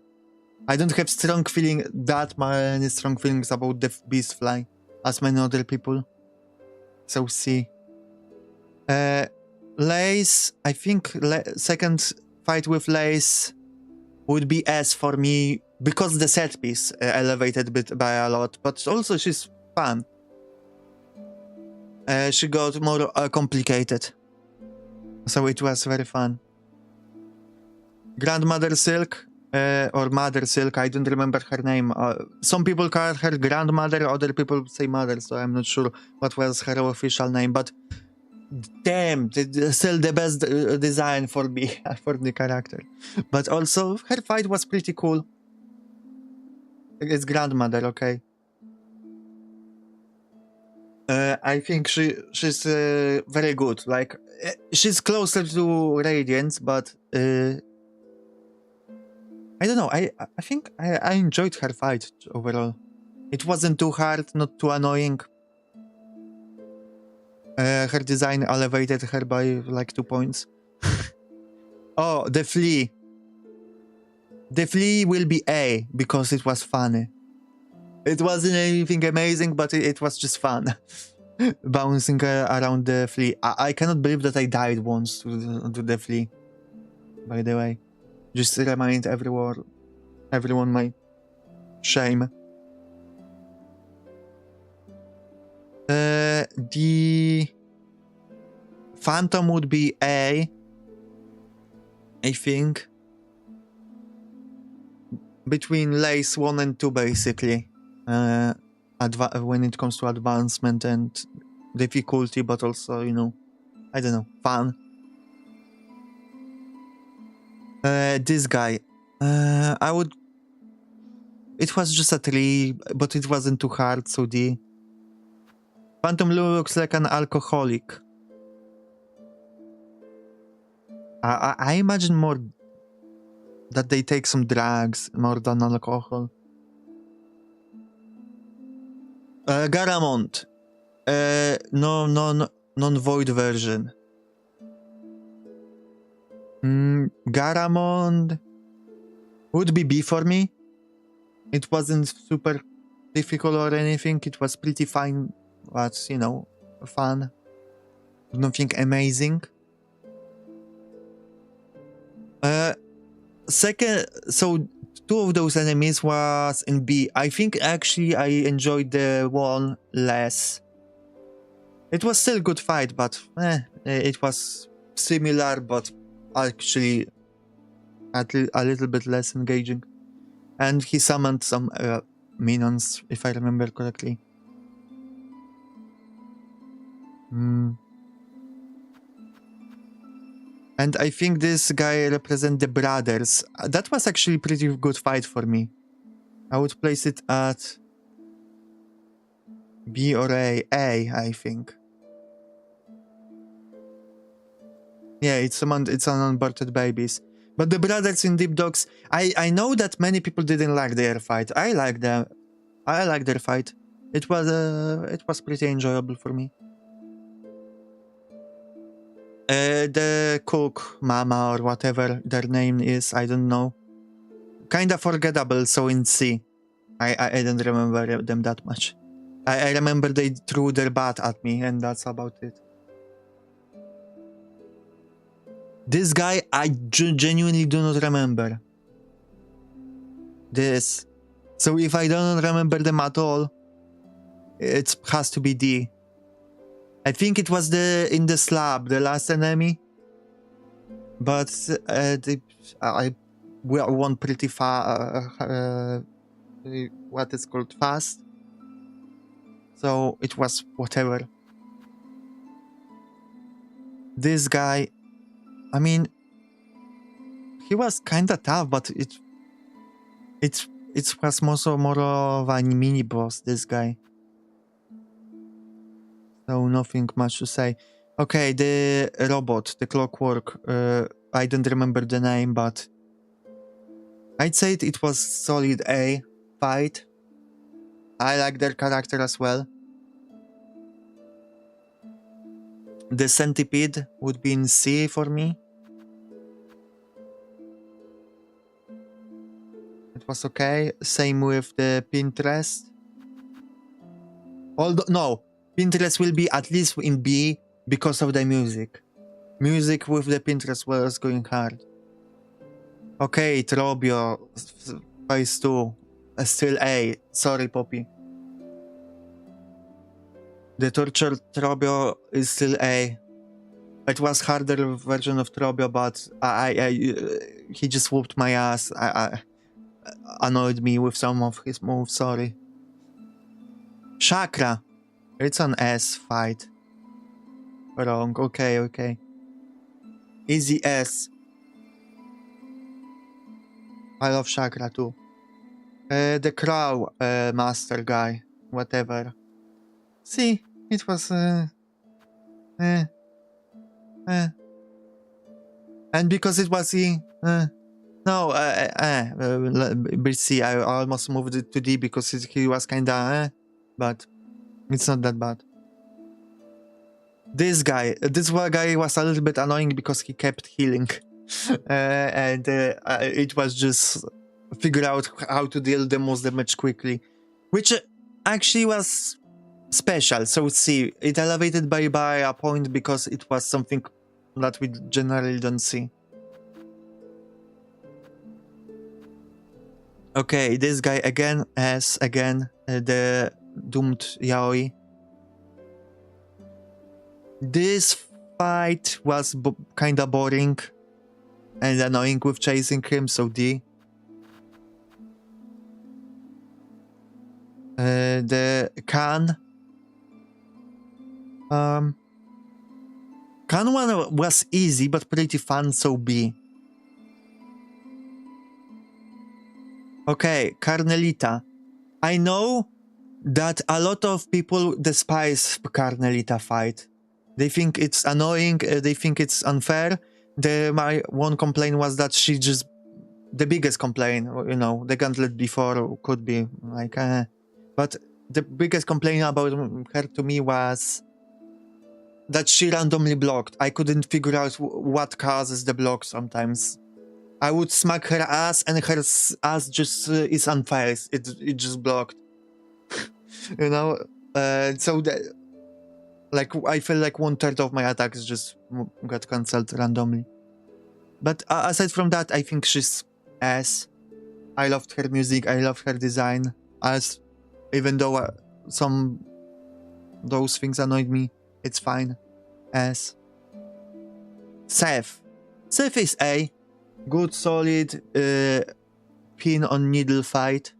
[SPEAKER 1] I don't have that many strong feelings about the Beastfly as many other people. So C. Lace, I think second fight with Lace would be S for me because the set piece elevated bit by a lot, but also she's fun. She got more complicated, so it was very fun. Grandmother Silk, or Mother Silk, I don't remember her name. Some people call her grandmother, other people say mother, so I'm not sure what was her official name, but damn, still the best design for me, for the character. But also, her fight was pretty cool. It's grandmother, okay. I think she's very good. Like, she's closer to Radiance, but I don't know. I think I enjoyed her fight overall. It wasn't too hard, not too annoying. Her design elevated her by like 2 points. Oh, the flea. The flea will be A because it was funny. It wasn't anything amazing, but it was just fun. Bouncing around the flea. I cannot believe that I died once to the flea. By the way, just to remind everyone my shame. The Phantom would be A, I think. Between lace 1 and 2, basically. When it comes to advancement and difficulty, but also, you know, I don't know, fun. This guy, I would. It was just a 3, but it wasn't too hard, so D. Phantom looks like an alcoholic. I imagine more that they take some drugs more than alcohol. Garamond. Non-void version. Garamond would be B for me. It wasn't super difficult or anything. It was pretty fine, but, you know, fun. Nothing amazing. Second, so 2 of those enemies was in B. I think actually I enjoyed the one less. It was still a good fight, but it was similar, but actually a little bit less engaging. And he summoned some minions, if I remember correctly. And I think this guy represents the brothers. That was actually a pretty good fight for me. I would place it at B or A. A, I think. Yeah, it's unaborted babies. But the brothers in Deep Dogs, I know that many people didn't like their fight. I like them. I like their fight. It was pretty enjoyable for me. The cook, mama, or whatever their name is, I don't know. Kinda forgettable, so in C. I don't remember them that much. I remember they threw their bat at me, and that's about it. This guy, I genuinely do not remember. This. So if I don't remember them at all, it has to be D. I think it was in the slab, the last enemy. But I won pretty fast. What is called fast. So it was whatever. This guy, I mean, he was kinda tough, but it was more of a mini boss. This guy. So nothing much to say. Okay, the robot, the clockwork. I don't remember the name, but I'd say it was solid A fight. I like their character as well. The centipede would be in C for me. It was okay. Same with the Pinterest. Although, no, Pinterest will be at least in B because of the music. Music with the Pinterest was going hard. Okay, Trobio, phase 2. Still A. Sorry, Poppy. The tortured Trobio is still A. It was harder version of Trobio, but he just whooped my ass. Annoyed me with some of his moves, sorry. Chakra. It's an S fight. Wrong, okay. Easy S. I love Chakra too. The Crow master guy. Whatever. See, it was and because it was C, no, C. I almost moved it to D because he was kinda but it's not that bad. This guy was a little bit annoying because he kept healing, and it was just figure out how to deal the most damage quickly, which actually was special. So see, it elevated by a point because it was something that we generally don't see. Okay, this guy again, the doomed yaoi. This fight was kinda boring and annoying with chasing him, so D. The Khan. Khan one was easy but pretty fun, so B. Okay, Carnelita. I know that a lot of people despise Carnelita fight. They think it's annoying, they think it's unfair. My one complaint was that she just... The biggest complaint, you know, the gauntlet before could be like... But the biggest complaint about her to me was that she randomly blocked. I couldn't figure out what causes the block sometimes. I would smack her ass and her ass just is unfazed. It just blocked. You know? So that... Like, I feel like 1/3 of my attacks just got cancelled randomly. But aside from that, I think she's S. I loved her music, I loved her design. Even though some those things annoyed me, it's fine. S. Seth. Seth is A. Good, solid, pin on needle fight.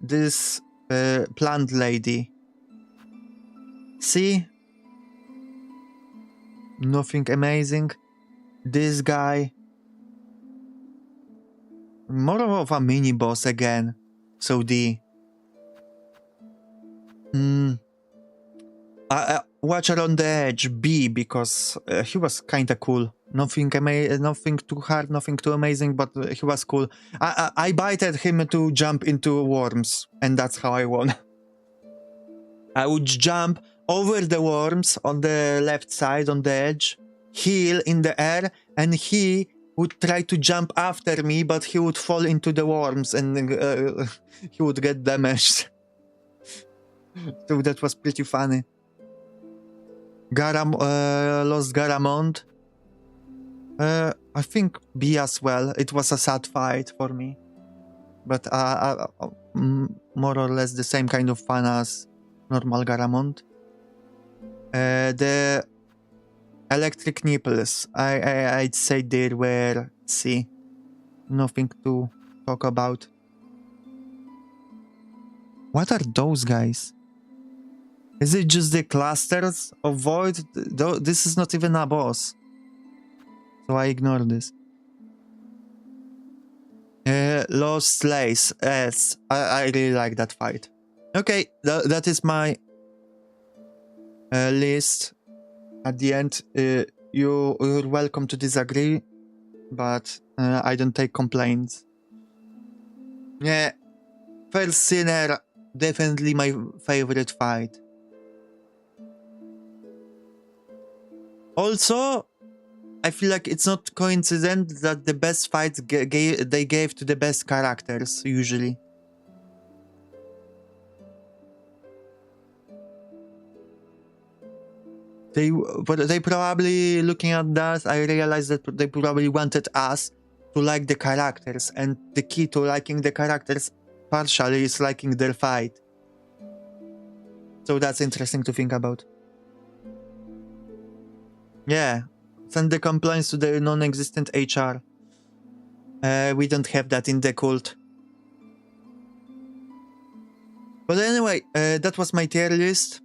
[SPEAKER 1] This plant lady. See? Nothing amazing. This guy. More of a mini boss again. So D. Watcher on the Edge, B, because he was kinda cool. Nothing too hard, nothing too amazing, but he was cool. I baited him to jump into worms, and that's how I won. I would jump over the worms on the left side, on the edge, heal in the air, and he would try to jump after me, but he would fall into the worms, and he would get damaged. So that was pretty funny. Lost Garamond. I think B as well. It was a sad fight for me. But more or less the same kind of fun as normal Garamond. The electric nipples. I'd say they were C. Nothing to talk about. What are those guys? Is it just the clusters of void? This is not even a boss. So I ignore this. Lost Lace. Yes, I really like that fight. Okay, that is my list. At the end, you're welcome to disagree, but I don't take complaints. Yeah, First Sinner, definitely my favorite fight. Also, I feel like it's not coincident that the best fights they gave to the best characters, usually. But they probably, looking at that, I realized that they probably wanted us to like the characters, and the key to liking the characters partially is liking their fight. So that's interesting to think about. Yeah, send the complaints to the non-existent HR. We don't have that in the cult. But anyway, that was my tier list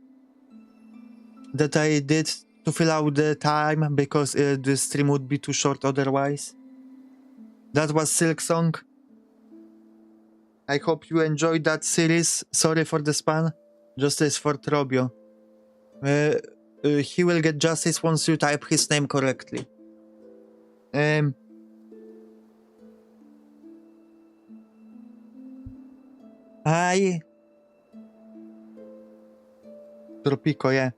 [SPEAKER 1] that I did to fill out the time, because the stream would be too short otherwise. That was Silksong. I hope you enjoyed that series. Sorry for the span. Justice for Trobio. He will get justice once you type his name correctly. Tropico, yeah.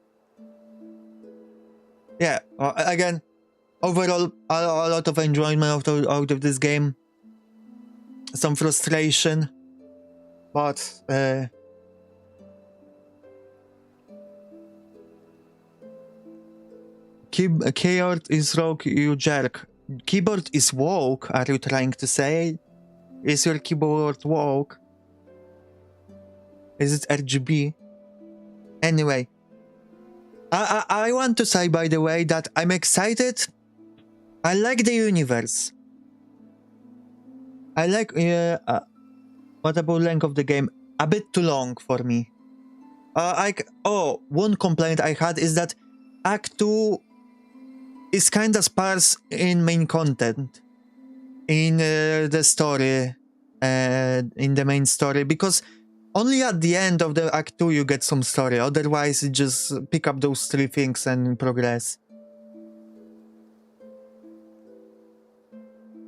[SPEAKER 1] Yeah, again, overall, a lot of enjoyment out of this game. Some frustration, but keyboard is rogue, you jerk. Keyboard is woke, are you trying to say? Is your keyboard woke? Is it RGB? Anyway, I want to say, by the way, that I'm excited. I like the universe. I like... what about length of the game? A bit too long for me. One complaint I had is that Act 2 is kind of sparse in main content. In the story. In the main story. Because only at the end of the Act 2 you get some story. Otherwise, you just pick up those 3 things and progress.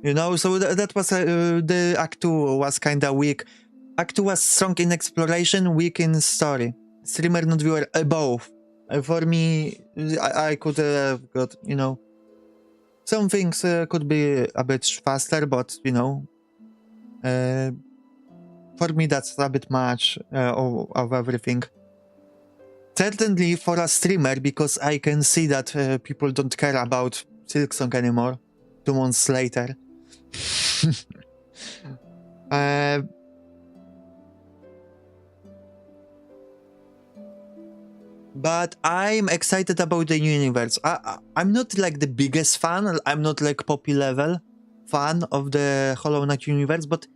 [SPEAKER 1] You know, so that was... the Act 2 was kind of weak. Act 2 was strong in exploration, weak in story. Streamer, not viewer, both. For me, I could have got, you know... Some things could be a bit faster, but, you know... for me, that's a bit much of everything. Certainly for a streamer, because I can see that people don't care about Silksong anymore 2 months later. But I'm excited about the universe. I'm not like the biggest fan. I'm not like Poppy level fan of the Hollow Knight universe, but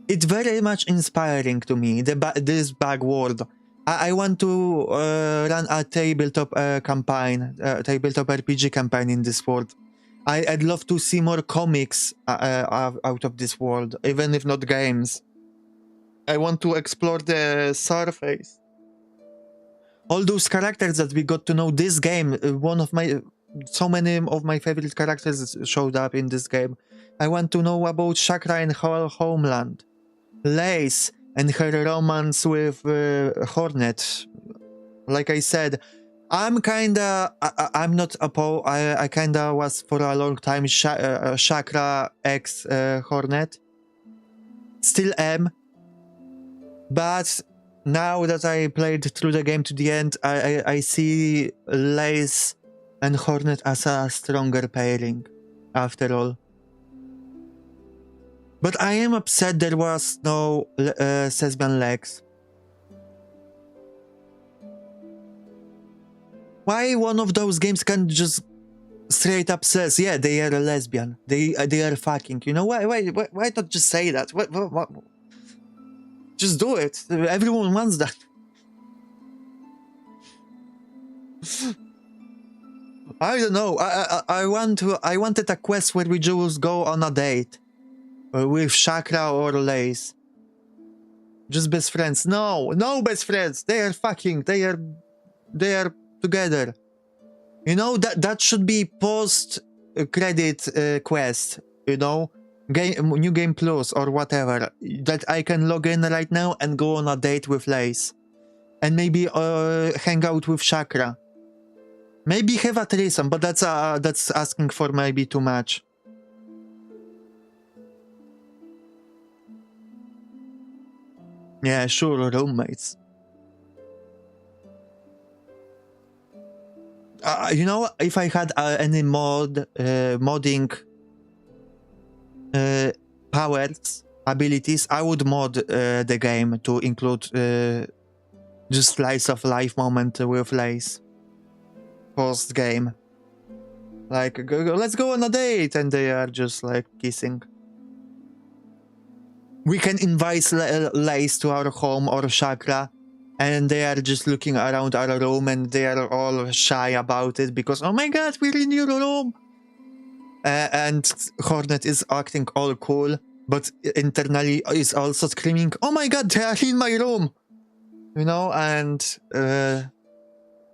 [SPEAKER 1] it's very much inspiring to me, this bag world. I want to run a tabletop campaign, tabletop RPG campaign in this world. I'd love to see more comics out of this world, even if not games. I want to explore the surface. All those characters that we got to know this game, so many of my favorite characters showed up in this game. I want to know about Chakra and her homeland, Lace and her romance with Hornet. Like I said, I'm not opposed. I kinda was for a long time Chakra X Hornet. Still am. But now that I played through the game to the end, I see Lace and Hornet as a stronger pairing, after all. But I am upset there was no Sesbian Lex. Why one of those games can't just straight up says, yeah, they are a lesbian, they are fucking, you know? Why not just say that? What? Just do it. Everyone wants that. I don't know. I wanted a quest where we just go on a date with Chakra or Lace. Just best friends. No best friends. They are fucking. They are together. You know, that should be post credit quest. You know, New Game Plus or whatever, that I can log in right now and go on a date with Lace, and maybe hang out with Chakra. Maybe have a threesome, but that's asking for maybe too much. Yeah, sure, roommates. You know, if I had any modding powers, abilities, I would mod the game to include just slice of life moment with Lace. Post game. Like, let's go on a date, and they are just like kissing. We can invite Lace to our home or Chakra, and they are just looking around our room, and they are all shy about it because, oh my god, we're in your room. And Hornet is acting all cool, but internally is also screaming, oh my god, they are in my room. You know, and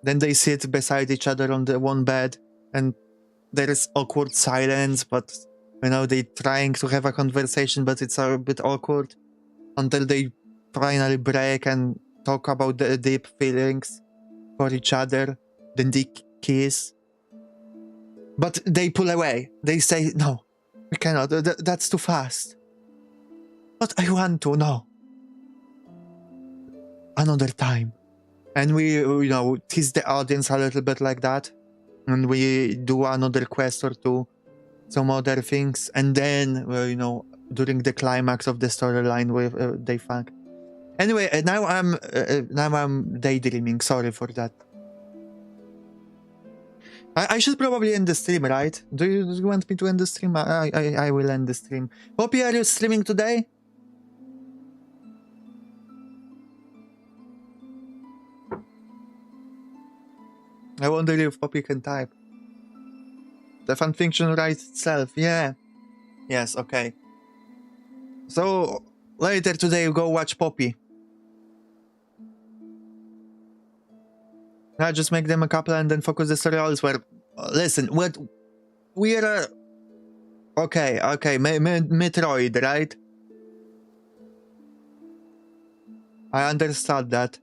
[SPEAKER 1] then they sit beside each other on the one bed, and there is awkward silence, but, you know, they're trying to have a conversation, but it's a bit awkward until they finally break and talk about the deep feelings for each other. Then they kiss. But they pull away. They say, no, we cannot. That's too fast. But I want to, no. Another time. And we, you know, tease the audience a little bit like that. And we do another quest or two. Some other things. And then, you know, during the climax of the storyline, they fuck. Anyway, now I'm daydreaming. Sorry for that. I should probably end the stream, right? Do you want me to end the stream? I will end the stream. Poppy, are you streaming today? I wonder if Poppy can type. The fanfiction writes itself. Yeah. Yes. Okay. So later today, you go watch Poppy. I just make them a couple and then focus the story elsewhere. Listen, what we are. Okay, Metroid, right? I understand that.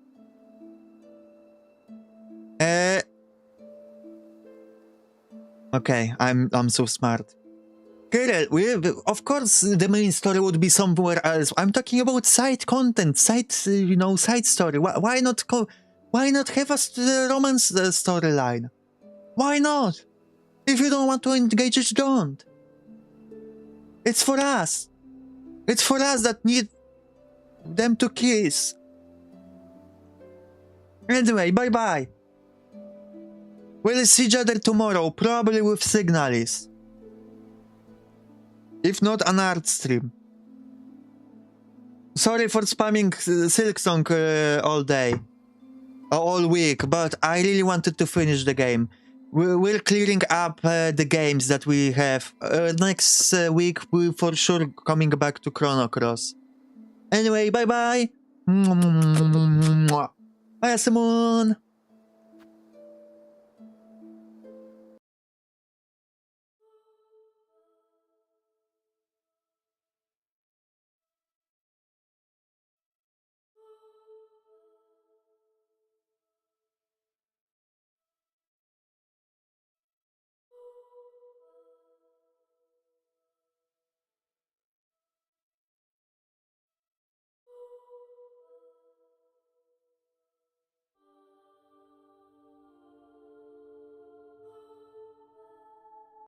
[SPEAKER 1] Okay, I'm so smart. Kirill, of course the main story would be somewhere else. I'm talking about side content, side story. Why not have a romance storyline? Why not? If you don't want to engage, just don't. It's for us. It's for us that need them to kiss. Anyway, bye-bye. We'll see each other tomorrow, probably with Signalis. If not, an art stream. Sorry for spamming Silksong all day. All week, but I really wanted to finish the game. We're clearing up the games that we have. Next week, we're for sure coming back to Chrono Cross. Anyway, bye-bye. Bye, Simone.